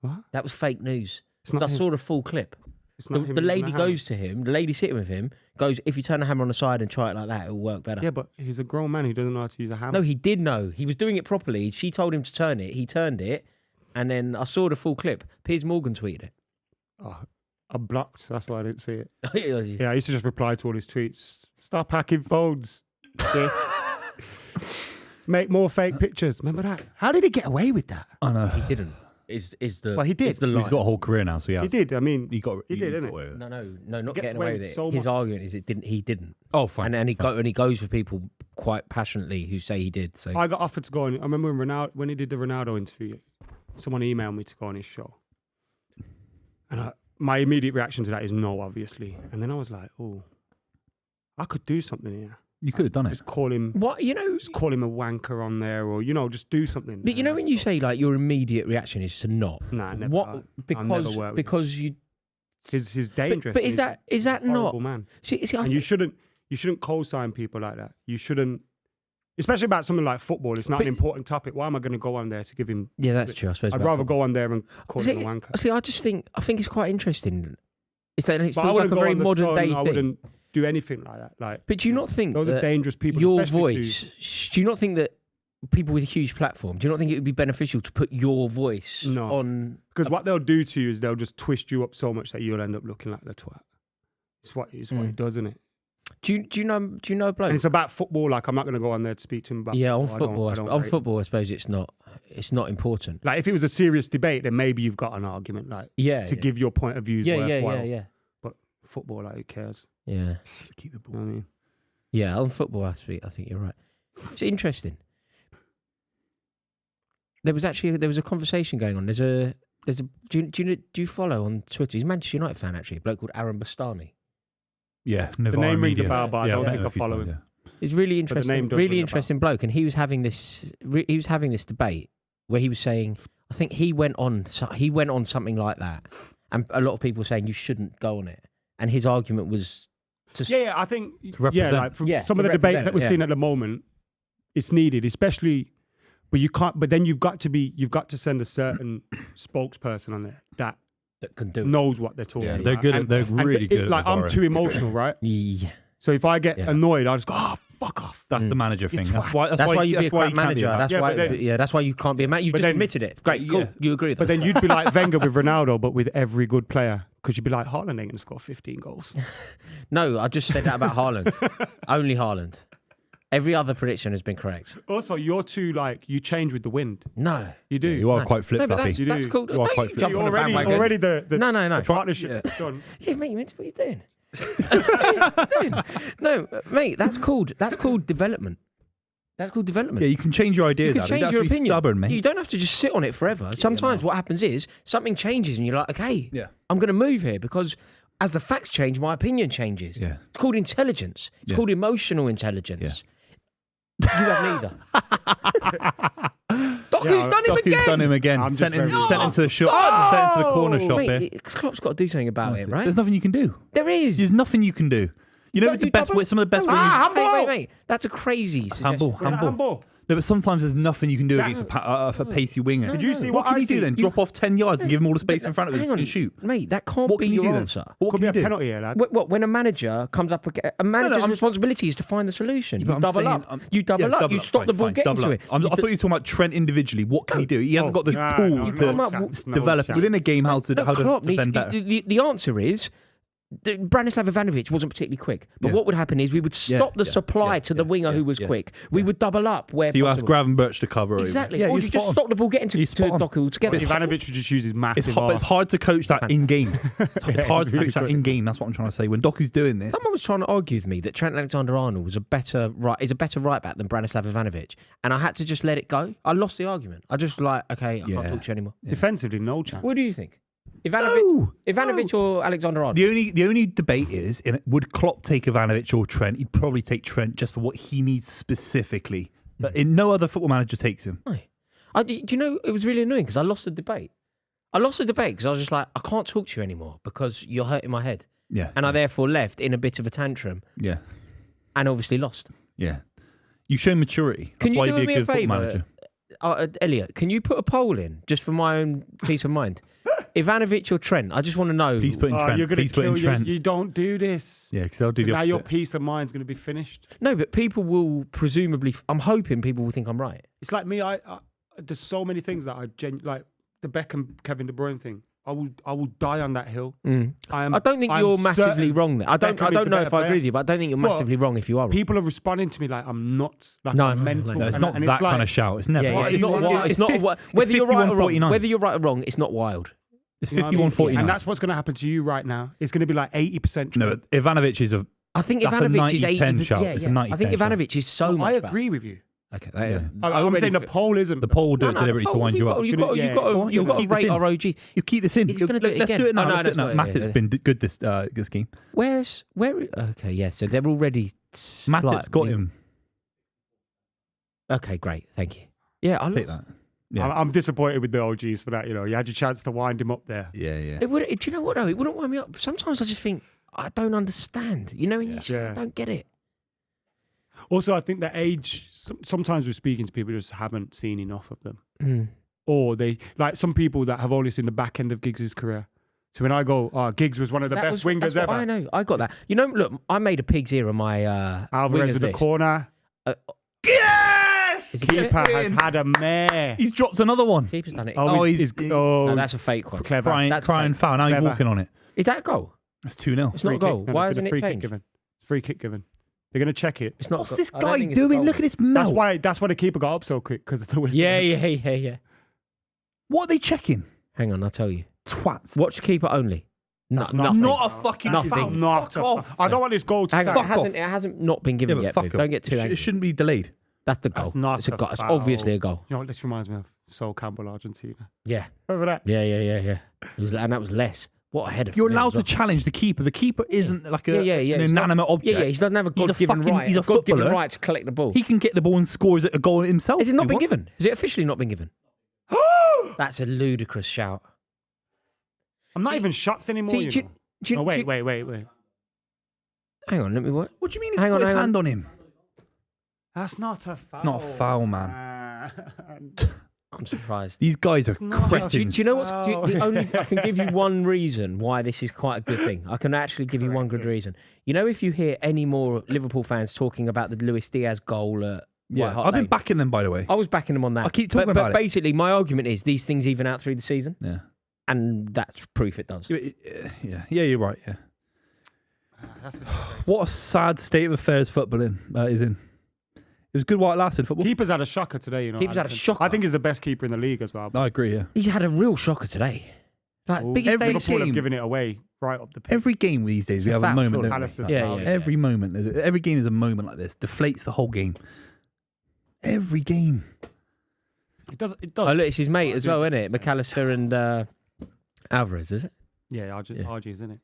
What?
That was fake news.
It's not
I
him.
saw the full clip.
It's not
The
him using
lady
a hammer.
goes to him, the lady sitting with him, goes, if you turn the hammer on the side and try it like that, it'll work better.
Yeah, but he's a grown man who doesn't know how to use a hammer.
No, he did know. He was doing it properly. She told him to turn it. He turned it. And then I saw the full clip. Piers Morgan tweeted it.
Oh, I'm blocked. That's why I didn't see it.
Yeah.
Yeah, I used to just reply to all his tweets. Stop hacking phones. Yeah. make more fake pictures. Remember that? How did he get away with that?
I know.
He didn't. Well,
he did.
The
He's
line.
got a whole career now, so
He did. I mean,
he did,
didn't
away with it.
No, not
gets
getting
away
away
with
with it.
so
His
much.
argument is he didn't.
Oh, fine.
And he goes for people quite passionately who say he did. So
I got offered to go on. I remember when he did the Ronaldo interview, someone emailed me to go on his show. And my immediate reaction to that is no, obviously. And then I was like, oh, I could do something here.
You could have done it.
Just call him a wanker on there, or just do something.
But when you say like your immediate reaction is to not,
nah, never.
what because you.
He's dangerous.
But is that not?
Man.
See,
and you shouldn't co-sign people like that. You shouldn't, especially about something like football. It's not an important topic. Why am I going to go on there to give him?
Yeah, that's true. I suppose
I'd rather go on there and call him a wanker.
See, I think it's quite interesting. It feels
I
like a
go
very
on the
modern
Sun,
day
I
thing.
wouldn't do anything like that. Like,
but do you not think
those are dangerous people?
Your
especially
voice. Do you not think that people with a huge platform? Do you not think it would be beneficial to put your voice on?
Because what they'll do to you is they'll just twist you up so much that you'll end up looking like the twat. It's what it does, isn't it?
Do you know a bloke?
And it's about football. Like, I'm not going to go on there to speak to him about.
Yeah, on
football.
football, I suppose it's not important.
Like, if it was a serious debate, then maybe you've got an argument. Like, to give your point of view is worthwhile.
Yeah.
But football, like, who cares?
Yeah.
Keep the ball.
You know what I mean?
Yeah, on football, I think you're right. It's interesting. There was a conversation going on. Do you follow on Twitter? He's a Manchester United fan, actually. A bloke called Aaron Bastani.
Yeah,
the name rings a bell, but I don't think I follow him.
He's really interesting, interesting bloke, and he was having this debate where he was saying, I think he went on something like that, and a lot of people were saying you shouldn't go on it, and his argument was
I think some of the debates that we're seeing at the moment, it's needed, especially. But you can't. But then you've got to send a certain spokesperson on there that
can do
knows what they're talking.
Yeah,
about.
they're good. They're really good.
Like, I'm too emotional, right?
Yeah.
So if I get annoyed, I just go, fuck off.
That's the manager thing. That's why
you be a crap manager. That's why you can't be a manager. You've just admitted it. Great, cool. You agree with that.
But then you'd be like Wenger with Ronaldo, but with every good player. Because you'd be like, Haaland ain't going to score 15 goals.
No, I just said that about Haaland. Only Haaland. Every other prediction has been correct.
Also, you're too, you change with the wind.
No.
You do.
Yeah, you are quite flip-floppy.
That's cool.
You are quite flip-floppy.
Already the
No.
partnership is done.
Yeah, mate, what are you doing? No, mate, that's called development. That's called development.
Yeah, you can change your ideas.
You can change your opinion.
Stubborn, mate.
You don't have to just sit on it forever. Sometimes what happens is something changes and you're like, okay, I'm going to move here because as the facts change, my opinion changes.
Yeah.
It's called intelligence. It's called emotional intelligence. You have neither. Docu's done him again.
Sent into the shop. Sent into the corner shop here.
Klopp's got to do something about it, right?
There's nothing you can do.
There is.
There's nothing you can do. You know, some of the best ways.
Wait. That's a crazy suggestion.
Humble. No, but sometimes there's nothing you can do against a pacey winger.
Did you see
what can you do then? Drop off 10 yards and give him all the space in front of him and shoot?
Mate, that can't be your answer.
What could be a penalty here, lad?
What, when a manager comes up, a manager's responsibility is to find the solution. You double up. You double up. You stop the ball getting to it.
I thought you were talking about Trent individually. What can he do? He hasn't got the tools to develop within a game how to defend better.
The answer is Branislav Ivanovic wasn't particularly quick, but what would happen is we would stop the supply to the winger who was quick. We would double up where
so you
possible.
ask Gravenberch to cover
exactly. Or you just stop the ball getting to Doku together.
Ivanovic would just use his massive
It's hard to coach that in game. It's hard to coach that in game. That's what I'm trying to say. When Doku's doing this,
someone was trying to argue with me that Trent Alexander-Arnold was a better right back than Branislav Ivanovic, and I had to just let it go. I lost the argument. I just I can't talk to you anymore.
Defensively, no chance.
What do you think? Ivanovic or Alexander-Arnold?
The only debate is, would Klopp take Ivanovic or Trent? He'd probably take Trent just for what he needs specifically. But no other football manager takes him.
Do you know, it was really annoying because I lost the debate. Because I was just like, I can't talk to you anymore because you're hurting my head.
Yeah.
And I therefore left in a bit of a tantrum.
Yeah.
And obviously lost.
Yeah. You show maturity. That's why you'd be a good football manager.
Elliot, can you put a poll in just for my own peace of mind? Ivanovic or Trent? I just want to know.
Please put in Trent.
You're going to kill Trent. You don't do this.
Yeah, because they'll do the opposite.
Now your peace of mind's going to be finished.
No, but people will presumably. I'm hoping people will think I'm right.
It's like me. There's so many things that like the Beckham Kevin De Bruyne thing. I will die on that hill.
I don't think you're massively wrong there. I don't know if I agree with you, but I don't think you're massively wrong if you are wrong.
People are responding to me like I'm nuts. Like
No,
I'm
no,
mental.
No, it's not that kind of shout. It's never.
It's not whether you're right or wrong. Whether you're right or wrong, it's not wild.
It's
You know what I mean?
51-49.
And that's what's going to happen to you right now. It's going to be like 80% true.
No, Ivanovic is a.
I think
That's a
Ivanovic is
90-10
80.
shout.
Yeah,
It's a
yeah.
90-10
I think Ivanovic is so much.
I
better.
agree with you.
Okay,
Yeah.
I'm saying the poll isn't.
The poll will do
No,
it deliberately to wind you up.
You've got to
Keep this
rate
in.
our OG.
You keep this in.
He's gonna do it
Let's
again.
do it now.
Oh, no,
Let's do it
that's
now.
not-
Matip's been good this game.
Where? Okay, yeah. So they're already.
Matip's got him.
Okay, great. Thank you. Yeah, I'll
Take that. Yeah.
I'm disappointed with the OGs for that. You know, you had your chance to wind him up there.
Yeah.
Do you know what? Though it wouldn't wind me up. Sometimes I just think I don't understand. You know,
Yeah.
I don't get it.
Also, I think the age. Sometimes we're speaking to people who just haven't seen enough of them, or they like some people that have only seen the back end of Giggs' career. So when I go, Giggs was one of the best wingers ever.
I know. I got that. You know, look, I made a pig's ear on my
Alvarez
wingers
with the
list.
corner.
Yes!
Is he good?
Keeper has had a mare.
He's dropped another one.
Keeper's done it.
Oh,
That's a fake one.
clever.
Crying foul. Now he's
Clever.
walking on it.
Is that a goal?
That's 2-0.
It's not a goal. Why isn't it
free kick
changed?
given? Free kick given. They're gonna check it.
It's not.
What's
a goal.
this
I don't
guy
think it's a
doing?
goal.
Look at this melt.
That's why the keeper got up so quick because of the whistle.
Yeah.
What are they checking?
Hang on, I'll tell you.
Twats.
Watch keeper only.
That's
Nothing.
Not a fucking
Nothing.
foul.
Not
Fuck off.
I don't want this goal to
Hang on,
stand.
it hasn't not been given yet.
fuck
Boo.
him.
Don't get too
It
angry.
shouldn't be delayed.
That's the goal.
That's not
It's a
a
goal. It's
foul.
obviously a goal.
You know what? This reminds me of Sol Campbell, Argentina.
Yeah.
Remember that?
Yeah. It was, and that was less. What a header.
You're
from him
allowed
as
to
well.
challenge the keeper. The keeper isn't like an
He's
inanimate
not,
object.
Yeah, he doesn't have a
He's a
God-given
fucking-
right.
he's a
God-given
footballer.
right to collect the ball.
He can get the ball and score a goal himself.
Has it not
if he
been
wants.
given? Has it officially not been given? That's a ludicrous shout.
I'm not even shocked anymore.
See,
you
do you-
know.
do you-
Oh,
do you-
wait.
Hang on, let me what?
What do you mean he's
Hang
got
on,
his
hang
hand on him?
That's not a foul.
It's not a foul, man.
I'm surprised.
These guys are
not a
Do
cretins.
you know what's the only? I can give you one reason why this is quite a good thing. I can actually give you one good reason. You know, if you hear any more Liverpool fans talking about the Luis Diaz goal at White Hart
I've been
Lane,
backing them, by the way.
I was backing them on that.
I keep talking
but
about it.
basically, my argument is these things even out through the season,
Yeah.
and that's proof it does.
Yeah, you're right. Yeah.
That's a-
What a sad state of affairs footballing is in. It was good while it lasted. Football.
Keeper's had a shocker today, you know.
Keeper's had a
Alisson.
shocker.
I think he's the best keeper in the league as well.
I agree. Yeah.
He's had a real shocker today. Like
Oh,
biggest day.
Liverpool have
game.
given it away right up the pitch.
Every game these days we
It's a
have a
foul,
moment.
surely.
Don't we?
Alistair's
Yeah,
foul.
yeah.
Every moment. Every game is a moment like this. Deflates the whole game. Every game.
It does.
Oh look, it's his mate as well, isn't it? McAllister and Alvarez, is it?
Yeah, RG, isn't it?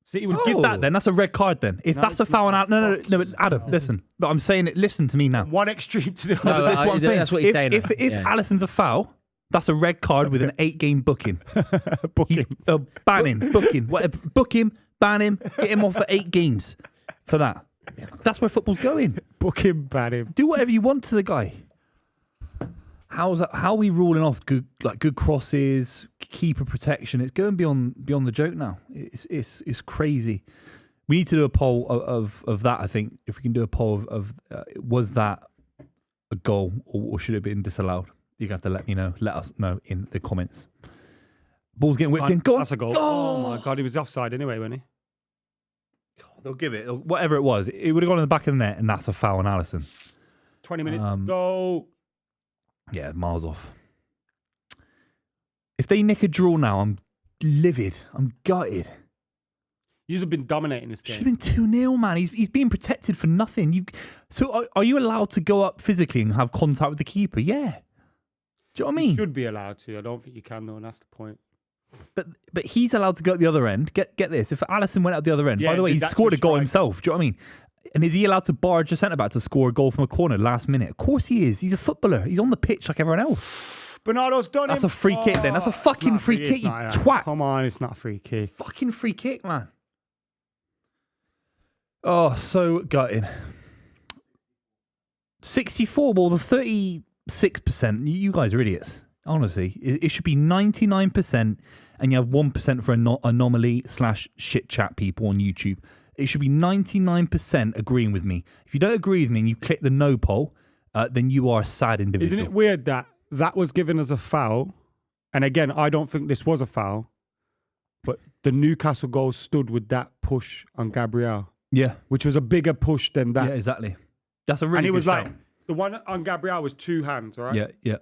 City would
Give that then. That's a red card then. If
No,
that's a
it's
foul,
not.
no. But Adam, listen. But I'm saying it. Listen to me now.
one extreme to the
No,
other.
But this is what I'm saying.
that's what he's saying.
If
Yeah.
Alisson's a foul, that's a red card with an 8-game booking.
Book
He's
him.
ban him, booking, whatever, book him, ban him, get him off for 8 games for that. That's where football's going.
Book him, ban him.
Do whatever you want to the guy. How's that? How are we ruling off good crosses, keeper protection? It's going beyond the joke now. It's crazy. We need to do a poll of that. I think if we can do a poll of was that a goal or should it have been disallowed? You have to let me know. Let us know in the comments. Ball's getting whipped in. Go on.
That's a goal. Oh my God, he was offside anyway, wasn't he?
They'll give it whatever it was. It would have gone in the back of the net, and that's a foul on Alisson.
20 minutes to go.
Yeah, miles off. If they nick a draw now, I'm livid. I'm gutted.
You've been dominating this
Should have
game.
been 2-0, man. He's being protected for nothing. So are you allowed to go up physically and have contact with the keeper? Yeah. Do you know what I
You
mean?
should be allowed to. I don't think you can though, and that's the point.
But he's allowed to go at the other end. Get this. If Alisson went out the other end,
Yeah,
by the way, he's
that's
scored a
the
goal
strike.
himself. Do you know what I mean? And is he allowed to barge a centre back to score a goal from a corner last minute? Of course he is. He's a footballer. He's on the pitch like everyone else.
Bernardo's done
That's
him.
a free kick then. That's a
it's
fucking
not
free kick,
it's
you
not,
twat.
Come on, it's not a free kick.
Fucking free kick, man. Oh, so gutting. 64, well, the 36%, you guys are idiots. Honestly, it should be 99%, and you have 1% for anomaly/shit chat people on YouTube. It should be 99% agreeing with me. If you don't agree with me and you click the no poll, then you are a sad individual.
Isn't it weird that was given as a foul? And again, I don't think this was a foul, but the Newcastle goal stood with that push on Gabriel.
Yeah.
Which was a bigger push than that.
Yeah, exactly. That's a really
and it
good
was
shout.
like, the one on Gabriel was 2 hands, all right?
Yeah, yeah.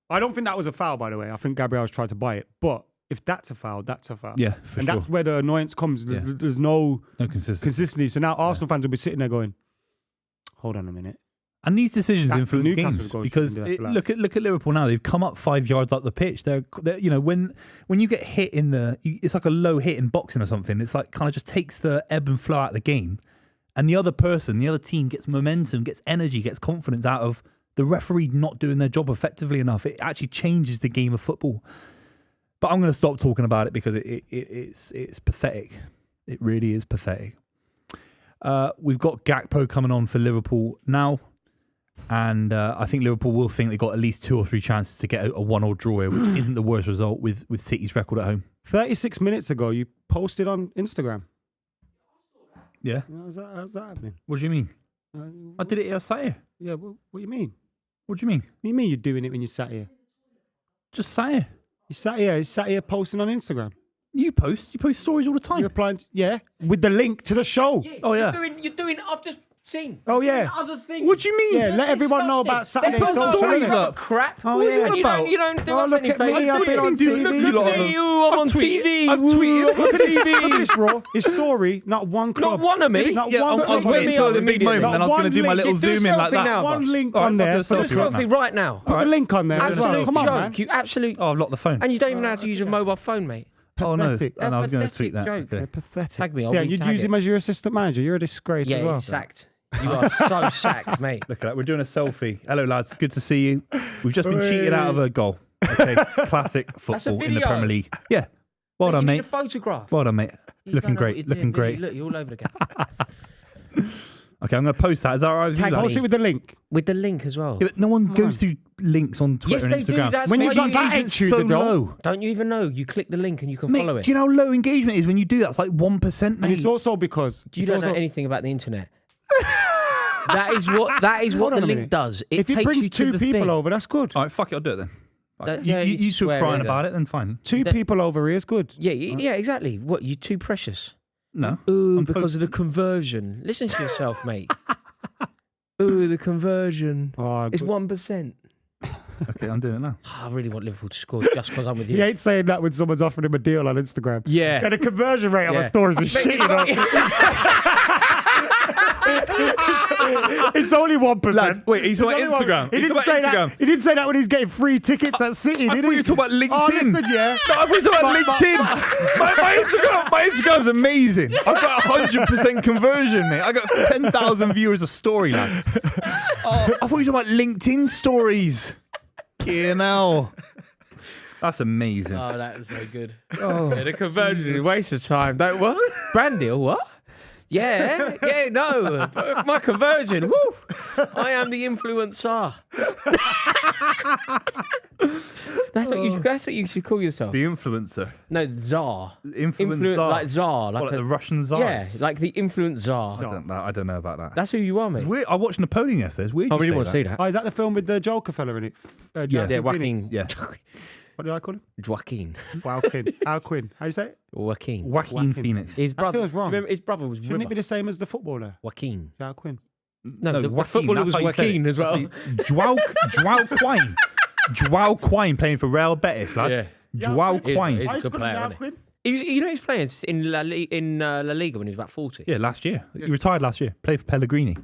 I don't think that was a foul, by the way. I think Gabriel's tried to buy it. But if that's a foul, that's a foul.
Yeah, for
and
sure.
that's where the annoyance comes. There's no consistency. So now Arsenal fans will be sitting there going, hold on a minute.
And these decisions influence
Newcastle
games
goals
because look at Liverpool now. They've come up 5 yards up the pitch. They're when you get hit it's like a low hit in boxing or something. It's like kind of just takes the ebb and flow out of the game, and the other team gets momentum, gets energy, gets confidence out of the referee not doing their job effectively enough. It actually changes the game of football. But I'm going to stop talking about it because it's pathetic. It really is pathetic. We've got Gakpo coming on for Liverpool now. And I think Liverpool will think they got at least 2 or 3 chances to get a 1-1 draw here, which isn't the worst result with City's record at home.
36 minutes ago, you posted on Instagram.
Yeah.
How's that happening?
What do you mean? I did it here, I sat here.
Yeah, what do you mean?
What do you mean?
What do you mean you're doing it when you sat here?
Just sat here.
You sat here posting on Instagram.
You post stories all the time.
You're replying, with the link to the show.
Oh, yeah.
You're doing. I've just seen.
Oh, yeah.
Other things.
What do you mean?
Yeah, let everyone know about Saturday
They put
social.
stories
innit?
up. Crap.
Oh,
What
yeah.
You don't do
Oh,
us
look
any
at me,
favours.
I've been on TV.
Look at me, I'm on TV.
I've tweeted.
Look at this, bro. His story, not one club.
Not one of me.
Not
Yeah,
one
I was
club.
waiting for the big moment,
Not
and I was going to do my
one
little
link.
Do a
zoom in like
selfie
that.
now.
One link
All right,
on there.
I'll do a
Put
Do a
selfie right
selfie right now.
the link on there as well.
Absolute
Come on, man.
joke. You absolute.
Oh, I've locked the phone.
And you don't even know how to use a mobile phone, mate.
Oh, no.
Pathetic.
And I was going to
Pathetic
tweet that.
joke.
Okay.
Pathetic.
Tag me, I'll
Yeah,
retag
you'd use
it.
him as your assistant manager. You're a disgrace
Yeah,
as well.
he's sacked. You are so sacked, mate.
Look at that. We're doing a selfie. Hello, lads. Good to see you. We've just been cheated out of a goal. Okay. Classic
That's a
football in the
video.
Premier League. Yeah. Well done,
You need
mate.
a photograph.
Well done, mate.
You
Looking
don't know what
great.
you're
Looking
doing, do you?
great.
Look, you're all over the gap.
Okay, I'm going to post that. Is that all right with you,
Tag
lads?
Post it with the link.
With the link as well.
Yeah, but no one goes through links on Twitter
Yes,
and
they do.
Instagram.
That's
When
why
you've got
you
that
get
attitude,
so
they don't.
low.
Don't you even know? You click the link and you can
Mate,
follow it.
do you know how low engagement is when you do that? It's like 1%,
And
mate.
it's also because
You
it's
don't
also,
know anything about the internet. That is what
Hold
the
on a
link
minute.
does. It
if it
takes
brings
you to
2
the
people
thing.
over, that's good.
All right, fuck it. I'll do it then.
Yeah,
you two
swear
crying
either.
about it, then fine.
2 people over here is good.
Yeah, exactly. What, you too precious?
No.
Ooh,
I'm
because of the conversion. Listen to yourself, mate. Ooh, the conversion.
Oh,
It's
good.
1%.
Okay, I'm doing it now.
I really want Liverpool to score just because I'm with you.
He ain't saying that when someone's offering him a deal on Instagram.
Yeah.
Yeah, the conversion rate on
Yeah.
the stories is shit, you know. It's only 1%.
Lad, wait, he's talking
It's
about
only
Instagram.
one- He
He's
didn't
talking
say
about
that.
Instagram.
He didn't say that when he's getting free tickets at City.
I
did
thought
he?
you were talking about LinkedIn.
Oh, listen, yeah.
No, I thought you were talking about LinkedIn. My Instagram's amazing. I've got 100% conversion, mate. I got 10,000 viewers a story, lad. Oh, I thought you were talking about LinkedIn stories. Yeah, now. That's amazing.
Oh, that is so good. Oh, yeah, the conversion is a waste of time. Don't what? Brand deal, what? Yeah, no. My conversion, woo! I am the influencer. That's what you should call yourself.
The influencer.
No, czar.
Influencer.
Like czar.
What, like the Russian czar?
Yeah, like the influence czar.
I don't know about that.
That's who you are, mate.
Weird. I watched Napoleon yesterday. It's weird.
I
you
really
say
want to see that.
Oh, is that the film with the Joker fella in it?
Yeah,
Joaquin.
Yeah.
What did I call him?
Joaquin.
Joaquin. Alquin. How do you say it?
Joaquin.
Joaquin Phoenix.
His brother.
feels wrong.
Do you remember his brother was
Shouldn't it be
River.
the same as the footballer?
Joaquin.
Alquin.
No, the
Joaquin,
footballer
that's
was
how you say
Joaquin
it.
as well.
Joao Quine. Joao Quine playing for Real Betis, lad.
Yeah.
Joao
He's-
Quine.
he's-
I
a
used to
good
call him
player, isn't
Alquin.
You know he's playing in La Liga when he was about 40.
Yeah, last year. He retired last year. Played for Pellegrini.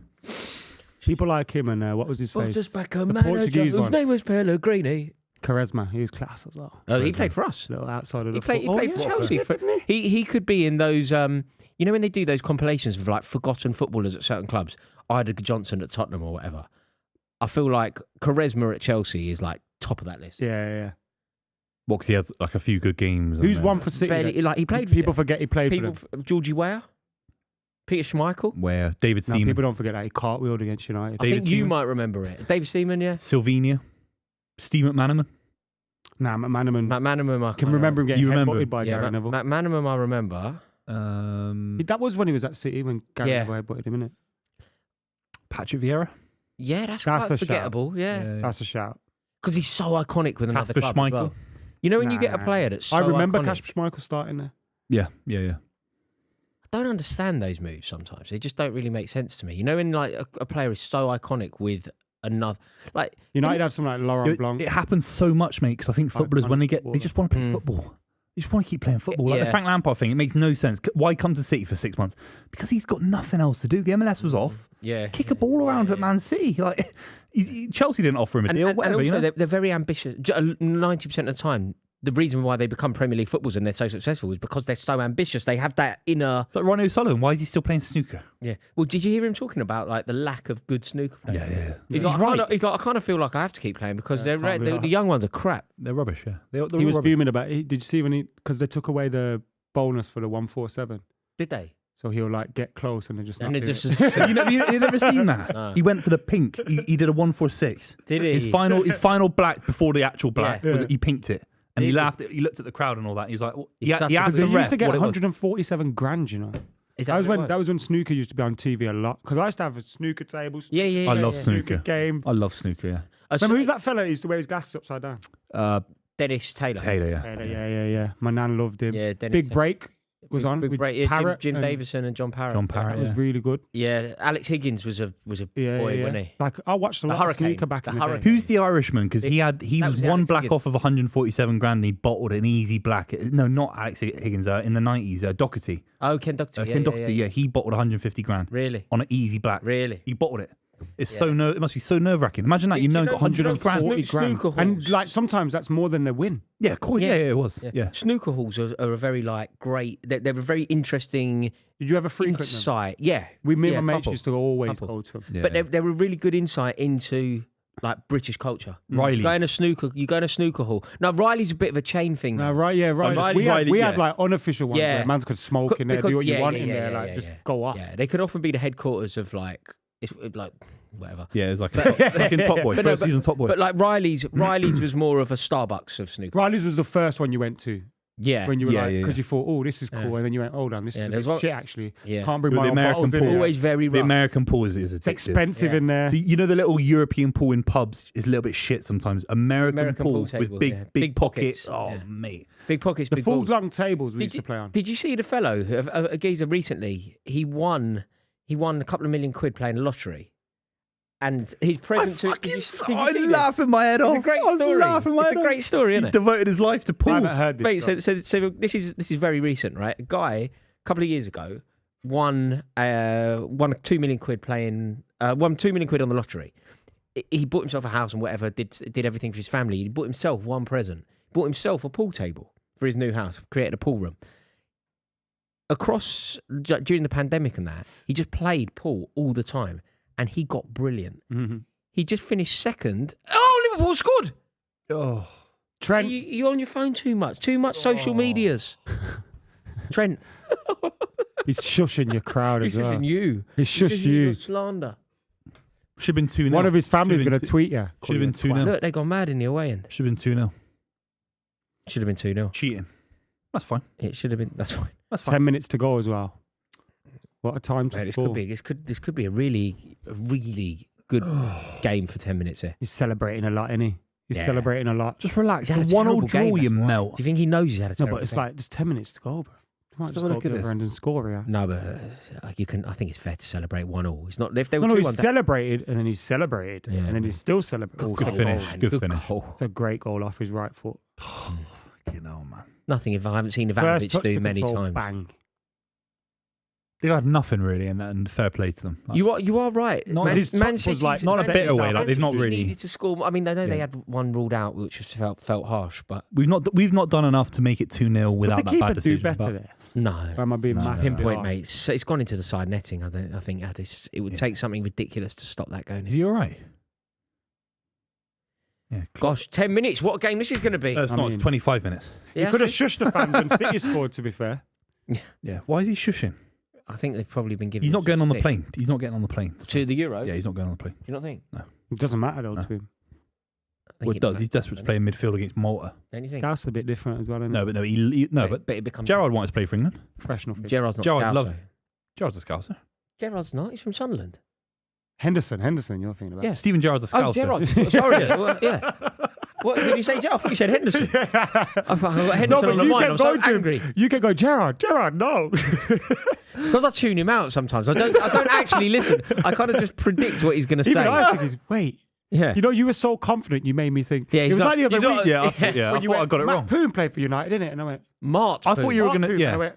People like him and what was his face?
Just back a
The
manager
Portuguese
whose
one.
name was Pellegrini.
Charisma. He was class as well.
Oh, he played for us.
Little outside of
He
the
played for Chelsea. He could be in those. You know when they do those compilations of like forgotten footballers at certain clubs. Ida Johnson at Tottenham or whatever. I feel like Charisma at Chelsea is like top of that list.
Yeah.
Well, 'cause he has like a few good games.
Who's one for City?
Barely,
then?
like he played.
People forget he played
people.
for them.
Georgie Weah, Peter Schmeichel.
Where David
No,
Seaman,
people don't forget that he cartwheeled against United.
I think
David
you
Seaman.
might remember it. David Seaman, yeah.
Sylvania, Steve McManaman.
Nah, McManaman.
Matt Manaman, I
Can remember him getting
You remember
headbutted
him?
by Gary Neville.
Matt Manaman, I remember.
That was when he was at City when Gary
Yeah.
Neville headbutted him, innit?
Patrick Vieira.
Yeah, that's
That's
quite
a shout.
forgettable. Yeah,
That's a shout.
because he's so iconic with another
Kasper
club as well.
Schmeichel.
You know when you get a
Nah.
player that's so
I remember
iconic,
Kasper Schmeichel starting there.
Yeah.
I don't understand those moves sometimes. They just don't really make sense to me. You know when like a player is so iconic with another, like
United have something like Laurent Blanc.
It happens so much, mate, because I think footballers, when they just want to play football. They just want to keep playing football. Like the
Yeah.
Frank Lampard thing, it makes no sense. Why come to City for 6 months? Because he's got nothing else to do. The MLS was off.
yeah,
Kick a ball around at Man City. Like Chelsea didn't offer him a deal.
and
Whatever,
also
you know?
they're very ambitious. 90% of the time, the reason why they become Premier League footballers and they're so successful is because they're so ambitious. They have that inner.
Like Ronnie O'Sullivan, why is he still playing snooker?
Yeah. Well, did you hear him talking about like the lack of good snooker players?
Yeah.
He's
He's
like,
right.
he's like, I kind of feel like I have to keep playing because
can't be
the
like-
young ones are crap.
They're rubbish. Yeah, they're
He was
rubbish.
fuming about it. Did you see when because they took away the bonus for the 147?
Did they?
So he'll like get close and then just.
And
not
it
do
just
it.
you never seen that?
No.
He went for the pink. He did a 146.
Did he?
His final black before the actual black.
Yeah.
He pinked it. And he
Did he?
laughed. He looked at the crowd and all that. He's like, well, he
He's such a-
asked
They
the ref
used to get
what it was.
147 grand, you know.
Is
That was
what it
when when snooker used to be on TV a lot. Because I used to have a snooker table.
Yeah.
I love
yeah.
snooker.
Game.
I love snooker. Yeah.
Remember who's that fella who used to wear his glasses upside down?
Dennis Taylor.
Taylor. Yeah.
Yeah. My nan loved him.
Yeah, Dennis
Big
Taylor.
Break was on
Big
with
break. Yeah,
Parrot.
Jim
and
Davison and John Parrott.
John
That
Parrott.
was
Yeah.
really good.
Yeah, Alex Higgins was a
Yeah,
boy,
yeah.
wasn't he?
Like I watched a
The
lot of
Hurricane.
snooker back
The
in the day.
Hurricane.
Who's the Irishman? Because he
that
was
was
one
Alex
black
Higgins.
off of 147 grand. And he bottled an easy black. No, not Alex Higgins. In the 90s, Doherty.
Oh, Ken Doherty.
Ken Doherty. Yeah, he bottled 150 grand
Really?
on an easy black.
Really?
He bottled it. It's
Yeah.
so it must be so nerve wracking. Imagine that
Do
you've
you
known
know-
got 100
do you know
grand.
40 grand.
snooker halls.
And like sometimes that's more than they win.
Yeah, cool. Yeah, it was. Yeah.
Snooker halls are a very like great. They're a very interesting
Did you ever frequent them?
insight. Yeah.
Me and
Yeah,
my mates
couple.
used to always
Couple.
go to them.
Yeah.
But they're a really good insight into like British culture.
Riley's.
You go in a snooker hall. Now Riley's a bit of a chain thing.
No,
though.
right, yeah, right.
Riley-
we had
yeah.
like unofficial ones
Yeah.
where man could smoke in there,
Because-
do what you
yeah,
want
yeah,
in
yeah,
there,
yeah,
like
yeah,
just
yeah.
go off.
Yeah, they could often be the headquarters of like it's like whatever.
Yeah, it's like fucking Top Boy.
But no,
First season Top Boy.
But like Riley's was more of a Starbucks of snooker.
Riley's was the first one you went to
Yeah.
when you were
Yeah,
like,
yeah,
because
yeah.
you thought, oh, this is cool,
Yeah.
and then you went, hold on, this
Yeah,
is a
there's
bit
one-
shit actually.
Yeah.
Can't bring
With
my
the
own
American
bottles in
pool.
here.
Always very
the
rough.
American pool is
It's
addictive.
expensive
Yeah.
in there.
You know the little European pool in pubs is a little bit shit sometimes. American
pool
pool
tables,
with big
yeah.
big
Big
pockets.
pockets,
Oh
yeah.
mate.
Big pockets,
The
big
full
balls.
long tables we used to play on.
Did you see the fellow, a geezer recently? He won a couple of million quid playing the lottery, and his present to. Did you see
I'm
this?
laughing my head
It's
off.
a great
I was
story.
laughing my
It's
head
a
off.
great story,
He
isn't it?
devoted his life to
I
pool.
haven't heard this.
Mate,
story.
so this is very recent, right? A guy a couple of years ago won 2 million quid won 2 million quid on the lottery. He bought himself a house and whatever, did everything for his family. He bought himself one present. Bought himself a pool table for his new house. Created a pool room. During the pandemic and that, he just played pool all the time, and he got brilliant.
Mhm.
He just finished second. Oh, Liverpool scored!
Oh.
Trent,
You're on your phone too much social medias. Trent,
he's shushing your crowd
he's
as well.
shushing you.
He's
He's
shushed
shushing
you.
your slander.
Should have been 2-0.
One of his family's
Should've
going
been
to tweet you.
Should have been 2-0.
Look, they gone mad in the away end.
Should have been 2-0.
Should have been 2-0.
Cheating. That's fine.
It should have been. That's fine.
That's fine.
10 minutes to go as well. What a time to
Mate,
score.
this could be a really good game for 10 minutes here.
He's celebrating a lot, isn't he? He's
Yeah.
celebrating a lot.
Just relax.
He's had
The
a
1-0
terrible
draw,
game,
you
that's why.
melt.
Do you think he knows he's had a
No,
terrible
but it's
game?
like, there's 10 minutes to go, bro. You might
Let's
just
have a
go
look
up
at
the
this.
other end and score here.
No, but you can. I think it's fair to celebrate 1-0. It's not if they were
No,
2-1.
he's celebrated and then he's celebrated
Yeah,
and then
mate.
he's still celebrating.
Good finish.
man.
Good finish.
goal.
It's a great goal off his right foot.
You know, man.
Nothing if I haven't seen
First
Ivanovic
touch
do
to
many
control,
times.
Bang.
They've had nothing really, and fair play to them. Like,
You are right.
Not-
his touch was
City's-
like-
not a
set
bitter
yourself
way. Like
up.
they've not
City
really.
needed to score. I mean, I know they
Yeah.
had one ruled out, which was felt harsh, but
We've not done enough to make it 2-0
But
without
the
that
keeper
bad
do
decision.
better
but-
there.
no.
Or am I being
No,
massive?
no.
Pinpoint, mate. It's gone into the side netting. I think it would take something ridiculous to stop that going.
Is he all right? Yeah.
Gosh, 10 minutes. What a game this is going to be.
It's
I
not.
mean-
It's 25 minutes.
You
Yeah,
could have shushed the fans when City scored, to be fair.
Yeah. Why is he shushing?
I think they've probably been given.
He's not getting on the
stick.
plane. He's not getting on the plane.
To the Euros?
Yeah, he's not going on the plane.
Do you not think?
It doesn't matter, though,
No.
to him.
I think
Well, it does. He's desperate to play in midfield against Malta.
Don't you think?
That's a bit different as well, isn't
No,
it?
but no, but
it becomes.
Gerrard wanted to play for England.
Professional. figure.
Gerrard's not
Gerrard
Scouse,
love
though.
it. Gerrard's a Scouser.
Gerrard's not. He's from Sunderland.
Henderson, you're thinking about.
Yeah.
Steven Gerrard's a scouser.
Oh, Gerrard. Sorry. Well, yeah. What did you say, Gerrard? I thought you said Henderson. I thought I got Henderson on the mind. I'm so angry.
You can go, Gerrard, no.
It's because I tune him out sometimes. I don't actually listen. I kind of just predict what he's going to say.
Even I was thinking, wait.
Yeah.
You know, you were so confident you made me think.
Yeah,
it was like the other week.
Yeah, I thought I got it
Matt
wrong.
Poon played for United, didn't it? And I went,
Mart.
I thought you were going to.
Poon.
Yeah.
And I went,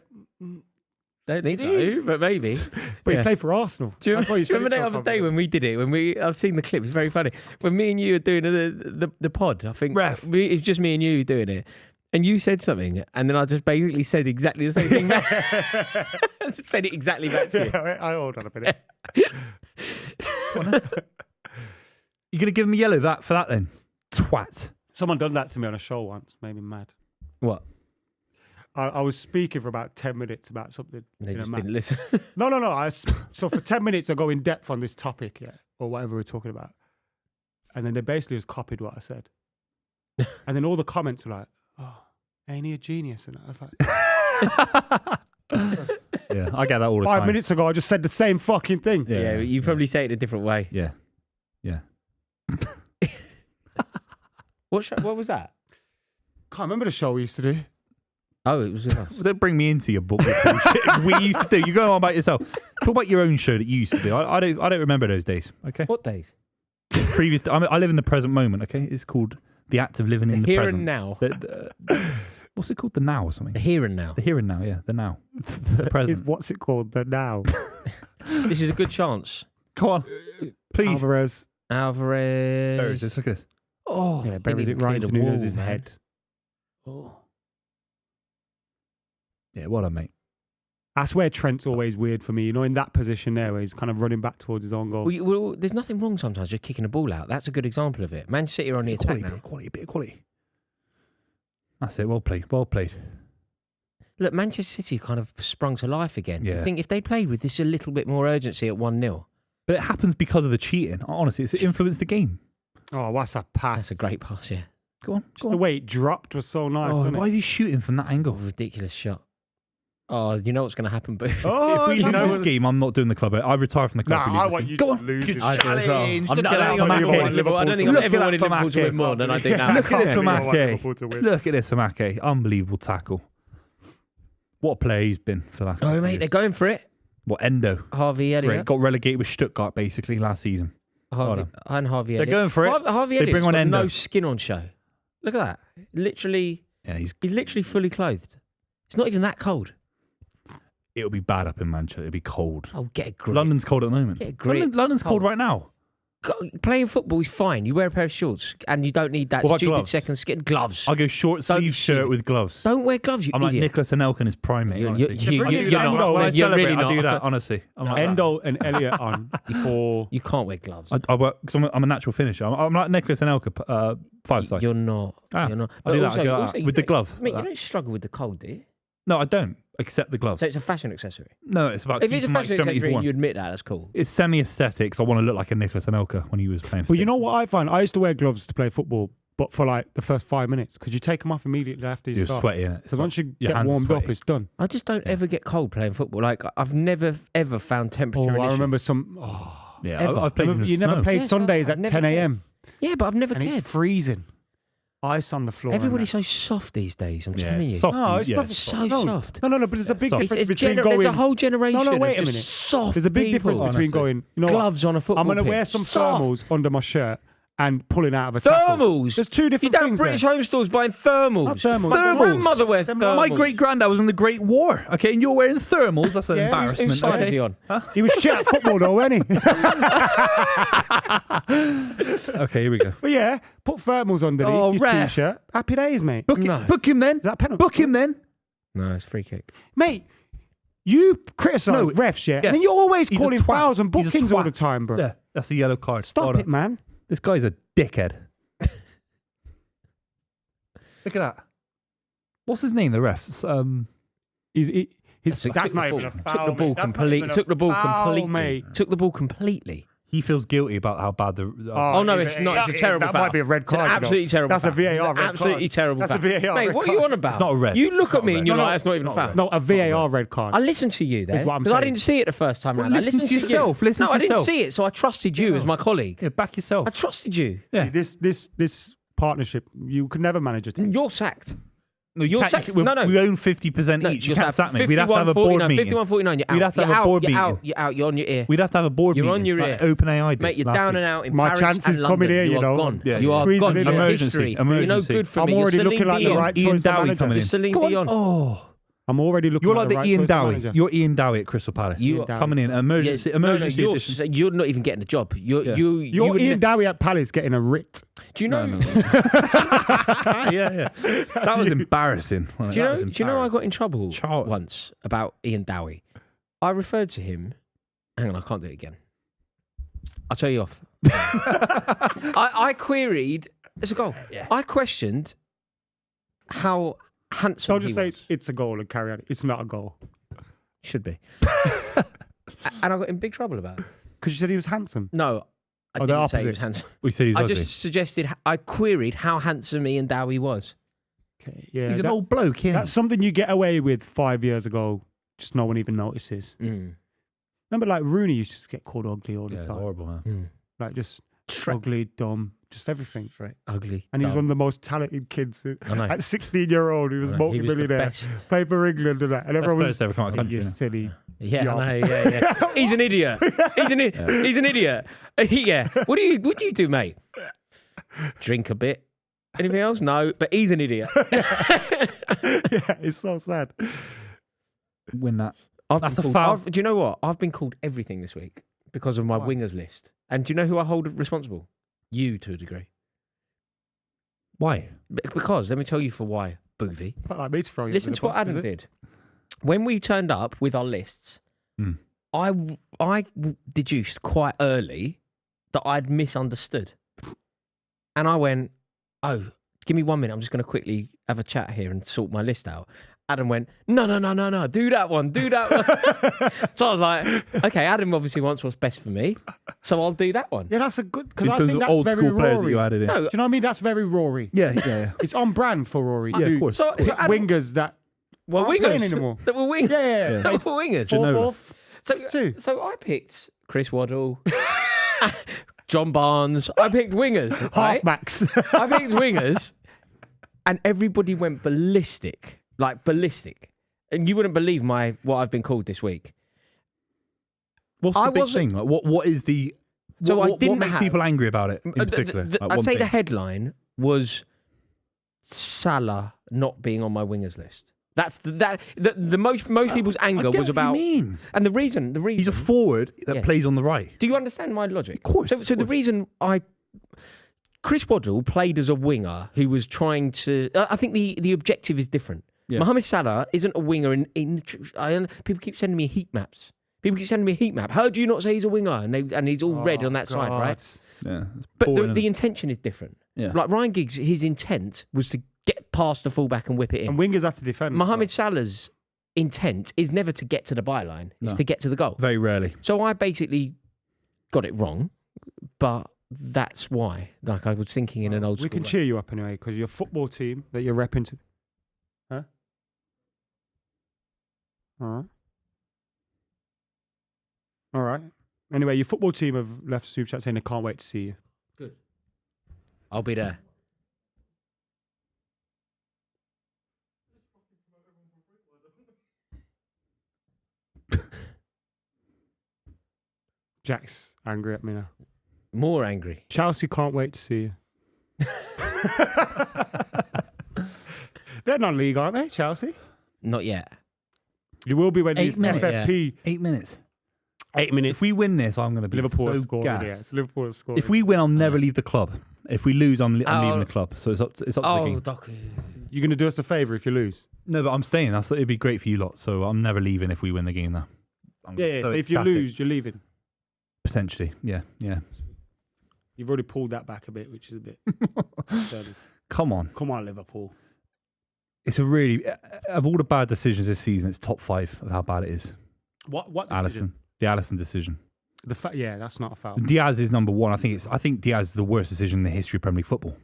Don't think so, but maybe.
but he played for Arsenal.
Do you
That's why you said
remember
it
the
so
other day
confident.
when we did it? I've seen the clip. It's very funny. When me and you were doing the pod, I think it's just me and you doing it, and you said something, and then I just basically said exactly the same thing back. I just said it exactly back to you.
I hold on a minute.
You going to give him a yellow for that then? Twat.
Someone done that to me on a show once, made me mad.
What?
I was speaking for about 10 minutes about something.
They
in a
just
match.
didn't listen.
No. So for 10 minutes, I go in depth on this topic, yeah, or whatever we're talking about. And then they basically just copied what I said. And then all the comments were like, oh, ain't he a genius? And I was like,
Yeah, I get that all the time.
5 minutes ago, I just said the same fucking thing.
Yeah, you probably say it a different way.
Yeah.
What was that?
Can't remember the show we used to do.
Oh, it was us.
Don't bring me into your book. Bullshit we used to do. You go on about yourself. Talk about your own show that you used to do. I don't remember those days. Okay.
What days?
Previous. I live in the present moment. Okay. It's called the act of living in the
Here
present.
and now.
What's it called? The now or something?
The here and now.
The here and now. Yeah. The now. The present.
What's it called? The now.
This is a good chance.
Come on, please.
Alvarez.
Alvarez.
There it is. Look at this.
Oh,
Yeah,
they
buries
didn't
it right
clear
into
the
Nunez's
wall, man.
head. Oh.
Yeah. What a mate.
That's where Trent's always weird for me. You know, in that position there where he's kind of running back towards his own goal.
Well, there's nothing wrong sometimes just kicking a ball out. That's a good example of it. Manchester City are on the attack now.
Bit of quality. That's it. Well played. Well played.
Look, Manchester City kind of sprung to life again.
Yeah.
I think if they played with this a little bit more urgency at 1-0,
But it happens because of the cheating. Honestly, it's influenced the game.
Oh, what's a pass?
that's a great pass, yeah.
Go on.
Just the way it dropped was so nice,
Oh,
wasn't
why
it?
is he shooting from that
Oh,
angle?
ridiculous shot. Oh, you know what's going to happen, Boo?
Oh,
If we
it's
know
not-
this game, I'm not doing the club. I retire from the club.
Nah,
if we lose
I
this
want
game.
you
Go
to
on.
lose
Good
this.
I do as well.
challenge.
I
Look
don't
at that
think
from
I've ever
Ake.
wanted Liverpool. I don't think I've
Look
ever
at that
wanted
from
Liverpool to
Ake.
win more than I do now.
Look at this from
I want
Ake.
Liverpool to win.
Look at this from Ake. Unbelievable tackle. What a player he's been for the last
Oh,
couple
mate,
of
they're
years.
going for it.
What, Endo?
Harvey Elliott.
Got relegated with Stuttgart, basically, last season.
Harvey, and Harvey
They're
Elliott.
going for it.
Harvey
They
Elliott's
bring on
got
Endo.
no skin on show. Look at that. Literally,
Yeah,
he's literally fully clothed. It's not even that cold.
it'll be bad up in Manchester. It'll be cold.
Oh, get a grip.
London's cold at the moment.
Get a grip.
London's cold right now.
Playing football is fine. You wear a pair of shorts and you don't need that
What about
stupid
gloves?
second skin. Gloves.
I'll go short
Don't
sleeve
shoot.
shirt with gloves.
Don't wear gloves, you
I'm like
idiot.
Nicholas Anelka in his prime, mate.
You're
honestly.
not.
When I
You're
celebrate,
really
I do
not.
that, honestly. I'm like that.
Endo and Elliot on before.
You can't wear gloves.
I work because I'm a natural finisher. I'm like Nicholas Anelka, 5-side.
You're not.
Ah,
You're not.
I do that,
also,
I go like
also
that.
you
With the
don't-
glove,
Mate,
like
you don't struggle with the cold, do you?
No, I don't. Except the gloves.
So it's a fashion accessory.
No, it's about
If it's a
keeping my
fashion
extremities
accessory and
warm.
you admit that, that's cool.
It's semi-aesthetics. I want to look like a Nicholas Anelka when he was playing for
But you
City.
know what I find? I used to wear gloves to play football, but for like the first 5 minutes, because you take them off immediately after you
You're
start.
sweaty, innit?
Because once you
Your
get
hands are
warmed up,
sweaty.
it's done.
I just don't ever get cold playing football. Like, I've never, ever found temperature
Oh,
an
I
issue.
remember some. Oh,
Yeah,
Ever.
I've played in the
you never
snow.
played
Yes,
Sundays
I've
at
never
10 a.m.
Yeah, but I've never
and
cared.
it's freezing. Ice on the floor. and
Everybody's
that.
so soft these days, I'm
Yeah,
telling you.
soft.
No, it's
yeah.
not
So
no.
soft.
No, but there's a big
soft.
difference
It's
between going.
there's a whole generation
No, wait a
of just
minute.
soft
There's a big
people.
difference between
Honestly.
going. You know what?
Gloves on a football
I'm going to wear
pitch.
some
Soft.
thermals under my shirt and pulling out of a tackle.
Thermals.
There's two
You
different
don't
things
British
there.
home stores buying thermals.
Not thermals.
My
Thermals.
grandmother wears thermals.
My great granddad was in the Great War, okay, and you're wearing thermals. That's an
Yeah,
embarrassment.
Whose side is
okay?
he on?
He was shit at football though, wasn't he?
Okay, here we go.
But yeah, put thermals underneath
Oh,
your
ref.
t-shirt. Happy days, mate.
Book him then.
Is that penalty?
Book him then.
No, it's free kick.
Mate, you criticise
No,
refs, yeah?
yeah.
And then you're always
He's a
calling
twat.
fouls and
He's a
bookings all
twat.
the time, bro.
Yeah, that's a yellow card.
Stop
Hold
it,
on.
man.
This guy's a dickhead. Look at that. What's his name? The ref.
That's
Took
not
the
even
ball.
a foul,
Took the ball
mate. That's not
completely.
even a
Took the ball
foul,
completely.
mate.
Took the ball completely.
He feels guilty about how bad the.
Oh, no, it's not. It's a terrible
That
foul.
might be a red
It's an
card.
absolutely terrible
That's
foul.
a VAR
It's an
red card.
absolutely terrible
That's a
foul.
VAR
Mate,
red
what are you on about?
It's not a red.
You look
It's
at
not
me
a
and
red.
you're
No,
like, that's not even a foul.
No, a VAR red card.
I listened to you then
what I'm
because I
saying.
didn't see it the first time round. I
listen
listened
to yourself. Listen
no,
to
I didn't
yourself.
see it, so I trusted you as my colleague.
Yeah, back yourself.
I trusted you.
Yeah.
This partnership, you could never manage a team.
You're sacked.
No,
You're
can't-
sacked.
we-
No.
We own 50% each. You
you're
can't
sacked.
sack me. We'd have to have a board
51-49,
meeting.
51-49, you're out.
We'd have to
You're
have a
out,
board
you're
meeting.
out. You're out. You're on your ear.
We'd have to have a board
You're
meeting.
on your
like
ear.
OpenAI did
Mate, you're
last
down
week.
and out in
My
Paris
chances
and
coming
London.
here,
you
you
are
know.
gone.
Yeah,
you are
squeezing
gone.
in
You're
there.
history. You're no
Emergency.
good for
I'm
me. You're
already
Celine
looking like the
Dion.
right
Ian
choice for
Dowie
manager.
coming
You're
in.
Celine
Come on.
Dion.
Oh,
I'm already looking
you're
like
like
the
the
right
Ian
choice for
Dowie.
manager.
You're Ian Dowie at Crystal Palace.
You
Dowie.
coming in emergency emergency
no,
edition.
you're not even getting the job.
Yeah.
You're
would
Ian
ne-
Dowie at Palace getting a writ.
Do you know?
yeah. That was embarrassing.
Do you know I got in trouble
Child.
once about Ian Dowie? I referred to him. Hang on, I can't do it again. I'll tell you off. I queried. It's a goal. Yeah. I questioned how handsome
Don't just
he
say
was.
it's a goal and carry on. It's not a goal.
Should be. And I got in big trouble about it.
Because you said he was handsome.
No, I
Oh, the
didn't say he
opposite.
was handsome.
We said he's
I
ugly.
just suggested. I queried how handsome Ian Dowie was.
Okay, yeah,
He's an
that-
old bloke, yeah.
that's something you get away with 5 years ago. Just no one even notices.
Mm.
Remember, like Rooney used to just get called ugly all the
Yeah,
time.
horrible, man.
Mm.
Like just
Shrek.
ugly, dumb, just everything.
Right. Ugly.
And he was
dumb.
one of the most talented kids.
I know.
At 16-year-old, he was
I know. He was the
multi-millionaire.
best.
Played for England and that. And everyone
Best
was,
players to ever come out of the country,
you
isn't it?
silly.
Yeah,
Yup.
I know. Yeah. He's an idiot. He's an idiot. Yeah. What do you do, mate? Drink a bit. Anything else? No. But he's an idiot.
Yeah, it's so sad.
Win that.
That's
a foul.
Do you know what? I've been called everything this week because of my
Why?
wingers list. And do you know who I hold responsible? You, to a degree.
Why?
Because let me tell you for why, Buvey.
It's not like me to throw you
Listen
under
to
the
what
bus,
Adam
is it?
did. When we turned up with our lists,
Hmm.
I deduced quite early that I'd misunderstood. And I went, oh, give me 1 minute. I'm just going to quickly have a chat here and sort my list out. Adam went, no, do that one. So I was like, okay, Adam obviously wants what's best for me, so I'll do that one.
Yeah, that's a good... Because
In
I
terms
think
of
that's
old
very
school players that
Rory.
you added in.
No,
Do you know what I mean? That's very Rory.
Yeah.
It's on brand for Rory.
Yeah, of course.
So Adam,
Wingers that...
well,
aren't playing
wingers.
anymore.
That were wingers.
Yeah.
That were wingers.
Ginola.
Two.
So I picked Chris Waddle, John Barnes. I picked wingers. Right?
Halfbacks.
I picked wingers, and everybody went ballistic, like ballistic. And you wouldn't believe what I've been called this week.
What's
I
the big
wasn't-
thing? Like, what is the...
So
what,
I didn't
what makes
have-
people angry about it in particular? Like
I'd
one
say the
thing.
headline was Salah not being on my wingers list. That's the most people's anger
I get
was
what
about.
you mean.
And the reason
He's a forward that
Yeah.
plays on the right.
Do you understand my logic?
Of course,
So
of
the
course.
reason Chris Waddle played as a winger who was trying to. I think the objective is different.
Yeah.
Mohamed Salah isn't a winger people keep sending me heat maps. People keep sending me a heat map. How do you not say he's a winger? And he's all red on that side, right?
Yeah.
But
boring,
the
isn't
intention is different.
Yeah.
Like Ryan Giggs, his intent was to get past the fullback and whip it in.
And wingers have to defend.
Mohamed Salah's intent is never to get to the byline. It's
No.
to get to the goal.
Very rarely.
So I basically got it wrong, but that's why. Like I was thinking in an old
We
school
can
way.
cheer you up anyway because your football team that you're repping to. Huh? All right. All right. Anyway, your football team have left super chat saying they can't wait to see you.
Good. I'll be there.
Jack's angry at me now.
More angry.
Chelsea can't wait to see you. They're non-league, aren't they, Chelsea?
Not yet.
You will be when
8
these
minutes.
FFP
8 minutes.
8 minutes.
If we win this, I'm going to be
Liverpool
so
have scored.
gassed.
Yeah, it's Liverpool have scored.
If we win, I'll never leave the club. If we lose, I'm leaving
Oh.
the club. So it's up to the
Oh,
game.
Doku.
you're going to do us a favour if you lose.
No, but I'm staying. It'd be great for you lot. So I'm never leaving if we win the game now. I'm
Yeah.
so
So if you
ecstatic.
lose, you're leaving.
Potentially. Yeah.
You've already pulled that back a bit, which is a bit. dirty.
Come on.
Come on, Liverpool.
It's a really, of all the bad decisions this season, it's top 5 of how bad it is.
What decision?
Alisson. The Alisson decision.
that's not a foul.
Diaz is number one. I think Diaz is the worst decision in the history of Premier League football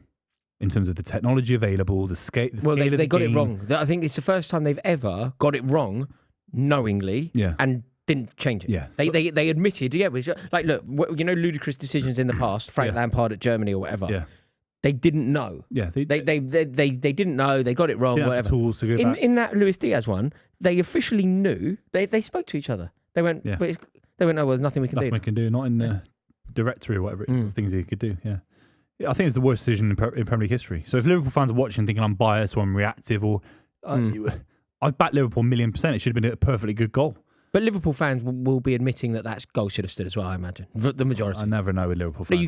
in terms of the technology available, the scale.
They got it wrong. I think it's the first time they've ever got it wrong knowingly. And didn't change it.
Yeah,
they admitted. Yeah, like look, ludicrous decisions in the past. Frank Lampard at Germany or whatever. Yeah. They didn't know. Yeah, they didn't know. They got it wrong. Whatever.
Tools to go back.
In that Luis Diaz one, they officially knew. They spoke to each other. They went. Oh, well, there's nothing we can do.
Nothing we can do. Not in the directory or whatever it is, things he could do. Yeah, I think it's the worst decision in Premier League history. So if Liverpool fans are watching, thinking I'm biased or I'm reactive, or I back Liverpool 1,000,000%. It should have been a perfectly good goal.
But Liverpool fans will be admitting that goal should have stood as well, I imagine. The majority.
I never know with Liverpool fans.
No,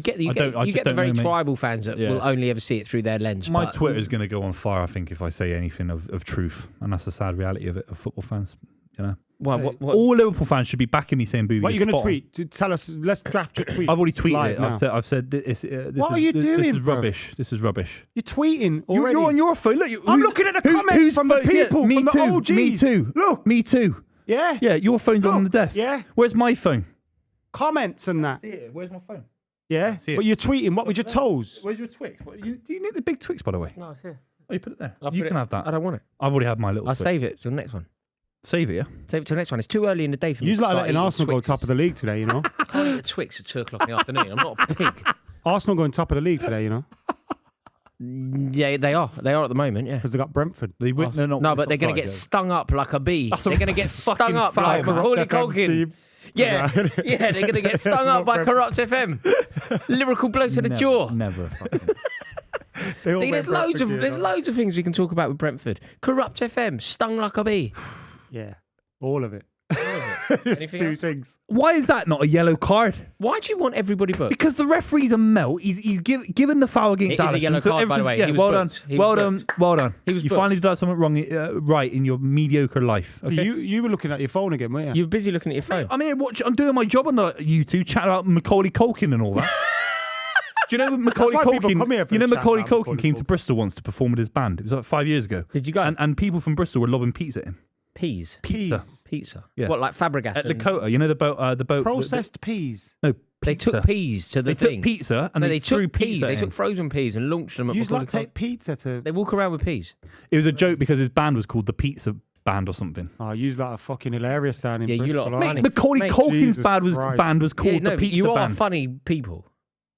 you get the very tribal fans that will only ever see it through their lens.
My Twitter's going to go on fire, I think, if I say anything of truth. And that's the sad reality of it, of football fans,
Well,
all Liverpool fans should be backing me saying Buvey.
What are you going to tweet? Tell us, let's draft your tweet.
I've already tweeted it. I've said this.
What are you doing?
This is rubbish. This is rubbish.
You're tweeting already.
You're on your phone. Look,
I'm looking at the comments from the people, from the OGs.
Me too.
Look.
Me too.
Yeah.
Yeah, your phone's on the desk.
Yeah.
Where's my phone?
Comments and that.
See it. Where's my phone?
Yeah. But you're tweeting. What with your toes?
Where's your Twix? Do you need the big Twix, by the way?
No, it's here.
Oh, you put it there. You can have that.
I don't want it.
I've already had my little
I'll
Twix.
save it till the next one.
Save it, yeah?
Save it till the next one. It's too early in the day for me.
You're like letting Arsenal go top of the league today,
I can't eat a Twix at 2 o'clock in the afternoon. I'm not a pig.
Arsenal going top of the league today,
Yeah, they are. They are at the moment, yeah.
Because they got Brentford.
They win,
no, but they're going to get stung up like a bee. They're going to get stung up like Macaulay Culkin. Yeah, they're going to get stung up by Corrupt FM. Lyrical blow to the jaw.
Never fucking...
See, there's loads of things we can talk about with Brentford. Corrupt FM, stung like a bee.
Yeah, all of it.
Anything
Two
else?
things.
Why is that not a yellow card?
Why do you want everybody booked?
Because the referee's a melt. He's given the foul against Alisson.
It is a yellow card, by the way.
Yeah,
He was
well
booked.
done. Well done. Well done.
He was
you
booked.
finally done something wrong, right in your mediocre life. Okay?
So you were looking at your phone again, weren't you?
You were busy looking at your phone.
I'm here I'm doing my job on YouTube, chatting about Macaulay Culkin and all that. Do you know Macaulay
That's why people come
Culkin?
here for
You know
the chat
Macaulay
about
Culkin
Macaulay
came to
Culkin.
Bristol once to perform with his band. It was like 5 years ago.
Did you go?
And people from Bristol were lobbing pizza at him.
Peas.
Pizza. Yeah.
What, like Fabregas?
At Lakota, you know the boat.
Processed peas.
No,
They
pizza.
took peas to the
They
thing.
took pizza and
No,
they
took
threw
peas.
pizza.
They
in.
took frozen peas and launched them at
You
Macaulay
like take pizza to.
They walk around with peas.
It was a joke because his band was called the Pizza Band or something.
Oh, you like a fucking hilarious down in
Yeah, you
Bristol.
lot are funny.
Macaulay
Mate,
Culkin's
Jesus Christ.
band was called
Yeah, no,
the
but
Pizza
you are
Band.
funny people.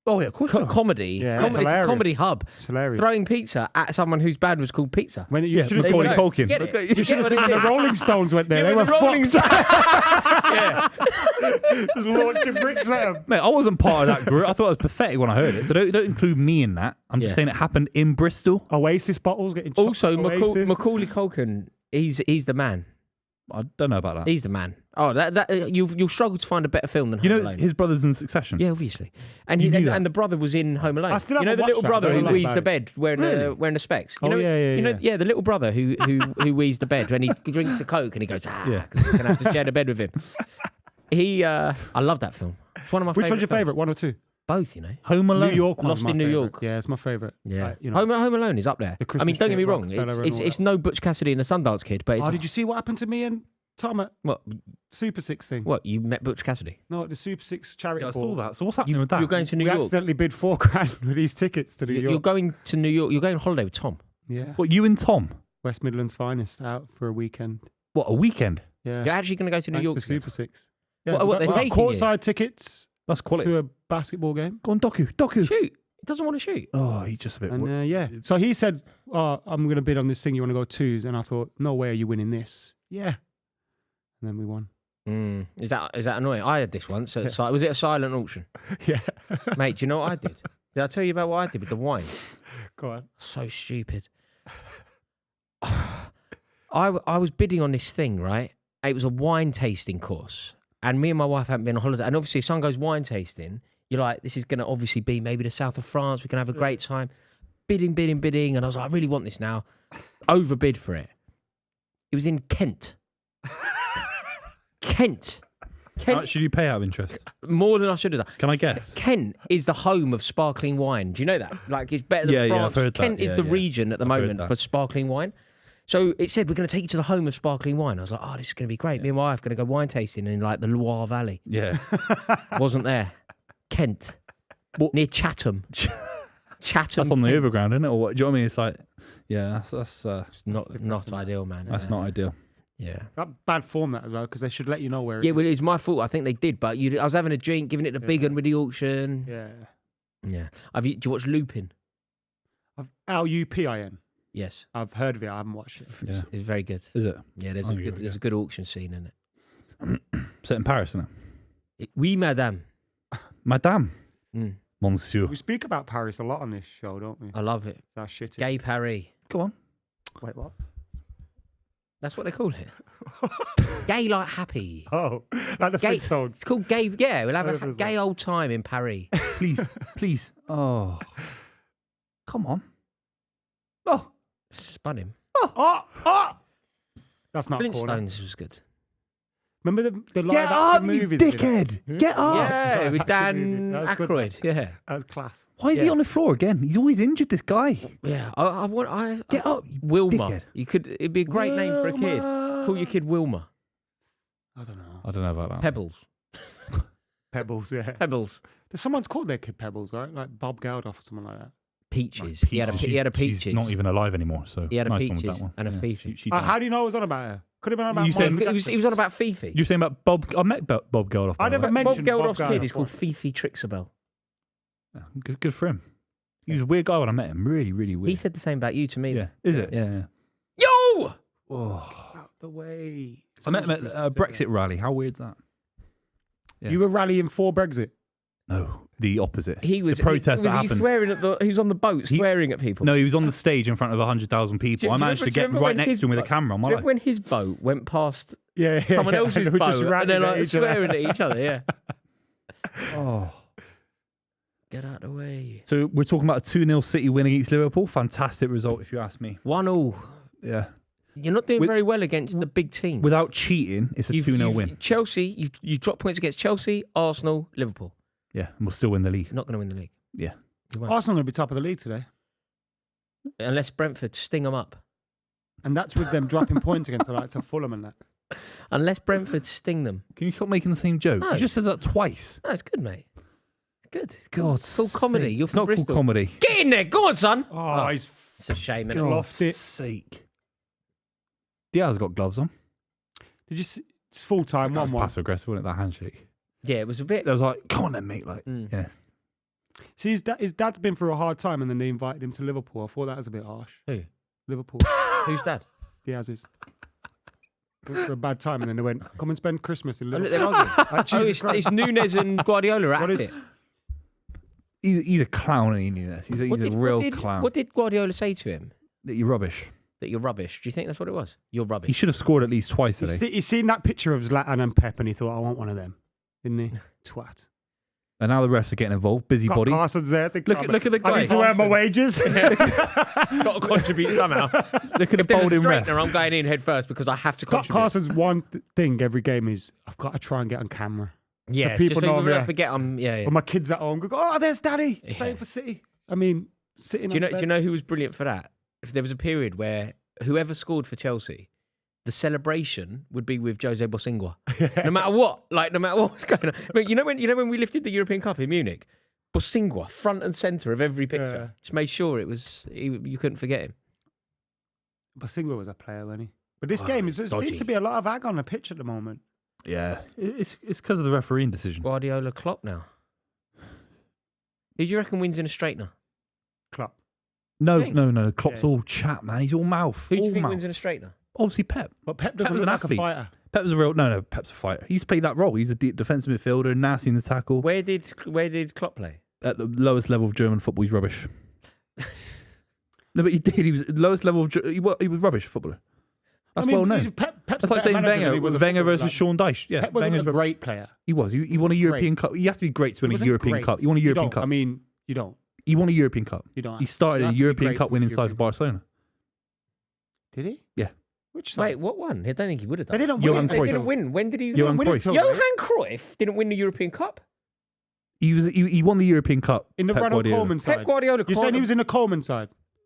Oh yeah, of course.
Comedy.
Yeah,
It's a
hilarious.
comedy hub.
It's hilarious.
Throwing pizza at someone whose band was called Pizza.
When you should have
Macaulay
seen
Culkin.
Get it?
You should have seen when the Rolling Stones went there.
Yeah,
They
when
were
the Rolling
fucked.
Yeah.
Just launching bricks at them.
Mate, I wasn't part of that group. I thought it was pathetic when I heard it. So don't include me in that. I'm just saying it happened in Bristol.
Oasis bottles getting.
Also,
Oasis.
Macaulay Culkin, he's the man.
I don't know about that.
He's the man. Oh, you'll struggle to find a better film than Home Alone.
His brother's in Succession.
Yeah, obviously. And
You knew that.
and the brother was in Home Alone.
I still
You know
haven't
the little
watched that.
brother
I
who
don't
wheezed
like
the
that.
bed wearing the specs. You
Oh,
know,
yeah.
You know, the little brother who wheezed the bed when he drinks a Coke and he goes,
Yeah.
'cause he's gonna have to share the bed with him. I love that film. It's one of my
Which one's your
films.
favourite? One or two?
Both, you know.
Home Alone.
New York.
Lost in New York.
Yeah, it's my favourite.
Yeah.
You know.
Home Alone is up there.
The
I mean,
Christmas
don't get me
tree,
wrong.
Rockefeller and all
It's
that.
no Butch Cassidy and the Sundance Kid, but it's
Oh, did you see what happened to me and Tom at
what?
Super Six thing?
What, you met Butch Cassidy?
No, at the Super Six charity
Yeah, I
ball.
saw that. So what's happening with that?
You're going to New
We
York.
accidentally bid $4,000 with these tickets to New
You're
York.
going to New York. You're going on holiday with Tom.
Yeah.
What, you and Tom?
West Midlands finest out for a weekend.
What, a weekend?
Yeah.
You're actually going to go to New
Thanks
York.
to
together?
Super Six.
What, they're
we got
taking you?
courtside tickets
That's quality.
to a basketball game.
Go on, Doku.
Shoot. He doesn't want to shoot.
Oh, he's just a bit...
And yeah. So he said, oh, I'm going to bid on this thing. You want to go twos? And I thought, no way are you winning this. Yeah. And then we won.
Is that annoying? I had this once. Was it a silent auction?
Yeah.
Mate, do you know what I did? Did I tell you about what I did with the wine?
Go on.
So stupid. I was bidding on this thing, right? It was a wine tasting course. And me and my wife hadn't been on holiday. And obviously, if someone goes wine tasting, you're like, this is going to obviously be maybe the south of France. We can have a great time. Bidding. And I was like, I really want this now. Overbid for it. It was in Kent. Kent.
How much should you pay out of interest?
More than I should have done.
Can I guess?
Kent is the home of sparkling wine. Do you know that? Like, it's better than
Yeah,
France.
I've heard that.
Kent is
Yeah,
the
yeah.
region at the
I've heard
moment
that.
for sparkling wine. So it said, we're going to take you to the home of sparkling wine. I was like, oh, this is going to be great. Me and my wife going to go wine tasting in like the Loire Valley.
Yeah.
Wasn't there. Kent. Near Chatham. Chatham.
That's on the
Kent.
overground, isn't it? Or what? Do you know what I mean? It's like, yeah, that's
It's not ideal, man.
that's not ideal.
Yeah.
That bad form that as well, because they should let you know where it
Yeah,
is.
well, it's my fault. I think they did, but I was having a drink, giving it the big one with the auction.
Yeah.
Yeah. Do you watch Lupin?
Lupin.
Yes.
I've heard of it. I haven't watched it.
Yeah.
It's very good.
Is it?
Yeah, there's
I'll
a
give
good
it a
there's
go.
a good auction scene in it.
Set in Paris, isn't it?
Oui, madame.
Madame.
Mm.
Monsieur.
We speak about Paris a lot on this show, don't we?
I love it.
That's shitty.
Gay Paris.
Go on.
Wait, what?
That's what they call it. Gay like happy.
Oh, like the
Gay.
Flintstones.
It's called gay. Yeah, we'll have
Whatever
a
it's
gay
like.
old time in Paris.
Please. Please. Oh. Come on. Oh.
Spun him.
Oh! That's not a corner.
Flintstones was good.
Remember the live
Get
action
up, you
movies? they did?
dickhead. Get up.
Yeah,
Live
with
action movie.
Dan
That was good.
Aykroyd. Yeah.
That was class.
Why is he
Yeah.
on the floor again? He's always injured, this guy.
Yeah. I
Get up, you
Wilma.
dickhead.
It'd be a great name for a kid. Call your kid Wilma.
I don't know.
I don't know about that.
Pebbles.
Pebbles, yeah.
Pebbles.
Someone's called their kid Pebbles, right? Like Bob Geldof or something like that.
Peaches. He had a peaches.
She's not even alive anymore, so
He had a
nice one with
peaches
that one.
and a
Yeah,
Fifi.
she
How
died.
do you know I was on about her? Could have been on about
You said-
Michael
He was on about Fifi.
You were saying about Bob? I met Bob Geldof.
I never
met.
met-
Bob
mentioned Bob
Geldof's kid
Geldof
is called
once.
Fifi Trixabel.
Good for him. He was a weird guy when I met him. Really, really weird.
He said the same about you to me.
yeah. Is it? Yeah.
Yo!
Oh.
Out the way.
I met him at a Brexit rally. How weird's that? Yeah.
You were rallying for Brexit.
No, the opposite.
He was
the protest
he,
that
was
happened.
He swearing at he was on the boat swearing at people.
No, he was on the stage in front of 100,000 people.
Do
I
you
managed to
remember- do you
get
remember
right
when
next
his
to him with a
boat-
camera on my
Do you
life.
remember when his boat went past
Yeah.
someone else's
They were just
boat and
ratting
they're
at
like
each other.
swearing at each other? Yeah.
Oh.
Get out of the way.
So we're talking about a 2-0 City win against Liverpool. Fantastic result, if you ask me.
1-1.
Yeah.
You're not doing
With-
very well against the big team.
Without cheating, it's a 2-0 win.
Chelsea, you've dropped points against Chelsea, Arsenal, Liverpool.
Yeah, and we'll still win the league.
You're not going to win the league.
Yeah.
You won't.
Arsenal going to be top of the league today.
Unless Brentford sting them up.
And that's with them dropping points against the likes of Fulham and that.
Unless Brentford sting them.
Can you stop making the same joke?
No.
You just said that twice.
No, it's good, mate. It's good.
God,
It's called comedy.
sake.
You're
It's
from
not
Bristol.
called comedy.
Get in there. Go on, son.
Oh, he's
It's a shame, isn't
God.
it?
Lost it.
Sake. Diaz got gloves on.
Did you see? It's full time, 1-1.
Passive aggressive, wasn't it? That handshake.
Yeah, it was a bit.
That was like, come on then, mate. Like,
Mm.
yeah.
See, his dad's been through a hard time and then they invited him to Liverpool. I thought that was a bit harsh.
Who?
Liverpool.
Who's dad?
Diaz's. For a bad time and then they went, come and spend Christmas in
Oh, look,
Liverpool.
they're arguing.
Like, Jesus Christ.
It's Nunes and Guardiola at
What
it.
is-
He's a clown and he knew this. He's a real clown.
What did Guardiola say to him?
That you're rubbish.
That you're rubbish. Do you think that's what it was? You're
He
rubbish.
should have scored at least twice today.
He's seen that picture of Zlatan and Pep and he thought, I want one of them. Didn't he? Twat.
And now the refs are getting involved. Busybodies.
Carson's there.
Look at the
I
guy.
need to earn my wages.
Got to contribute somehow.
Look at the
If there's a
bowling ref.
straightener, I'm going in head first because I have to
Scott
contribute.
Carson's one thing every game is, I've got to try and get on camera.
Yeah,
people
just
know
people
I'm
don't
there.
forget I'm. Yeah.
When my kids at home go, oh, there's Daddy
Yeah.
playing for City. I mean, sitting
Do you
on
know?
the
Do you
bench.
know who was brilliant for that? If there was a period where whoever scored for Chelsea, the celebration would be with Jose Bosingwa. No matter what, no matter what was going on. I mean, you know when we lifted the European Cup in Munich, Bosingwa front and centre of every picture. Just made sure it was you couldn't forget him.
Bosingwa was a player, wasn't he? But this
Oh,
game, there
dodgy.
seems to be a lot of ag on the pitch at the moment.
Yeah. It's because of the refereeing decision.
Guardiola Klopp now. Who do you reckon wins in a straightener?
Klopp.
No. Klopp's
Yeah.
all chat, man. He's all mouth.
Who do
all
you think
mouth.
wins in a straightener?
Obviously Pep.
But Pep
Pep
doesn't
was
look
an
like
athlete.
a fighter.
Pep was a real... No, Pep's a fighter. He used to play that role. He's a defensive midfielder, nasty in the tackle.
Where did Klopp play?
At the lowest level of German football, he's rubbish. No, but he did. He was at the lowest level of... He was rubbish footballer. That's well known.
Pep's
That's
a
like
better
saying
manager than he was
Wenger
a footballer.
versus
Like,
Sean Dyche. Yeah,
Pep wasn't
Wenger's
a great player.
He was. He won a
wasn't
European
great.
Cup. You have to be great to win
He
a
wasn't
European
great.
Cup. He won a
You
European
don't.
Cup.
I mean, you don't.
He won a European Cup.
You don't.
He started
You
a
have to be
European
great
Cup
to win
winning
a
side for
European
Barcelona.
Did he?
Yeah.
Which side?
Wait, what one? I don't think he would have done.
They didn't
Johan
win.
They
Cruyff.
didn't win. When did he?
Johan
win it
Cruyff.
till-
Johan Cruyff didn't win the European Cup.
He won the European Cup.
In the
Pep
Ronald
Guardiola.
Koeman side.
Pep Guardiola.
You're saying he was in the Coleman side?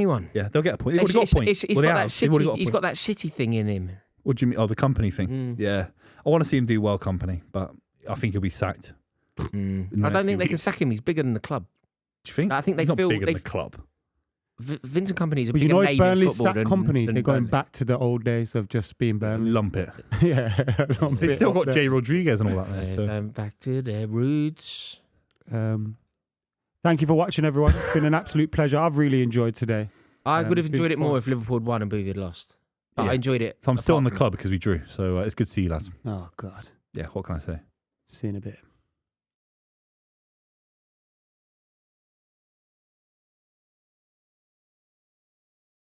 anyone.
Yeah, they'll get a point. They've already got a point.
He's got that City thing in him.
What do you mean? Oh, the company thing. Yeah, I want to see him do well, company, but I think he'll be sacked.
I don't think they can sack him. He's bigger than the club.
Do you think?
I think they
He's not
feel
bigger than the club.
Vincent Company's a
But
bigger
if
name in
Burnley
football
sack Company,
than
they're going
Burnley.
back to the old days of just being Burnley.
Lump it.
Yeah.
They still got Jay Rodriguez and all that. There, so.
Going back to their roots.
Thank you for watching, everyone. It's been an absolute pleasure. I've really enjoyed today.
I would have
it's
enjoyed
been
it more
fun.
if Liverpool had won and Buvey had lost. But
Yeah.
I enjoyed it.
So I'm still
apart
on the
from
club because we drew. So it's good to see you, lads.
Oh, God.
Yeah, what can I say?
See you in a bit.